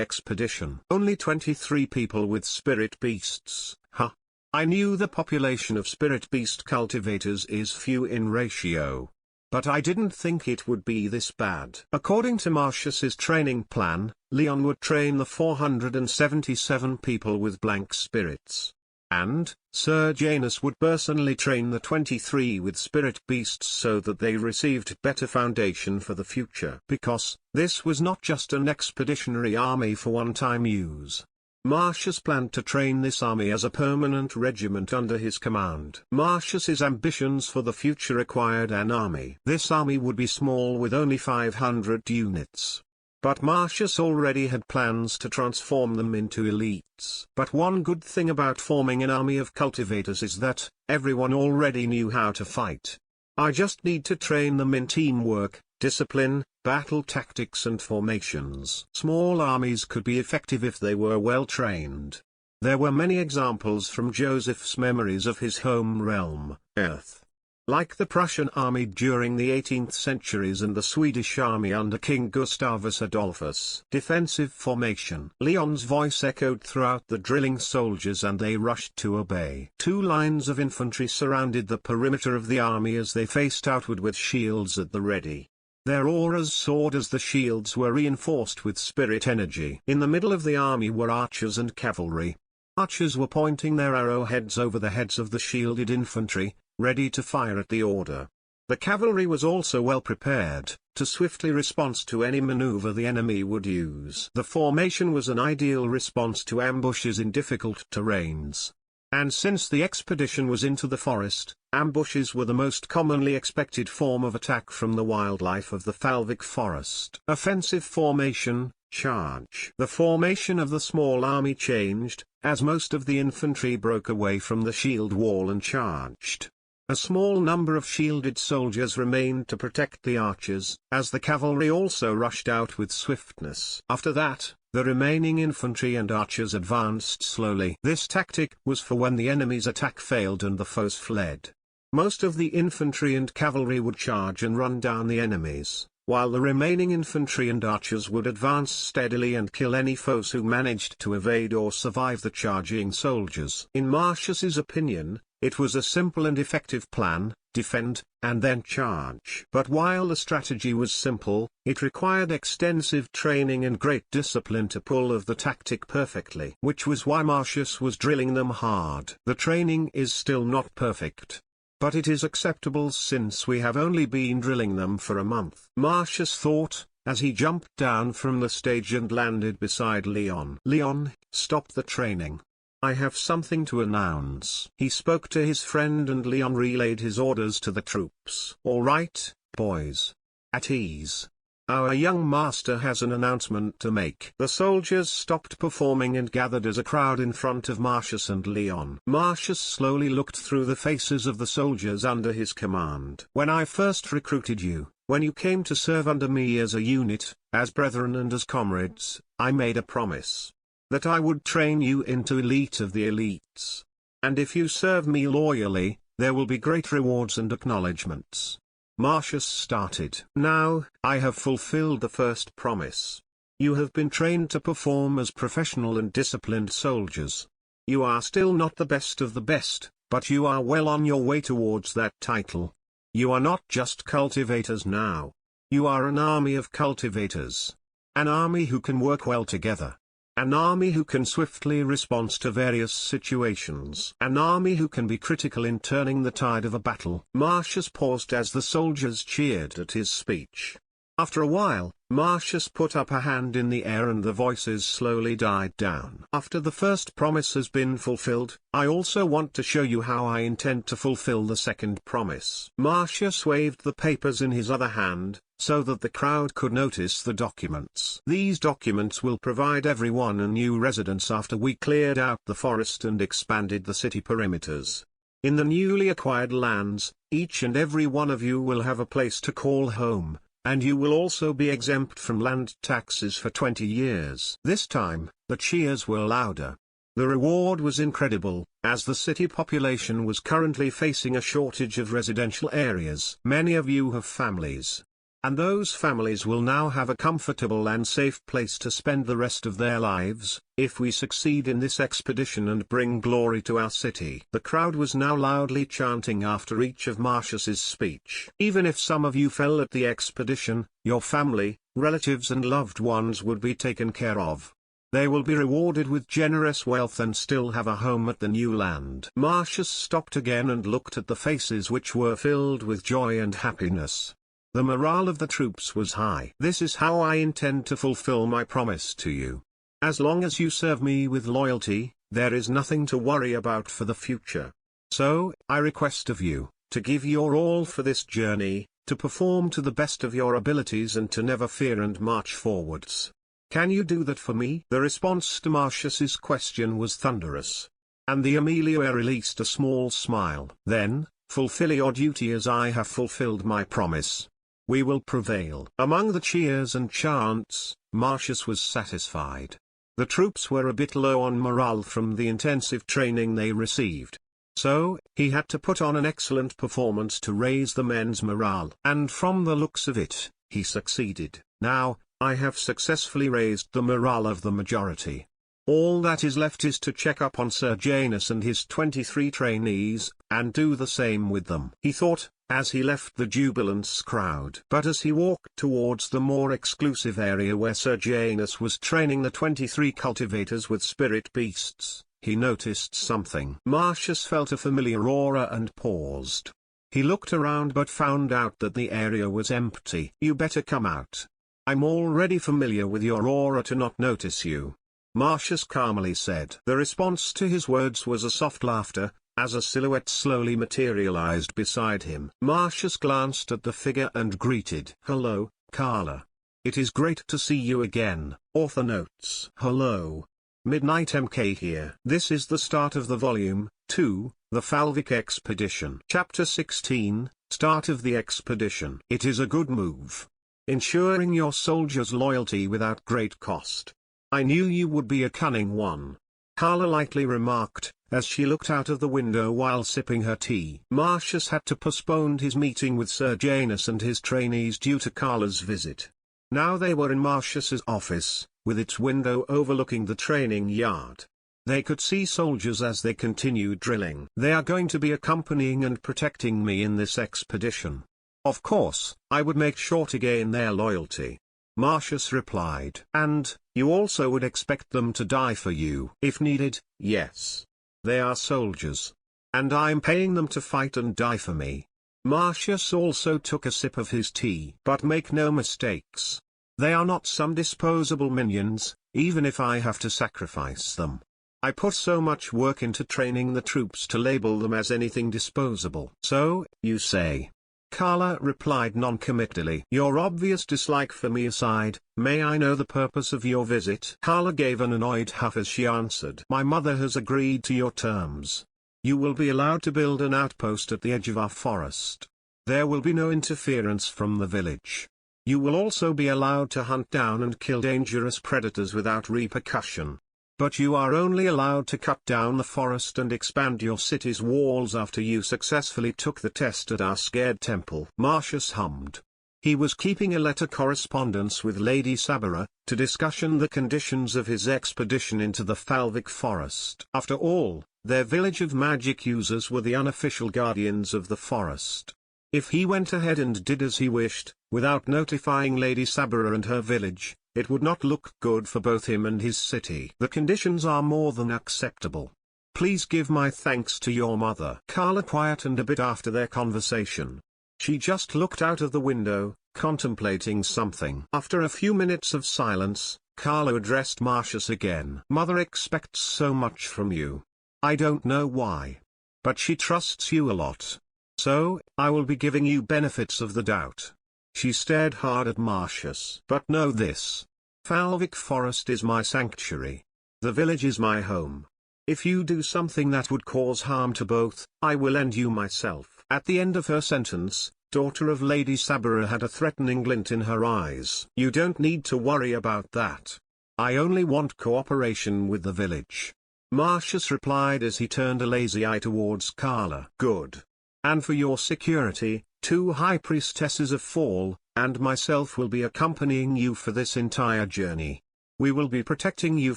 expedition. Only 23 people with spirit beasts, huh? I knew the population of spirit beast cultivators is few in ratio. But I didn't think it would be this bad. According to Marcius's training plan, Leon would train the 477 people with blank spirits. And, Sir Janus would personally train the 23 with spirit beasts so that they received better foundation for the future. Because, this was not just an expeditionary army for one-time use. Marcius planned to train this army as a permanent regiment under his command. Marcius's ambitions for the future required an army. This army would be small with only 500 units. But Marcius already had plans to transform them into elites. But one good thing about forming an army of cultivators is that, everyone already knew how to fight. I just need to train them in teamwork, discipline, battle tactics and formations. Small armies could be effective if they were well trained. There were many examples from Joseph's memories of his home realm, Earth. Like the Prussian army during the 18th centuries and the Swedish army under King Gustavus Adolphus. Defensive formation. Leon's voice echoed throughout the drilling soldiers and they rushed to obey. 2 lines of infantry surrounded the perimeter of the army as they faced outward with shields at the ready. Their auras soared as the shields were reinforced with spirit energy. In the middle of the army were archers and cavalry. Archers were pointing their arrowheads over the heads of the shielded infantry, ready to fire at the order. The cavalry was also well prepared, to swiftly respond to any maneuver the enemy would use. The formation was an ideal response to ambushes in difficult terrains. And since the expedition was into the forest, ambushes were the most commonly expected form of attack from the wildlife of the Falvic forest. Offensive formation, charge. The formation of the small army changed, as most of the infantry broke away from the shield wall and charged. A small number of shielded soldiers remained to protect the archers, as the cavalry also rushed out with swiftness. After that, the remaining infantry and archers advanced slowly. This tactic was for when the enemy's attack failed and the foes fled. Most of the infantry and cavalry would charge and run down the enemies, while the remaining infantry and archers would advance steadily and kill any foes who managed to evade or survive the charging soldiers. In Marcius's opinion, it was a simple and effective plan: defend, and then charge. But while the strategy was simple, it required extensive training and great discipline to pull off the tactic perfectly. Which was why Marcius was drilling them hard. The training is still not perfect, but it is acceptable since we have only been drilling them for a month. Marcius thought, as he jumped down from the stage and landed beside Leon. Leon, stop the training. I have something to announce. He spoke to his friend and Leon relayed his orders to the troops. All right, boys. At ease. Our young master has an announcement to make. The soldiers stopped performing and gathered as a crowd in front of Marcius and Leon. Marcius slowly looked through the faces of the soldiers under his command. When I first recruited you, when you came to serve under me as a unit, as brethren and as comrades, I made a promise that I would train you into elite of the elites. And if you serve me loyally, there will be great rewards and acknowledgments. Marcius started. Now, I have fulfilled the first promise. You have been trained to perform as professional and disciplined soldiers. You are still not the best of the best, but you are well on your way towards that title. You are not just cultivators now. You are an army of cultivators. An army who can work well together. An army who can swiftly respond to various situations. An army who can be critical in turning the tide of a battle. Marcius paused as the soldiers cheered at his speech. After a while, Marcius put up a hand in the air and the voices slowly died down. After the first promise has been fulfilled, I also want to show you how I intend to fulfill the second promise. Marcius waved the papers in his other hand, so that the crowd could notice the documents. These documents will provide everyone a new residence after we cleared out the forest and expanded the city perimeters. In the newly acquired lands, each and every one of you will have a place to call home, and you will also be exempt from land taxes for 20 years. This time, the cheers were louder. The reward was incredible, as the city population was currently facing a shortage of residential areas. Many of you have families. And those families will now have a comfortable and safe place to spend the rest of their lives, if we succeed in this expedition and bring glory to our city. The crowd was now loudly chanting after each of Marcius's speech. Even if some of you fell at the expedition, your family, relatives and loved ones would be taken care of. They will be rewarded with generous wealth and still have a home at the new land. Marcius stopped again and looked at the faces which were filled with joy and happiness. The morale of the troops was high. This is how I intend to fulfill my promise to you. As long as you serve me with loyalty, there is nothing to worry about for the future. So, I request of you, to give your all for this journey, to perform to the best of your abilities and to never fear and march forwards. Can you do that for me? The response to Marcius's question was thunderous. And the Aemilia released a small smile. Then, fulfill your duty as I have fulfilled my promise. We will prevail. Among the cheers and chants, Marcius was satisfied. The troops were a bit low on morale from the intensive training they received. So, he had to put on an excellent performance to raise the men's morale. And from the looks of it, he succeeded. Now, I have successfully raised the morale of the majority. All that is left is to check up on Sir Janus and his 23 trainees, and do the same with them. He thought, as he left the jubilant crowd. But as he walked towards the more exclusive area where Sir Janus was training the 23 cultivators with spirit beasts, he noticed something. Marcius felt a familiar aura and paused. He looked around but found out that the area was empty. "You better come out. I'm already familiar with your aura to not notice you," Marcius calmly said. The response to his words was a soft laughter, as a silhouette slowly materialized beside him. Marcius glanced at the figure and greeted. "Hello, Carla. It is great to see you again." Author notes. Hello. Midnight MK here. This is the start of the Volume 2, The Falvic Expedition. Chapter 16, Start of the Expedition. It is a good move. Ensuring your soldiers' loyalty without great cost. I knew you would be a cunning one, Carla lightly remarked, as she looked out of the window while sipping her tea. Marcius had to postpone his meeting with Sir Janus and his trainees due to Carla's visit. Now they were in Marcius's office, with its window overlooking the training yard. They could see soldiers as they continued drilling. "They are going to be accompanying and protecting me in this expedition. Of course, I would make sure to gain their loyalty," Marcius replied. "And, you also would expect them to die for you?" "If needed, yes. They are soldiers. And I'm paying them to fight and die for me." Marcius also took a sip of his tea. "But make no mistakes. They are not some disposable minions, even if I have to sacrifice them. I put so much work into training the troops to label them as anything disposable." "So, you say?" Carla replied noncommittally. "Your obvious dislike for me aside, may I know the purpose of your visit?" Carla gave an annoyed huff as she answered. "My mother has agreed to your terms. You will be allowed to build an outpost at the edge of our forest. There will be no interference from the village. You will also be allowed to hunt down and kill dangerous predators without repercussion. But you are only allowed to cut down the forest and expand your city's walls after you successfully took the test at our scared temple." Marcius hummed. He was keeping a letter correspondence with Lady Sabera, to discussion the conditions of his expedition into the Falvic forest. After all, their village of magic users were the unofficial guardians of the forest. If he went ahead and did as he wished, without notifying Lady Sabera and her village, it would not look good for both him and his city. "The conditions are more than acceptable. Please give my thanks to your mother." Carla quietened a bit after their conversation. She just looked out of the window, contemplating something. After a few minutes of silence, Carla addressed Marcius again. "Mother expects so much from you. I don't know why. But she trusts you a lot. So, I will be giving you benefits of the doubt." She stared hard at Marcius. "But know this. Falvic Forest is my sanctuary. The village is my home. If you do something that would cause harm to both, I will end you myself." At the end of her sentence, daughter of Lady Sabera had a threatening glint in her eyes. "You don't need to worry about that. I only want cooperation with the village," Marcius replied as he turned a lazy eye towards Carla. "Good. And for your security, 2 high priestesses of Fall, and myself will be accompanying you for this entire journey. We will be protecting you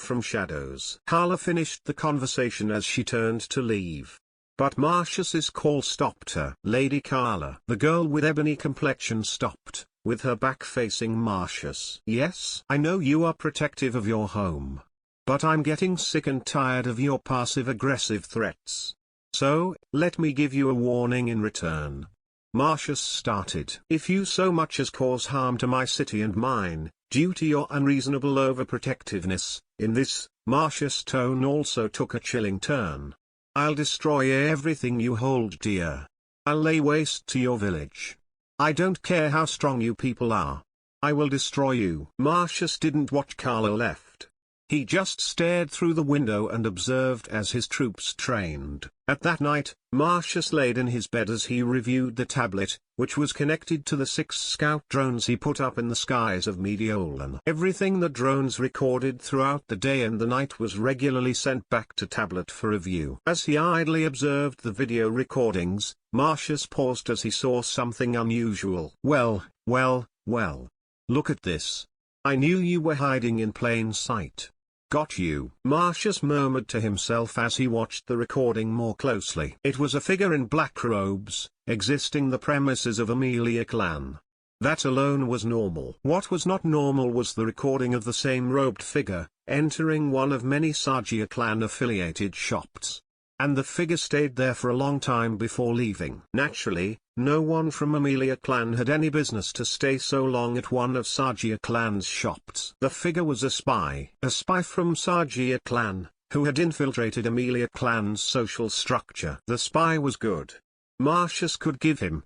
from shadows." Carla finished the conversation as she turned to leave. But Marcius's call stopped her. "Lady Carla." The girl with ebony complexion stopped, with her back facing Marcius. "Yes? I know you are protective of your home. But I'm getting sick and tired of your passive-aggressive threats. So, let me give you a warning in return." Marcius started. "If you so much as cause harm to my city and mine, due to your unreasonable overprotectiveness," in this, Marcius' tone also took a chilling turn, "I'll destroy everything you hold dear. I'll lay waste to your village. I don't care how strong you people are. I will destroy you." Marcius didn't watch Carla left. He just stared through the window and observed as his troops trained. At that night, Marcius laid in his bed as he reviewed the tablet, which was connected to the 6 scout drones he put up in the skies of Mediolan. Everything the drones recorded throughout the day and the night was regularly sent back to tablet for review. As he idly observed the video recordings, Marcius paused as he saw something unusual. Well, look at this. I knew you were hiding in plain sight. Got you," Marcius murmured to himself as he watched the recording more closely. It was a figure in black robes, existing the premises of Aemilia clan. That alone was normal. What was not normal was the recording of the same robed figure, entering one of many Sagia clan-affiliated shops. And the figure stayed there for a long time before leaving. Naturally, no one from Aemilia clan had any business to stay so long at one of Sagia clan's shops. The figure was a spy from Sagia clan, who had infiltrated Aemilia clan's social structure. The spy was good. Marcius could give him,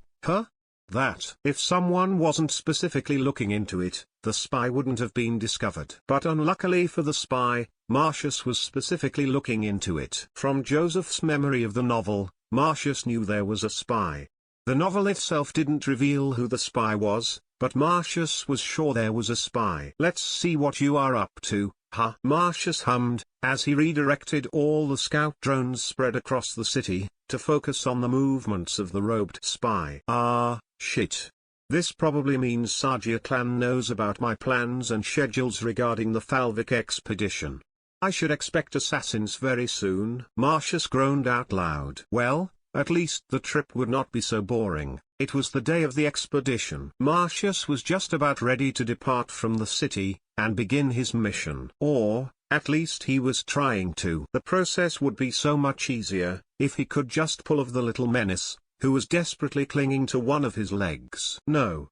that. If someone wasn't specifically looking into it, the spy wouldn't have been discovered. But unluckily for the spy, Marcius was specifically looking into it. From Joseph's memory of the novel, Marcius knew there was a spy. The novel itself didn't reveal who the spy was, but Marcius was sure there was a spy. "Let's see what you are up to, Marcius hummed, as he redirected all the scout drones spread across the city, to focus on the movements of the robed spy. Shit. This probably means Sagia clan knows about my plans and schedules regarding the Falvik expedition. I should expect assassins very soon." Marcius groaned out loud. Well, at least the trip would not be so boring. It was the day of the expedition. Marcius was just about ready to depart from the city, and begin his mission. Or, at least he was trying to. The process would be so much easier, if he could just pull off the little menace, who was desperately clinging to one of his legs. No.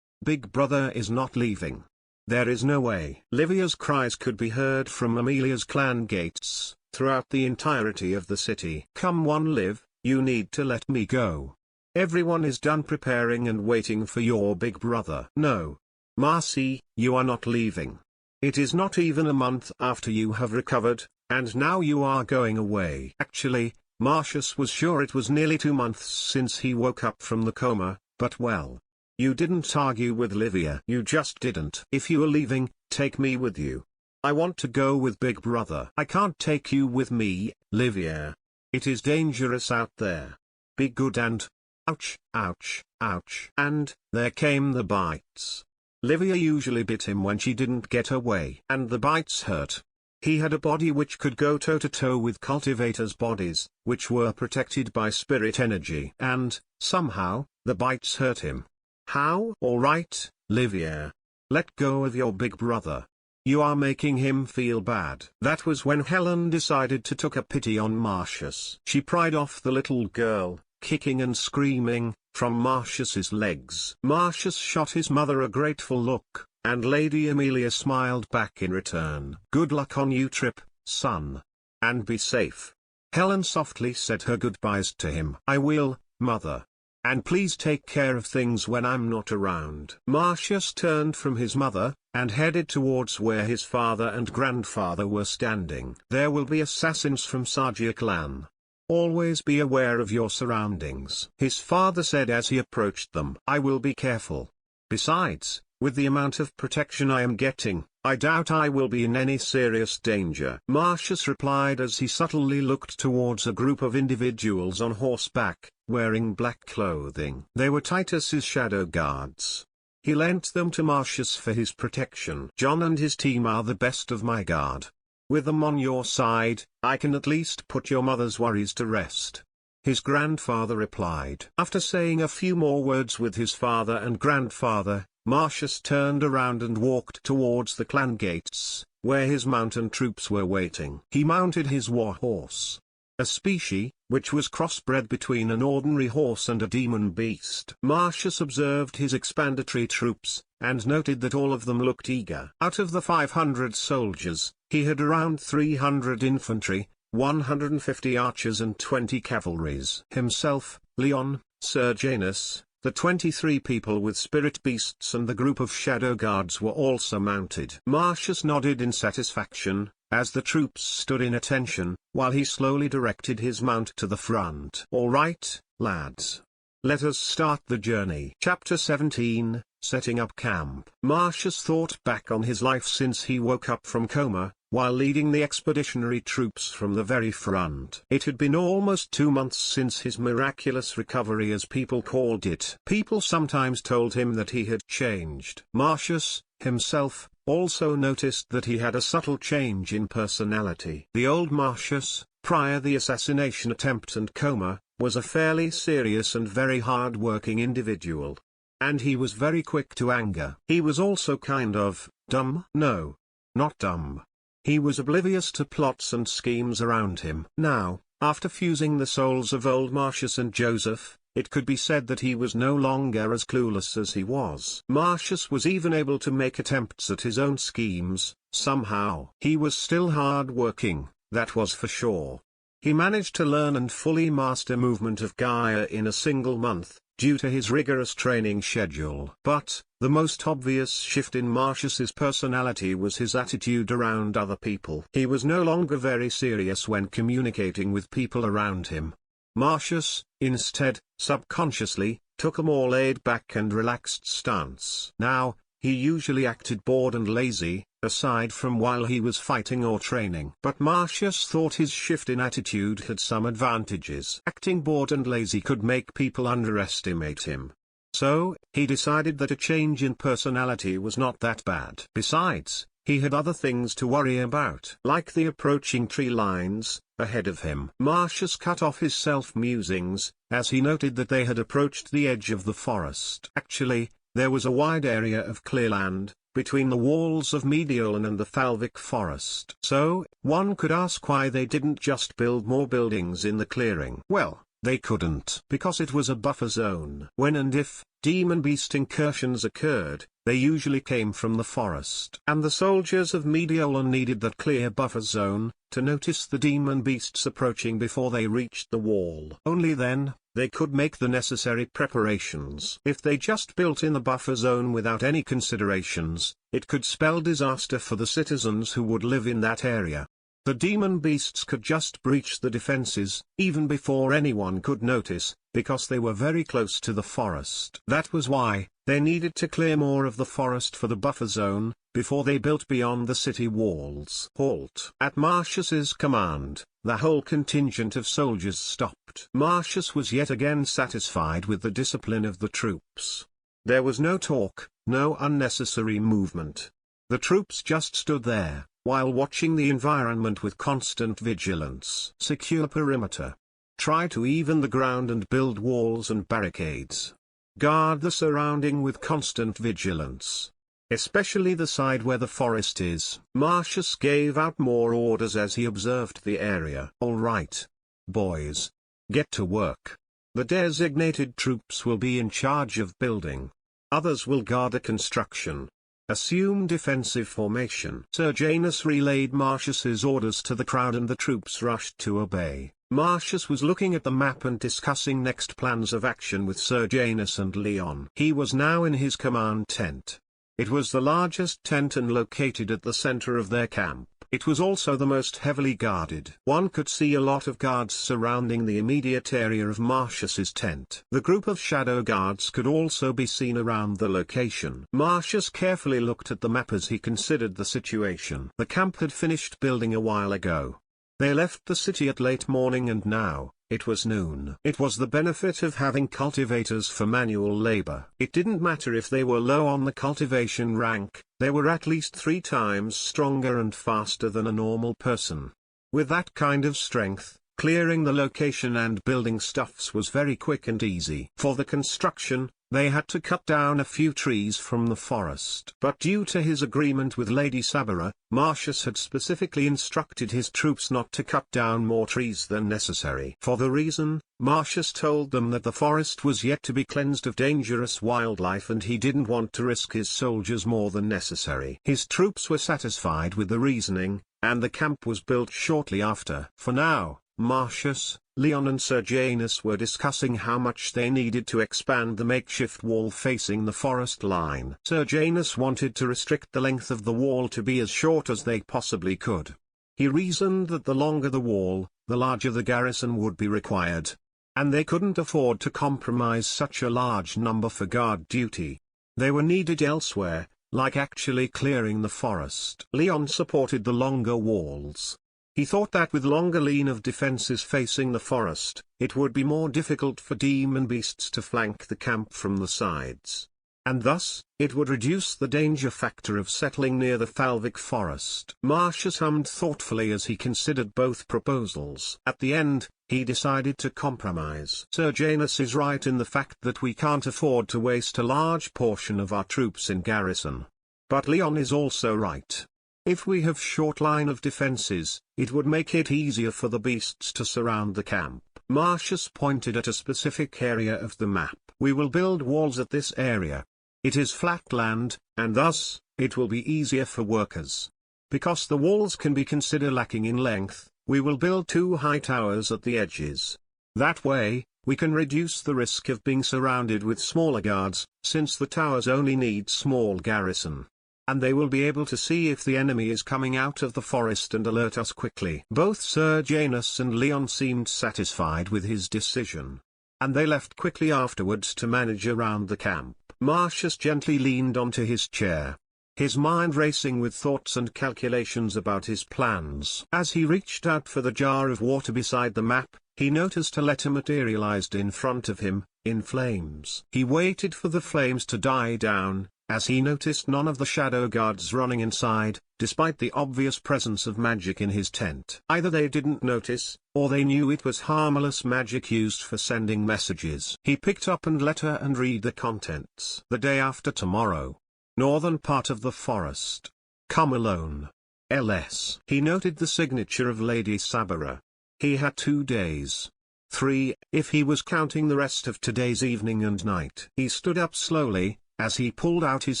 Big brother is not leaving. There is no way. Livia's cries could be heard from Aemilia's clan gates, throughout the entirety of the city. "Come on, Liv, you need to let me go. Everyone is done preparing and waiting for your big brother." "No. Marcy, you are not leaving. It is not even a month after you have recovered, and now you are going away." Actually, Marcius was sure it was nearly 2 months since he woke up from the coma, but well. You didn't argue with Livia. You just didn't. "If you are leaving, take me with you. I want to go with Big Brother." "I can't take you with me, Livia. It is dangerous out there. Be good and..." Ouch, ouch, ouch. And there came the bites. Livia usually bit him when she didn't get her way. And the bites hurt. He had a body which could go toe-to-toe with cultivators' bodies, which were protected by spirit energy. And, somehow, the bites hurt him. How? "All right, Livia. Let go of your big brother. You are making him feel bad." That was when Helen decided to take a pity on Marcius. She pried off the little girl, kicking and screaming, from Marcius's legs. Marcius shot his mother a grateful look, and Lady Aemilia smiled back in return. "Good luck on your trip, son. And be safe." Helen softly said her goodbyes to him. "I will, mother. And please take care of things when I'm not around." Marcius turned from his mother, and headed towards where his father and grandfather were standing. "There will be assassins from Sagia clan. Always be aware of your surroundings," his father said as he approached them. "I will be careful. Besides, with the amount of protection I am getting, I doubt I will be in any serious danger." Marcius replied as he subtly looked towards a group of individuals on horseback, wearing black clothing. They were Titus's shadow guards. He lent them to Marcius for his protection. "John and his team are the best of my guard. With them on your side, I can at least put your mother's worries to rest," his grandfather replied. After saying a few more words with his father and grandfather, Marcius turned around and walked towards the clan gates, where his mountain troops were waiting. He mounted his war horse, a species which was crossbred between an ordinary horse and a demon beast. Marcius observed his expandatory troops, and noted that all of them looked eager. Out of the 500 soldiers, he had around 300 infantry, 150 archers and 20 cavalries. Himself, Leon, Serjanus, the 23 people with spirit beasts and the group of shadow guards were also mounted. Marcius nodded in satisfaction, as the troops stood in attention, while he slowly directed his mount to the front. "All right, lads. Let us start the journey." Chapter 17, Setting Up Camp. Marcius thought back on his life since he woke up from coma, while leading the expeditionary troops from the very front. It had been almost 2 months since his miraculous recovery, as people called it. People sometimes told him that he had changed. Marcius, himself, also noticed that he had a subtle change in personality. The old Marcius, prior the assassination attempt and coma, was a fairly serious and very hard-working individual. And he was very quick to anger. He was also kind of dumb. No. not dumb. He was oblivious to plots and schemes around him. Now, after fusing the souls of old Marcius and Joseph, it could be said that he was no longer as clueless as he was. Marcius was even able to make attempts at his own schemes, somehow. He was still hard-working, that was for sure. He managed to learn and fully master movement of Gaia in a single month, due to his rigorous training schedule. But, the most obvious shift in Marcius's personality was his attitude around other people. He was no longer very serious when communicating with people around him. Marcius, instead, subconsciously, took a more laid-back and relaxed stance. Now, he usually acted bored and lazy, aside from while he was fighting or training. But Marcius thought his shift in attitude had some advantages. Acting bored and lazy could make people underestimate him. So, he decided that a change in personality was not that bad. Besides, he had other things to worry about, like the approaching tree lines ahead of him. Marcius cut off his self-musings, as he noted that they had approached the edge of the forest. Actually, there was a wide area of clear land between the walls of Mediolan and the Falvic forest. So, one could ask why they didn't just build more buildings in the clearing. Well, they couldn't, because it was a buffer zone. When and if demon beast incursions occurred, they usually came from the forest. And the soldiers of Mediolan needed that clear buffer zone to notice the demon beasts approaching before they reached the wall. Only then, they could make the necessary preparations. If they just built in the buffer zone without any considerations, it could spell disaster for the citizens who would live in that area. The demon beasts could just breach the defenses, even before anyone could notice, because they were very close to the forest. That was why they needed to clear more of the forest for the buffer zone, before they built beyond the city walls. Halt! At Marcius's command, the whole contingent of soldiers stopped. Marcius was yet again satisfied with the discipline of the troops. There was no talk, no unnecessary movement. The troops just stood there, while watching the environment with constant vigilance. Secure perimeter. Try to even the ground and build walls and barricades. Guard the surrounding with constant vigilance. Especially the side where the forest is. Marcius gave out more orders as he observed the area. All right, boys. Get to work. The designated troops will be in charge of building. Others will guard the construction. Assume defensive formation. Sergianus relayed Marcius's orders to the crowd and the troops rushed to obey. Marcius was looking at the map and discussing next plans of action with Sergianus and Leon. He was now in his command tent. It was the largest tent and located at the center of their camp. It was also the most heavily guarded. One could see a lot of guards surrounding the immediate area of Marcius's tent. The group of shadow guards could also be seen around the location. Marcius carefully looked at the map as he considered the situation. The camp had finished building a while ago. They left the city at late morning and now, it was noon. It was the benefit of having cultivators for manual labor. It didn't matter if they were low on the cultivation rank, they were at least 3 times stronger and faster than a normal person. With that kind of strength, clearing the location and building stuffs was very quick and easy. For the construction, they had to cut down a few trees from the forest. But due to his agreement with Lady Sabera, Marcius had specifically instructed his troops not to cut down more trees than necessary. For the reason, Marcius told them that the forest was yet to be cleansed of dangerous wildlife and he didn't want to risk his soldiers more than necessary. His troops were satisfied with the reasoning, and the camp was built shortly after. For now, Marcius, Leon and Sergianus were discussing how much they needed to expand the makeshift wall facing the forest line. Sergianus wanted to restrict the length of the wall to be as short as they possibly could. He reasoned that the longer the wall, the larger the garrison would be required. And they couldn't afford to compromise such a large number for guard duty. They were needed elsewhere, like actually clearing the forest. Leon supported the longer walls. He thought that with longer line of defenses facing the forest, it would be more difficult for demon beasts to flank the camp from the sides. And thus, it would reduce the danger factor of settling near the Falvic forest. Marcius hummed thoughtfully as he considered both proposals. At the end, he decided to compromise. Sergianus is right in the fact that we can't afford to waste a large portion of our troops in garrison. But Leon is also right. If we have short line of defenses, it would make it easier for the beasts to surround the camp. Marcius pointed at a specific area of the map. We will build walls at this area. It is flat land, and thus, it will be easier for workers. Because the walls can be considered lacking in length, we will build 2 high towers at the edges. That way, we can reduce the risk of being surrounded with smaller guards, since the towers only need small garrison. And they will be able to see if the enemy is coming out of the forest and alert us quickly. Both Sir Janus and Leon seemed satisfied with his decision. And they left quickly afterwards to manage around the camp. Marcius gently leaned onto his chair, his mind racing with thoughts and calculations about his plans. As he reached out for the jar of water beside the map, he noticed a letter materialized in front of him, in flames. He waited for the flames to die down, as he noticed none of the shadow guards running inside, despite the obvious presence of magic in his tent. Either they didn't notice, or they knew it was harmless magic used for sending messages. He picked up and letter and read the contents. The day after tomorrow. Northern part of the forest. Come alone. LS. He noted the signature of Lady Sabara. He had 2 days. 3, if he was counting the rest of today's evening and night. He stood up slowly, as he pulled out his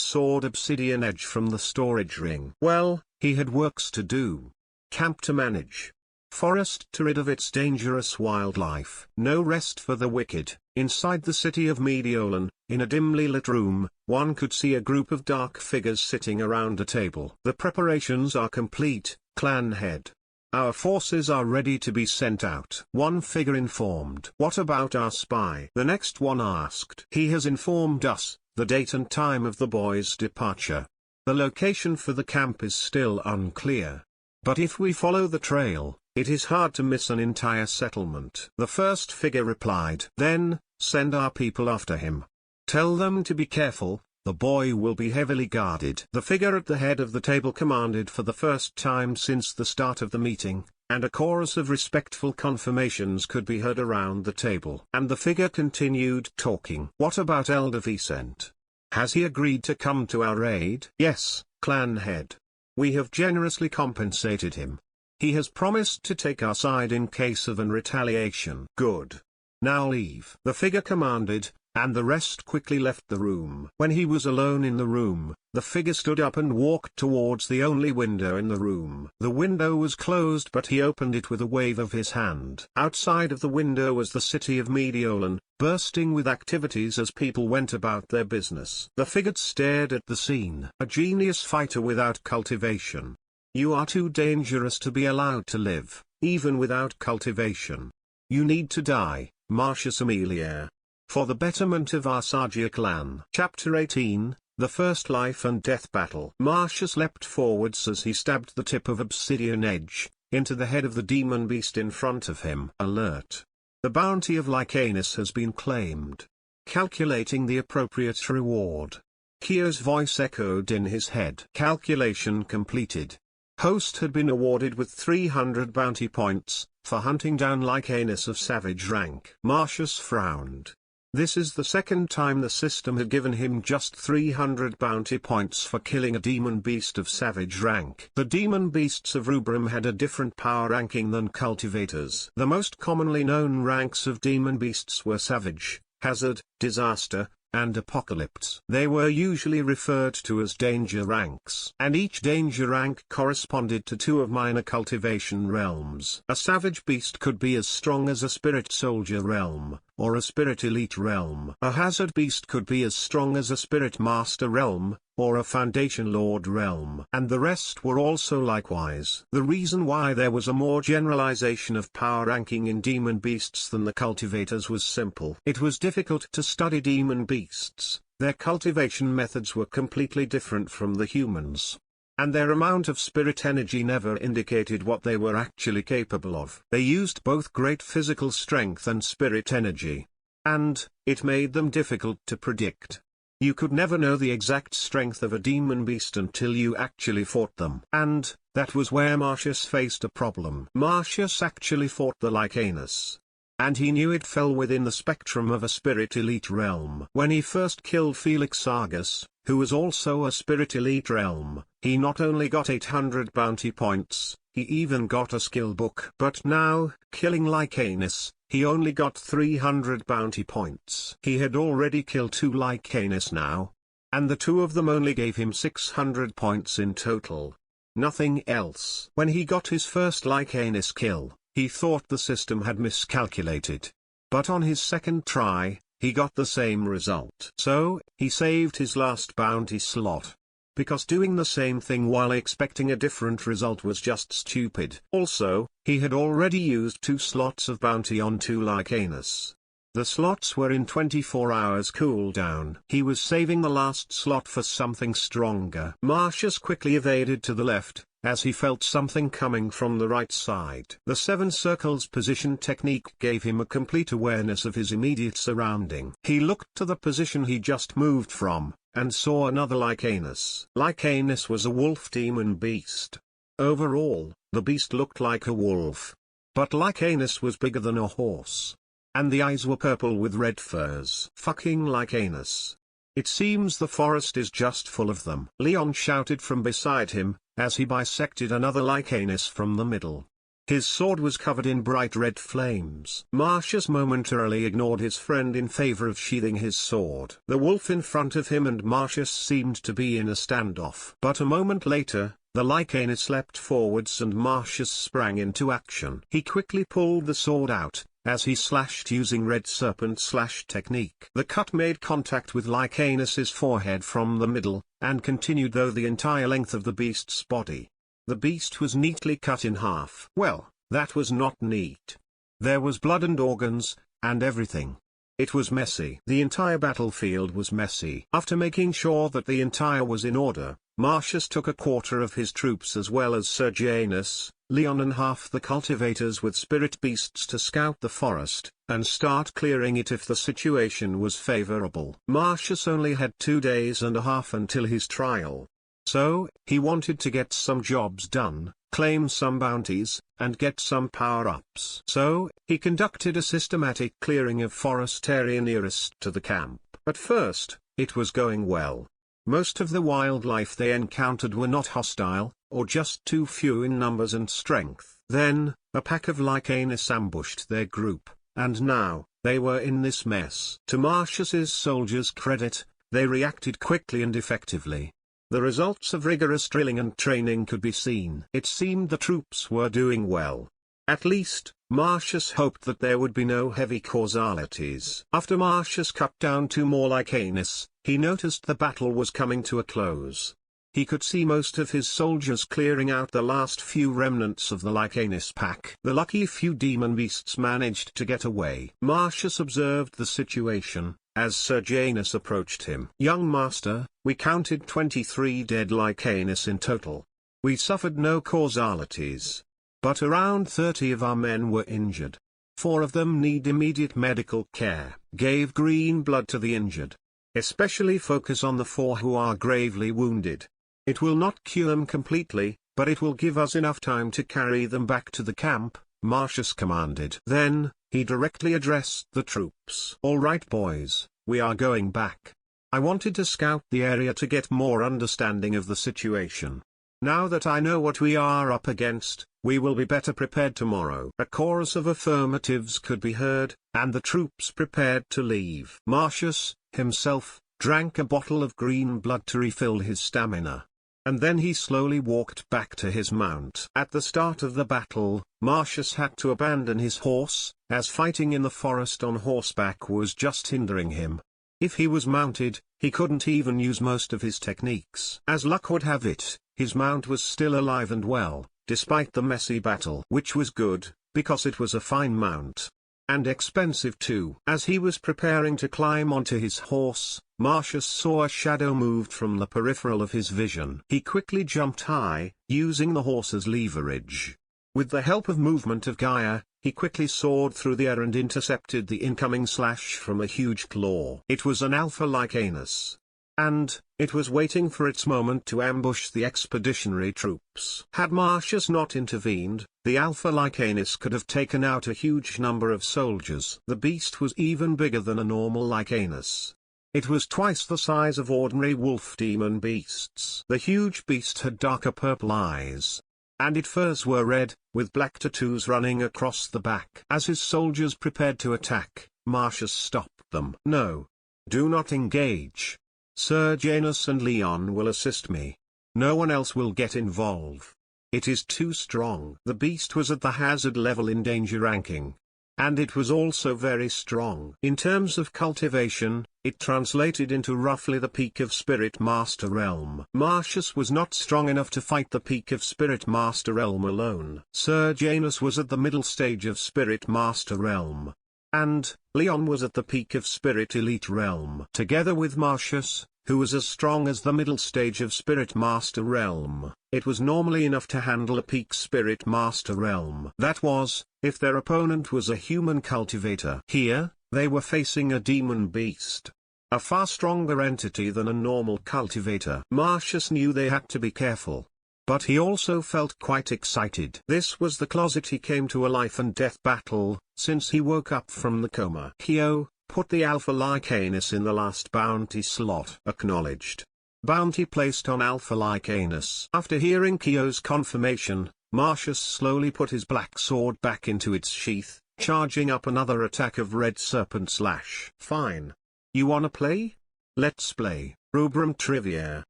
sword obsidian edge from the storage ring. Well, he had works to do. Camp to manage. Forest to rid of its dangerous wildlife. No rest for the wicked. Inside the city of Mediolan, in a dimly lit room, one could see a group of dark figures sitting around a table. The preparations are complete, clan head. Our forces are ready to be sent out. One figure informed. What about our spy? The next one asked. He has informed us the date and time of the boy's departure. The location for the camp is still unclear. But if we follow the trail, it is hard to miss an entire settlement. The first figure replied. Then, send our people after him. Tell them to be careful, the boy will be heavily guarded. The figure at the head of the table commanded for the first time since the start of the meeting, and a chorus of respectful confirmations could be heard around the table. And the figure continued talking. What about Elder Vicent? Has he agreed to come to our aid? Yes, clan head. We have generously compensated him. He has promised to take our side in case of an retaliation. Good. Now leave. The figure commanded, and the rest quickly left the room. When he was alone in the room, the figure stood up and walked towards the only window in the room. The window was closed, but he opened it with a wave of his hand. Outside of the window was the city of Mediolan, bursting with activities as people went about their business. The figure stared at the scene. A genius fighter without cultivation. You are too dangerous to be allowed to live, even without cultivation. You need to die, Marcius Aemilia. For the betterment of our Sagia clan. Chapter 18, The First Life and Death Battle. Marcius leapt forwards as he stabbed the tip of obsidian edge into the head of the demon beast in front of him. Alert. The bounty of Lycanus has been claimed. Calculating the appropriate reward. Kio's voice echoed in his head. Calculation completed. Host had been awarded with 300 bounty points for hunting down Lycanus of savage rank. Marcius frowned. This is the second time the system had given him just 300 bounty points for killing a demon beast of savage rank. The demon beasts of Rubrum had a different power ranking than cultivators. The most commonly known ranks of demon beasts were savage, hazard, disaster, and apocalypse. They were usually referred to as danger ranks. And each danger rank corresponded to 2 of minor cultivation realms. A savage beast could be as strong as a spirit soldier realm, or a spirit elite realm. A hazard beast could be as strong as a spirit master realm, or a foundation lord realm. And the rest were also likewise. The reason why there was a more generalization of power ranking in demon beasts than the cultivators was simple. It was difficult to study demon beasts. Their cultivation methods were completely different from the humans. And their amount of spirit energy never indicated what they were actually capable of. They used both great physical strength and spirit energy. And, it made them difficult to predict. You could never know the exact strength of a demon beast until you actually fought them. And, that was where Marcius faced a problem. Marcius actually fought the Lycanus. And he knew it fell within the spectrum of a spirit elite realm. When he first killed Felix Argus, who was also a spirit elite realm, he not only got 800 bounty points, he even got a skill book. But now, killing Lycanus, he only got 300 bounty points. He had already killed 2 Lycanus now, and the 2 of them only gave him 600 points in total. Nothing else. When he got his first Lycanus kill, he thought the system had miscalculated. But on his second try, he got the same result. So, he saved his last bounty slot. Because doing the same thing while expecting a different result was just stupid. Also, he had already used 2 slots of bounty on 2 Lycanus. The slots were in 24 hours cooldown. He was saving the last slot for something stronger. Marcius quickly evaded to the left, as he felt something coming from the right side. The 7 circles position technique gave him a complete awareness of his immediate surrounding. He looked to the position he just moved from, and saw another Lycanus. Lycanus was a wolf demon beast. Overall, the beast looked like a wolf. But Lycanus was bigger than a horse. And the eyes were purple with red furs. Fucking Lycanus. It seems the forest is just full of them. Leon shouted from beside him, as he bisected another Lycanus from the middle. His sword was covered in bright red flames. Marcius momentarily ignored his friend in favor of sheathing his sword. The wolf in front of him and Marcius seemed to be in a standoff. But a moment later, the Lycanus leapt forwards and Marcius sprang into action. He quickly pulled the sword out, as he slashed using red serpent slash technique. The cut made contact with Lycanus's forehead from the middle, and continued through the entire length of the beast's body. The beast was neatly cut in half. Well, that was not neat. There was blood and organs, and everything. It was messy. The entire battlefield was messy. After making sure that the entire was in order, Marcius took a quarter of his troops as well as Sergianus, Leon and half the cultivators with spirit beasts to scout the forest, and start clearing it if the situation was favorable. Marcius only had 2 days and a half until his trial. So, he wanted to get some jobs done, claim some bounties, and get some power-ups. So, he conducted a systematic clearing of forest area nearest to the camp. At first, it was going well. Most of the wildlife they encountered were not hostile, or just too few in numbers and strength. Then, a pack of Lycanus ambushed their group, and now, they were in this mess. To Marcius's soldiers' credit, they reacted quickly and effectively. The results of rigorous drilling and training could be seen. It seemed the troops were doing well. At least, Marcius hoped that there would be no heavy causalities. After Marcius cut down 2 more Lycanus, he noticed the battle was coming to a close. He could see most of his soldiers clearing out the last few remnants of the Lycanus pack. The lucky few demon beasts managed to get away. Marcius observed the situation, as Sergianus approached him. "Young master, we counted 23 dead Lycanus in total. We suffered no causalities. But around 30 of our men were injured. 4 of them need immediate medical care. Gave green blood to the injured. Especially focus on the 4 who are gravely wounded. It will not cure them completely, but it will give us enough time to carry them back to the camp," Marcius commanded. Then, he directly addressed the troops. "All right boys, we are going back. I wanted to scout the area to get more understanding of the situation. Now that I know what we are up against, we will be better prepared tomorrow." A chorus of affirmatives could be heard, and the troops prepared to leave. Marcius, himself, drank a bottle of green blood to refill his stamina. And then he slowly walked back to his mount. At the start of the battle, Marcius had to abandon his horse, as fighting in the forest on horseback was just hindering him. If he was mounted, he couldn't even use most of his techniques. As luck would have it, his mount was still alive and well, despite the messy battle. Which was good, because it was a fine mount. And expensive too. As he was preparing to climb onto his horse, Marcius saw a shadow moved from the peripheral of his vision. He quickly jumped high, using the horse's leverage. With the help of movement of Gaia, he quickly soared through the air and intercepted the incoming slash from a huge claw. It was an alpha Lycanus. And, it was waiting for its moment to ambush the expeditionary troops. Had Marcius not intervened, the alpha Lycanus could have taken out a huge number of soldiers. The beast was even bigger than a normal Lycanus. It was twice the size of ordinary wolf demon beasts. The huge beast had darker purple eyes, and its furs were red, with black tattoos running across the back. As his soldiers prepared to attack, Marcius stopped them. "No. Do not engage. Sir Janus and Leon will assist me. No one else will get involved. It is too strong." The beast was at the hazard level in danger ranking, and it was also very strong. In terms of cultivation, it translated into roughly the peak of Spirit Master Realm. Marcius was not strong enough to fight the peak of Spirit Master Realm alone. Sir Janus was at the middle stage of Spirit Master Realm, and Leon was at the peak of Spirit Elite Realm. Together with Marcius, who was as strong as the middle stage of Spirit Master Realm, it was normally enough to handle a peak Spirit Master Realm. That was, if their opponent was a human cultivator. Here, they were facing a demon beast, a far stronger entity than a normal cultivator. Marcius knew they had to be careful, but he also felt quite excited. This was the closet he came to a life and death battle, since he woke up from the coma. Kyo, put the Alpha Lycanus in the last bounty slot. Acknowledged. Bounty placed on Alpha Lycanus. After hearing Kyo's confirmation, Marcius slowly put his black sword back into its sheath, charging up another attack of Red Serpent Slash. "Fine. You wanna play? Let's play." Rubrum Trivia.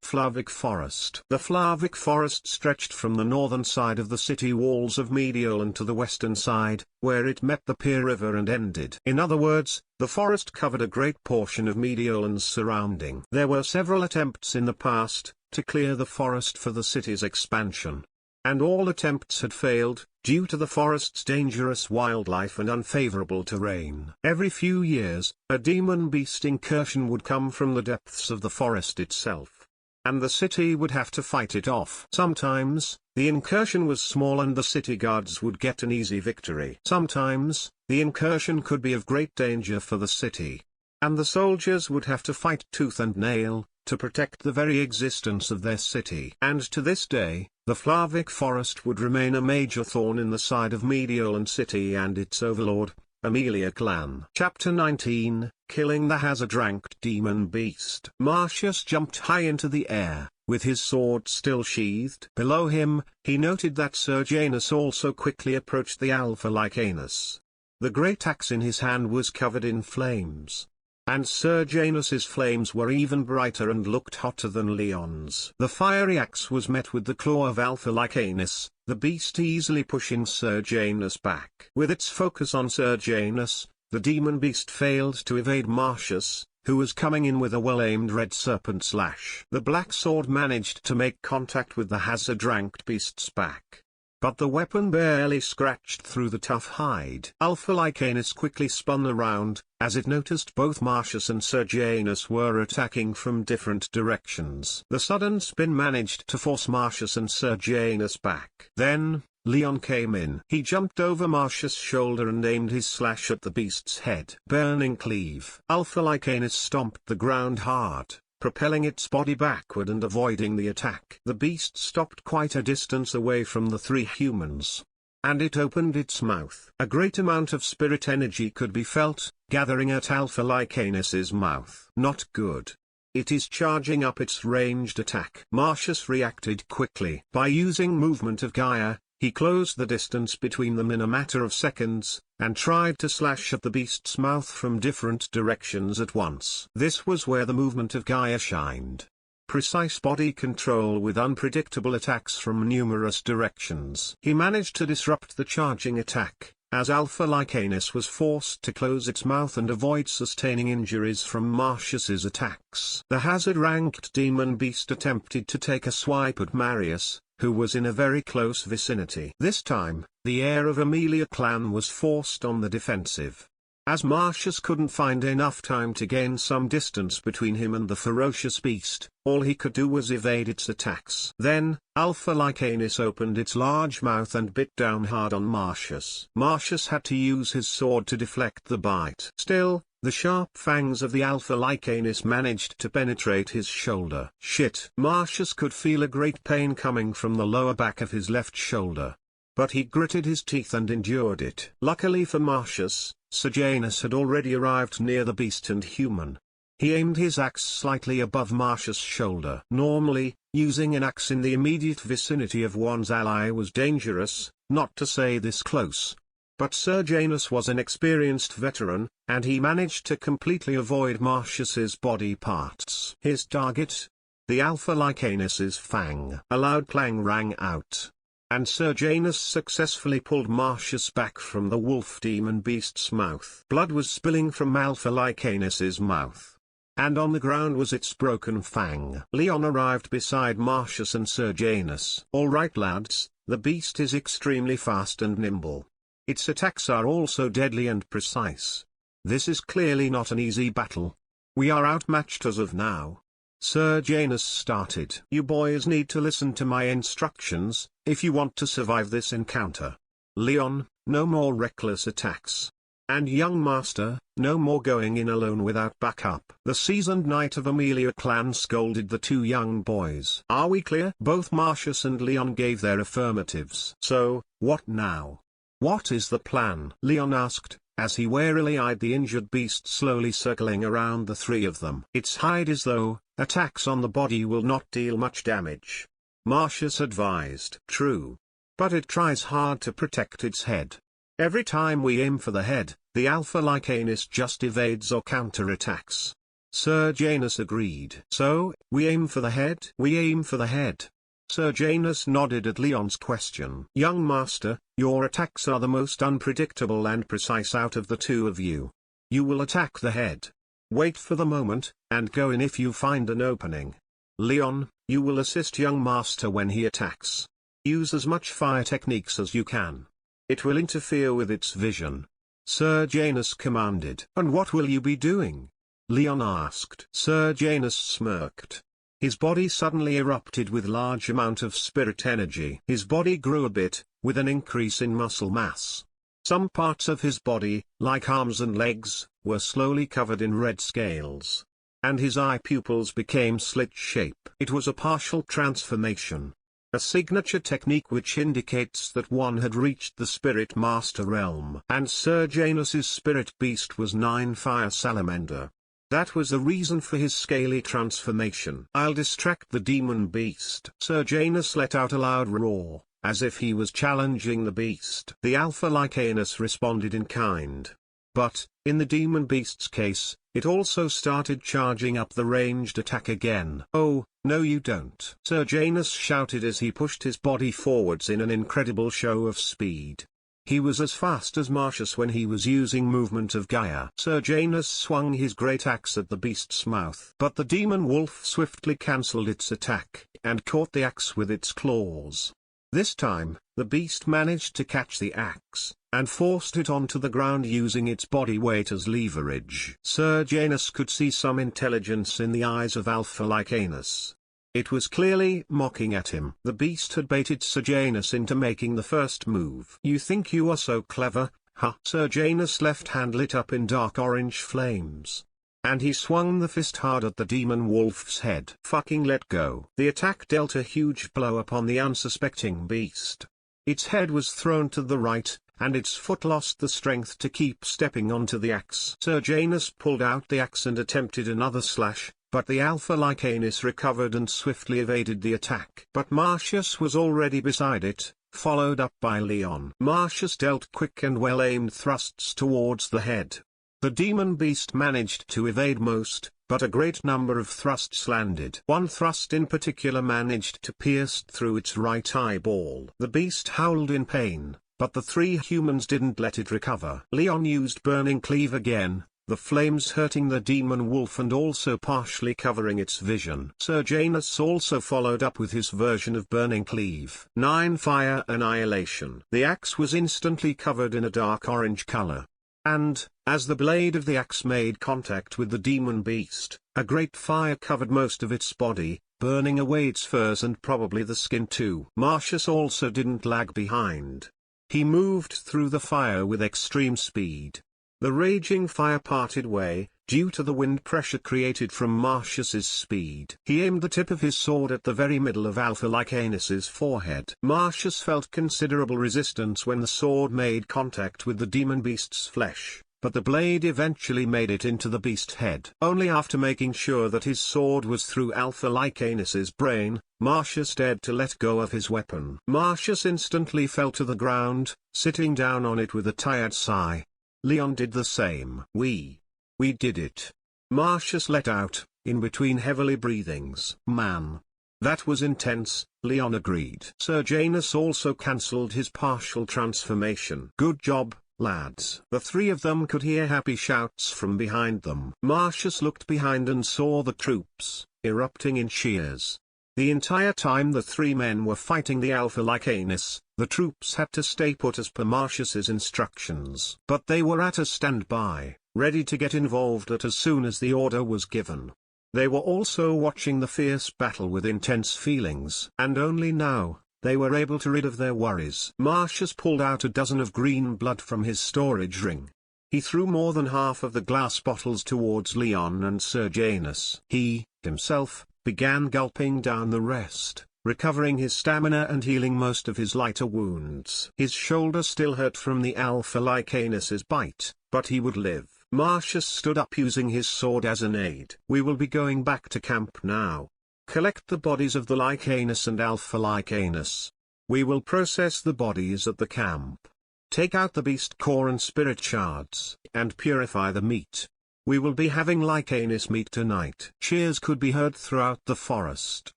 Flavic Forest. The Flavic Forest stretched from the northern side of the city walls of Mediolan to the western side, where it met the Pier River and ended. In other words, the forest covered a great portion of Mediolan's surrounding. There were several attempts in the past to clear the forest for the city's expansion, and all attempts had failed, due to the forest's dangerous wildlife and unfavorable terrain. Every few years, a demon beast incursion would come from the depths of the forest itself, and the city would have to fight it off. Sometimes, the incursion was small and the city guards would get an easy victory. Sometimes, the incursion could be of great danger for the city, and the soldiers would have to fight tooth and nail to protect the very existence of their city. And to this day, the Flavic Forest would remain a major thorn in the side of Mediolan City and its overlord, Aemilia clan. Chapter 19, Killing the Hazard-Ranked Demon Beast. Marcius jumped high into the air, with his sword still sheathed. Below him, he noted that Sir Janus also quickly approached the Alpha Lycanus. The great axe in his hand was covered in flames, and Sir Janus's flames were even brighter and looked hotter than Leon's. The fiery axe was met with the claw of Alpha Lycanus, the beast easily pushing Sir Janus back. With its focus on Sir Janus, the demon beast failed to evade Marcius, who was coming in with a well-aimed Red Serpent Slash. The black sword managed to make contact with the hazard-ranked beast's back, but the weapon barely scratched through the tough hide. Alpha Lycanus quickly spun around, as it noticed both Marcius and Sir Janus were attacking from different directions. The sudden spin managed to force Marcius and Sir Janus back. Then, Leon came in. He jumped over Marcius' shoulder and aimed his slash at the beast's head. Burning Cleave. Alpha Lycanus stomped the ground hard, propelling its body backward and avoiding the attack. The beast stopped quite a distance away from the three humans, and it opened its mouth. A great amount of spirit energy could be felt, gathering at Alpha Lycanus's mouth. Not good. It is charging up its ranged attack. Marcius reacted quickly. By using movement of Gaia, he closed the distance between them in a matter of seconds, and tried to slash at the beast's mouth from different directions at once. This was where the movement of Gaia shined. Precise body control with unpredictable attacks from numerous directions. He managed to disrupt the charging attack, as Alpha Lycanus was forced to close its mouth and avoid sustaining injuries from Marcius's attacks. The hazard-ranked demon beast attempted to take a swipe at Marius, who was in a very close vicinity. This time, the heir of Aemilia clan was forced on the defensive. As Marcius couldn't find enough time to gain some distance between him and the ferocious beast, all he could do was evade its attacks. Then, Alpha Lycanus opened its large mouth and bit down hard on Marcius. Marcius had to use his sword to deflect the bite. Still, the sharp fangs of the Alpha Lycanus managed to penetrate his shoulder. Shit! Marcius could feel a great pain coming from the lower back of his left shoulder, but he gritted his teeth and endured it. Luckily for Marcius, Sir Janus had already arrived near the beast and human. He aimed his axe slightly above Marcius' shoulder. Normally, using an axe in the immediate vicinity of one's ally was dangerous, not to say this close. But Sir Janus was an experienced veteran, and he managed to completely avoid Marcius's body parts. His target? The Alpha Lycanus's fang. A loud clang rang out, and Sir Janus successfully pulled Marcius back from the wolf demon beast's mouth. Blood was spilling from Alpha Lycanus's mouth, and on the ground was its broken fang. Leon arrived beside Marcius and Sir Janus. "All right, lads, the beast is extremely fast and nimble. Its attacks are also deadly and precise. This is clearly not an easy battle. We are outmatched as of now." Sir Janus started. "You boys need to listen to my instructions, if you want to survive this encounter. Leon, no more reckless attacks. And young master, no more going in alone without backup." The seasoned knight of Aemilia clan scolded the two young boys. "Are we clear?" Both Marcius and Leon gave their affirmatives. "So, what now? What is the plan?" Leon asked, as he warily eyed the injured beast slowly circling around the three of them. "Its hide is though, attacks on the body will not deal much damage," Marcius advised. "True. But it tries hard to protect its head. Every time we aim for the head, the Alpha Lycanus just evades or counterattacks." Sir Janus agreed. "So, we aim for the head?" "We aim for the head." Sir Janus nodded at Leon's question. "Young master, your attacks are the most unpredictable and precise out of the two of you. You will attack the head. Wait for the moment, and go in if you find an opening. Leon, you will assist young master when he attacks. Use as much fire techniques as you can. It will interfere with its vision," Sir Janus commanded. "And what will you be doing?" Leon asked. Sir Janus smirked. His body suddenly erupted with large amount of spirit energy. His body grew a bit, with an increase in muscle mass. Some parts of his body, like arms and legs, were slowly covered in red scales. And his eye pupils became slit-shape. It was a partial transformation. A signature technique which indicates that one had reached the Spirit Master realm. And Sir Janus's spirit beast was 9 Fire Salamander. That was the reason for his scaly transformation. "I'll distract the demon beast." Sir Janus let out a loud roar, as if he was challenging the beast. The Alpha Lycanus responded in kind. But, in the demon beast's case, it also started charging up the ranged attack again. "Oh, no you don't!" Sir Janus shouted as he pushed his body forwards in an incredible show of speed. He was as fast as Marcius when he was using movement of Gaia. Sir Janus swung his great axe at the beast's mouth. But the demon wolf swiftly cancelled its attack, and caught the axe with its claws. This time, the beast managed to catch the axe, and forced it onto the ground using its body weight as leverage. Sir Janus could see some intelligence in the eyes of Alpha Lycanus. It was clearly mocking at him. The beast had baited Sir Janus into making the first move. "You think you are so clever, huh?" Sir Janus' left hand lit up in dark orange flames, and he swung the fist hard at the demon wolf's head. "Fucking let go." The attack dealt a huge blow upon the unsuspecting beast. Its head was thrown to the right, and its foot lost the strength to keep stepping onto the axe. Sir Janus pulled out the axe and attempted another slash, but the Alpha Lycanus recovered and swiftly evaded the attack. But Marcius was already beside it, followed up by Leon. Marcius dealt quick and well-aimed thrusts towards the head. The demon beast managed to evade most, but a great number of thrusts landed. One thrust in particular managed to pierce through its right eyeball. The beast howled in pain, but the three humans didn't let it recover. Leon used Burning Cleave again, the flames hurting the demon wolf and also partially covering its vision. Sir Janus also followed up with his version of Burning Cleave. 9 Fire Annihilation. The axe was instantly covered in a dark orange color. And, as the blade of the axe made contact with the demon beast, a great fire covered most of its body, burning away its furs and probably the skin too. Marcius also didn't lag behind. He moved through the fire with extreme speed. The raging fire parted way, due to the wind pressure created from Marcius's speed. He aimed the tip of his sword at the very middle of Alpha Lycanus's forehead. Marcius felt considerable resistance when the sword made contact with the demon beast's flesh, but the blade eventually made it into the beast head. Only after making sure that his sword was through Alpha Lycanus's brain, Marcius dared to let go of his weapon. Marcius instantly fell to the ground, sitting down on it with a tired sigh. Leon did the same. We did it. Marcius let out, in between heavily breathings. Man. That was intense, Leon agreed. Serjanus also cancelled his partial transformation. Good job, lads. The three of them could hear happy shouts from behind them. Marcius looked behind and saw the troops, erupting in cheers. The entire time the three men were fighting the Alpha Lycanus, the troops had to stay put as per Marcius's instructions. But they were at a standby, ready to get involved as soon as the order was given. They were also watching the fierce battle with intense feelings. And only now, they were able to rid of their worries. Marcius pulled out a dozen of green blood from his storage ring. He threw more than half of the glass bottles towards Leon and Serjanus. He, himself, began gulping down the rest, recovering his stamina and healing most of his lighter wounds. His shoulder still hurt from the Alpha Lycanus's bite, but he would live. Marcius stood up using his sword as an aid. We will be going back to camp now. Collect the bodies of the Lycanus and Alpha Lycanus. We will process the bodies at the camp. Take out the beast core and spirit shards, and purify the meat. We will be having Lycanus meat tonight. Cheers could be heard throughout the forest.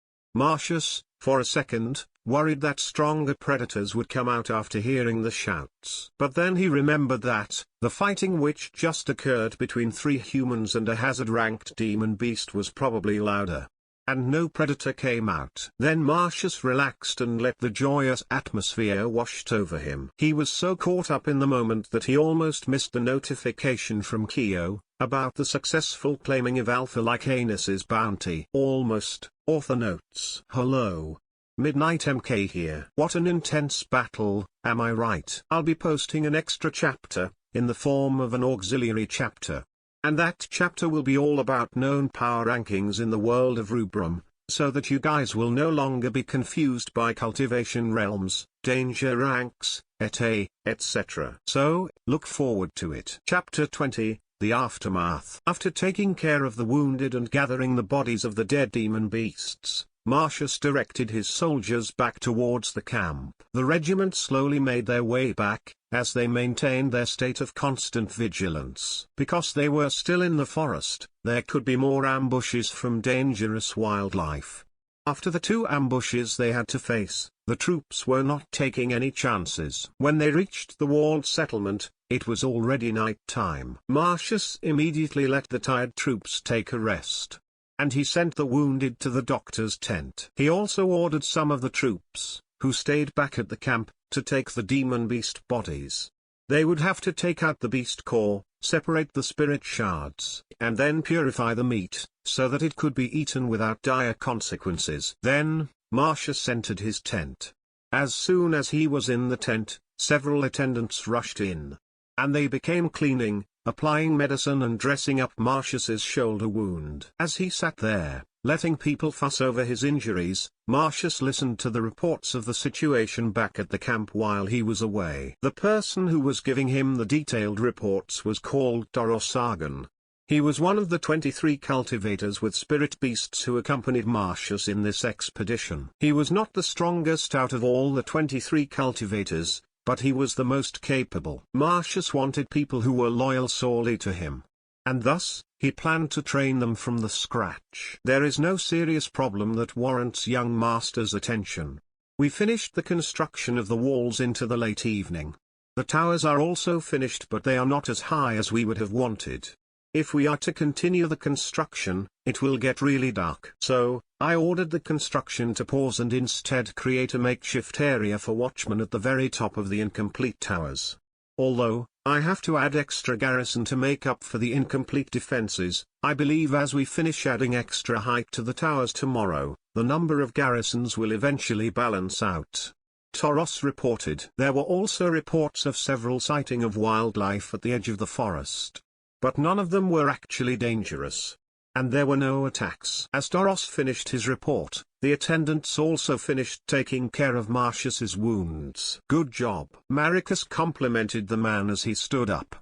Marcius, for a second, worried that stronger predators would come out after hearing the shouts. But then he remembered that, the fighting which just occurred between three humans and a hazard-ranked demon beast was probably louder. And no predator came out. Then Marcius relaxed and let the joyous atmosphere wash over him. He was so caught up in the moment that he almost missed the notification from Keo, about the successful claiming of Alpha Lycanus's bounty. Almost. Author notes. Hello. Midnight MK here. What an intense battle, am I right? I'll be posting an extra chapter, in the form of an auxiliary chapter. And that chapter will be all about known power rankings in the world of Rubrum, so that you guys will no longer be confused by cultivation realms, danger ranks, etc. So, look forward to it. Chapter 20, The Aftermath. After taking care of the wounded and gathering the bodies of the dead demon beasts, Marcius directed his soldiers back towards the camp. The regiment slowly made their way back, as they maintained their state of constant vigilance. Because they were still in the forest, there could be more ambushes from dangerous wildlife. After the two ambushes they had to face, the troops were not taking any chances. When they reached the walled settlement, it was already night time. Marcius immediately let the tired troops take a rest. And he sent the wounded to the doctor's tent. He also ordered some of the troops, who stayed back at the camp, to take the demon beast bodies. They would have to take out the beast core, separate the spirit shards, and then purify the meat, so that it could be eaten without dire consequences. Then, Marcius entered his tent. As soon as he was in the tent, several attendants rushed in. And they began cleaning, applying medicine and dressing up Marcius's shoulder wound. As he sat there, letting people fuss over his injuries, Marcius listened to the reports of the situation back at the camp while he was away. The person who was giving him the detailed reports was called Dorosagan. He was one of the 23 cultivators with spirit beasts who accompanied Marcius in this expedition. He was not the strongest out of all the 23 cultivators, but he was the most capable. Marcius wanted people who were loyal solely to him. And thus, he planned to train them from the scratch. There is no serious problem that warrants young master's attention. We finished the construction of the walls into the late evening. The towers are also finished, but they are not as high as we would have wanted. If we are to continue the construction, it will get really dark. So, I ordered the construction to pause and instead create a makeshift area for watchmen at the very top of the incomplete towers. Although, I have to add extra garrison to make up for the incomplete defenses, I believe as we finish adding extra height to the towers tomorrow, the number of garrisons will eventually balance out. Toros reported. There were also reports of several sighting of wildlife at the edge of the forest. But none of them were actually dangerous. And there were no attacks. As Toros finished his report, the attendants also finished taking care of Marcius's wounds. Good job. Maricus complimented the man as he stood up.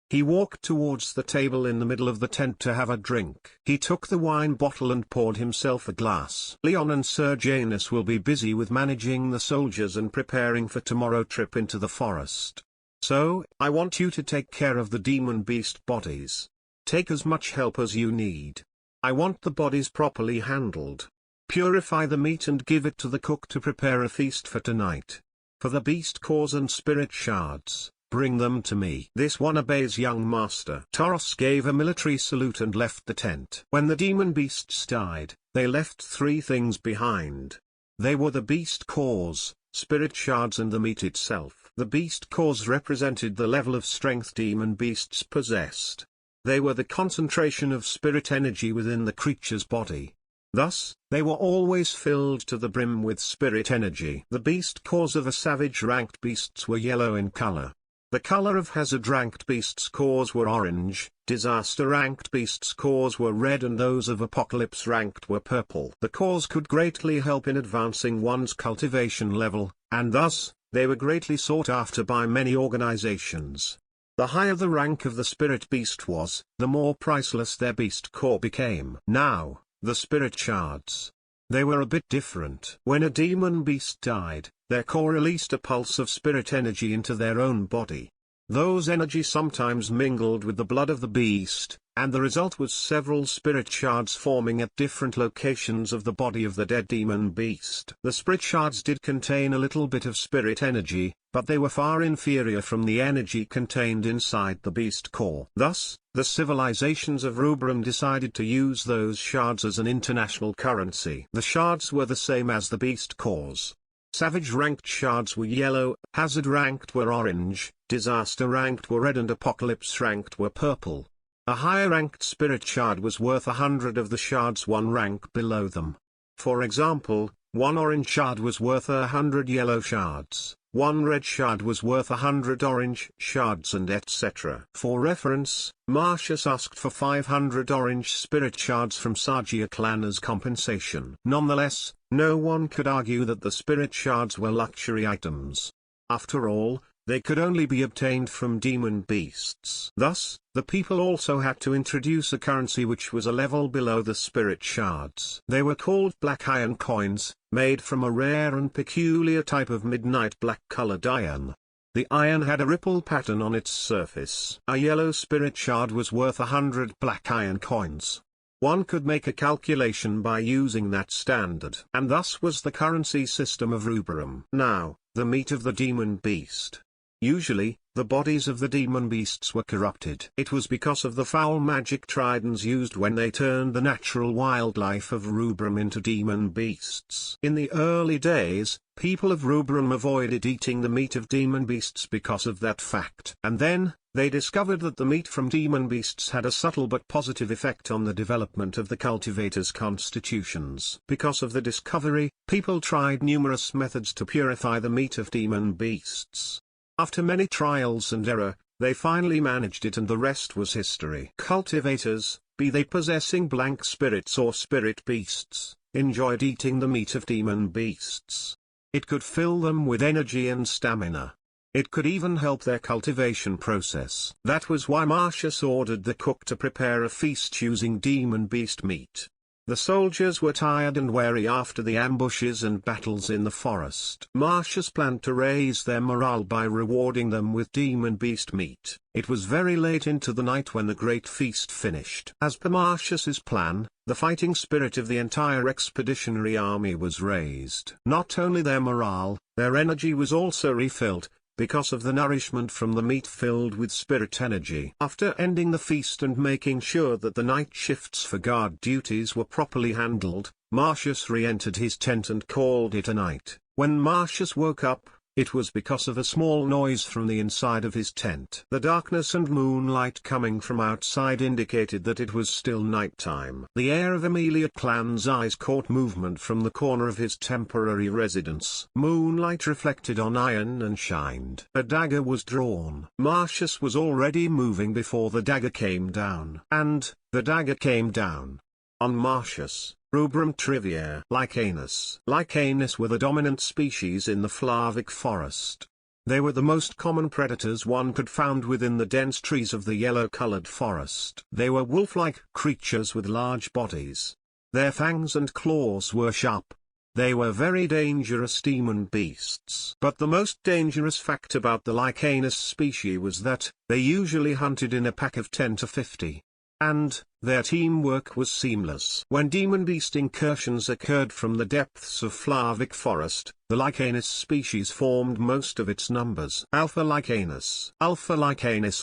He walked towards the table in the middle of the tent to have a drink. He took the wine bottle and poured himself a glass. Leon and Sir Janus will be busy with managing the soldiers and preparing for tomorrow's trip into the forest. So, I want you to take care of the demon beast bodies. Take as much help as you need. I want the bodies properly handled. Purify the meat and give it to the cook to prepare a feast for tonight. For the beast cores and spirit shards, bring them to me. This one obeys, young master. Taurus gave a military salute and left the tent. When the demon beasts died, they left three things behind. They were the beast cores, spirit shards and the meat itself. The beast cores represented the level of strength demon beasts possessed. They were the concentration of spirit energy within the creature's body. Thus, they were always filled to the brim with spirit energy. The beast cores of a savage ranked beasts were yellow in color. The color of hazard ranked beasts cores were orange, disaster ranked beasts cores were red, and those of apocalypse ranked were purple. The cores could greatly help in advancing one's cultivation level, and thus, they were greatly sought after by many organizations. The higher the rank of the spirit beast was, the more priceless their beast core became. Now, the spirit shards. They were a bit different. When a demon beast died, their core released a pulse of spirit energy into their own body. Those energy sometimes mingled with the blood of the beast, and the result was several spirit shards forming at different locations of the body of the dead demon beast. The spirit shards did contain a little bit of spirit energy, but they were far inferior from the energy contained inside the beast core. Thus, the civilizations of Rubrum decided to use those shards as an international currency. The shards were the same as the beast cores. Savage ranked shards were yellow, hazard ranked were orange, disaster ranked were red, and apocalypse ranked were purple. A higher ranked spirit shard was worth 100 of the shards one rank below them. For example, one orange shard was worth 100 yellow shards, one red shard was worth 100 orange shards, and etc. For reference, Marcius asked for 500 orange spirit shards from Sagia clan as compensation. Nonetheless, no one could argue that the spirit shards were luxury items. After all, they could only be obtained from demon beasts. Thus, the people also had to introduce a currency which was a level below the spirit shards. They were called black iron coins, made from a rare and peculiar type of midnight black-colored iron. The iron had a ripple pattern on its surface. A yellow spirit shard was worth 100 black iron coins. One could make a calculation by using that standard. And thus was the currency system of Rubrum. Now, the meat of the demon beast. Usually, the bodies of the demon beasts were corrupted. It was because of the foul magic tridents used when they turned the natural wildlife of Rubrum into demon beasts. In the early days, people of Rubrum avoided eating the meat of demon beasts because of that fact. And then, they discovered that the meat from demon beasts had a subtle but positive effect on the development of the cultivators' constitutions. Because of the discovery, people tried numerous methods to purify the meat of demon beasts. After many trials and error, they finally managed it, and the rest was history. Cultivators, be they possessing blank spirits or spirit beasts, enjoyed eating the meat of demon beasts. It could fill them with energy and stamina. It could even help their cultivation process. That was why Marcius ordered the cook to prepare a feast using demon beast meat. The soldiers were tired and weary after the ambushes and battles in the forest. Marcius planned to raise their morale by rewarding them with demon beast meat. It was very late into the night when the great feast finished. As per Marcius's plan, the fighting spirit of the entire expeditionary army was raised. Not only their morale, their energy was also refilled, because of the nourishment from the meat filled with spirit energy. After ending the feast and making sure that the night shifts for guard duties were properly handled, Marcius re-entered his tent and called it a night. When Marcius woke up, it was because of a small noise from the inside of his tent. The darkness and moonlight coming from outside indicated that it was still nighttime. The heir of Aemilia clan's eyes caught movement from the corner of his temporary residence. Moonlight reflected on iron and shined. A dagger was drawn. Marcius was already moving before the dagger came down. And, the dagger came down on Marcius. Rubrum trivia. Licanus. Licanus were the dominant species in the Flavic forest. They were the most common predators one could find within the dense trees of the yellow-colored forest. They were wolf-like creatures with large bodies. Their fangs and claws were sharp. They were very dangerous demon beasts. But the most dangerous fact about the licanius species was that they usually hunted in a pack of 10 to 50. And their teamwork was seamless. When demon beast incursions occurred from the depths of Flavic forest, the licanius species formed most of its numbers. Alpha Licanus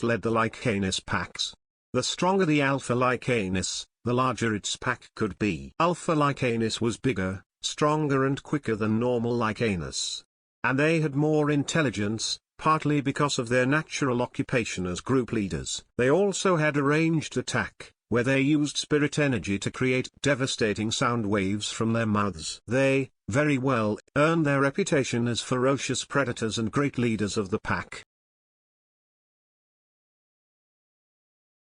led the licanius packs. The stronger the Alpha Licanus, the larger its pack could be. Alpha Licanus was bigger, stronger and quicker than normal Licanus. And they had more intelligence, partly because of their natural occupation as group leaders. They also had a ranged attack, where they used spirit energy to create devastating sound waves from their mouths. They, very well, earned their reputation as ferocious predators and great leaders of the pack.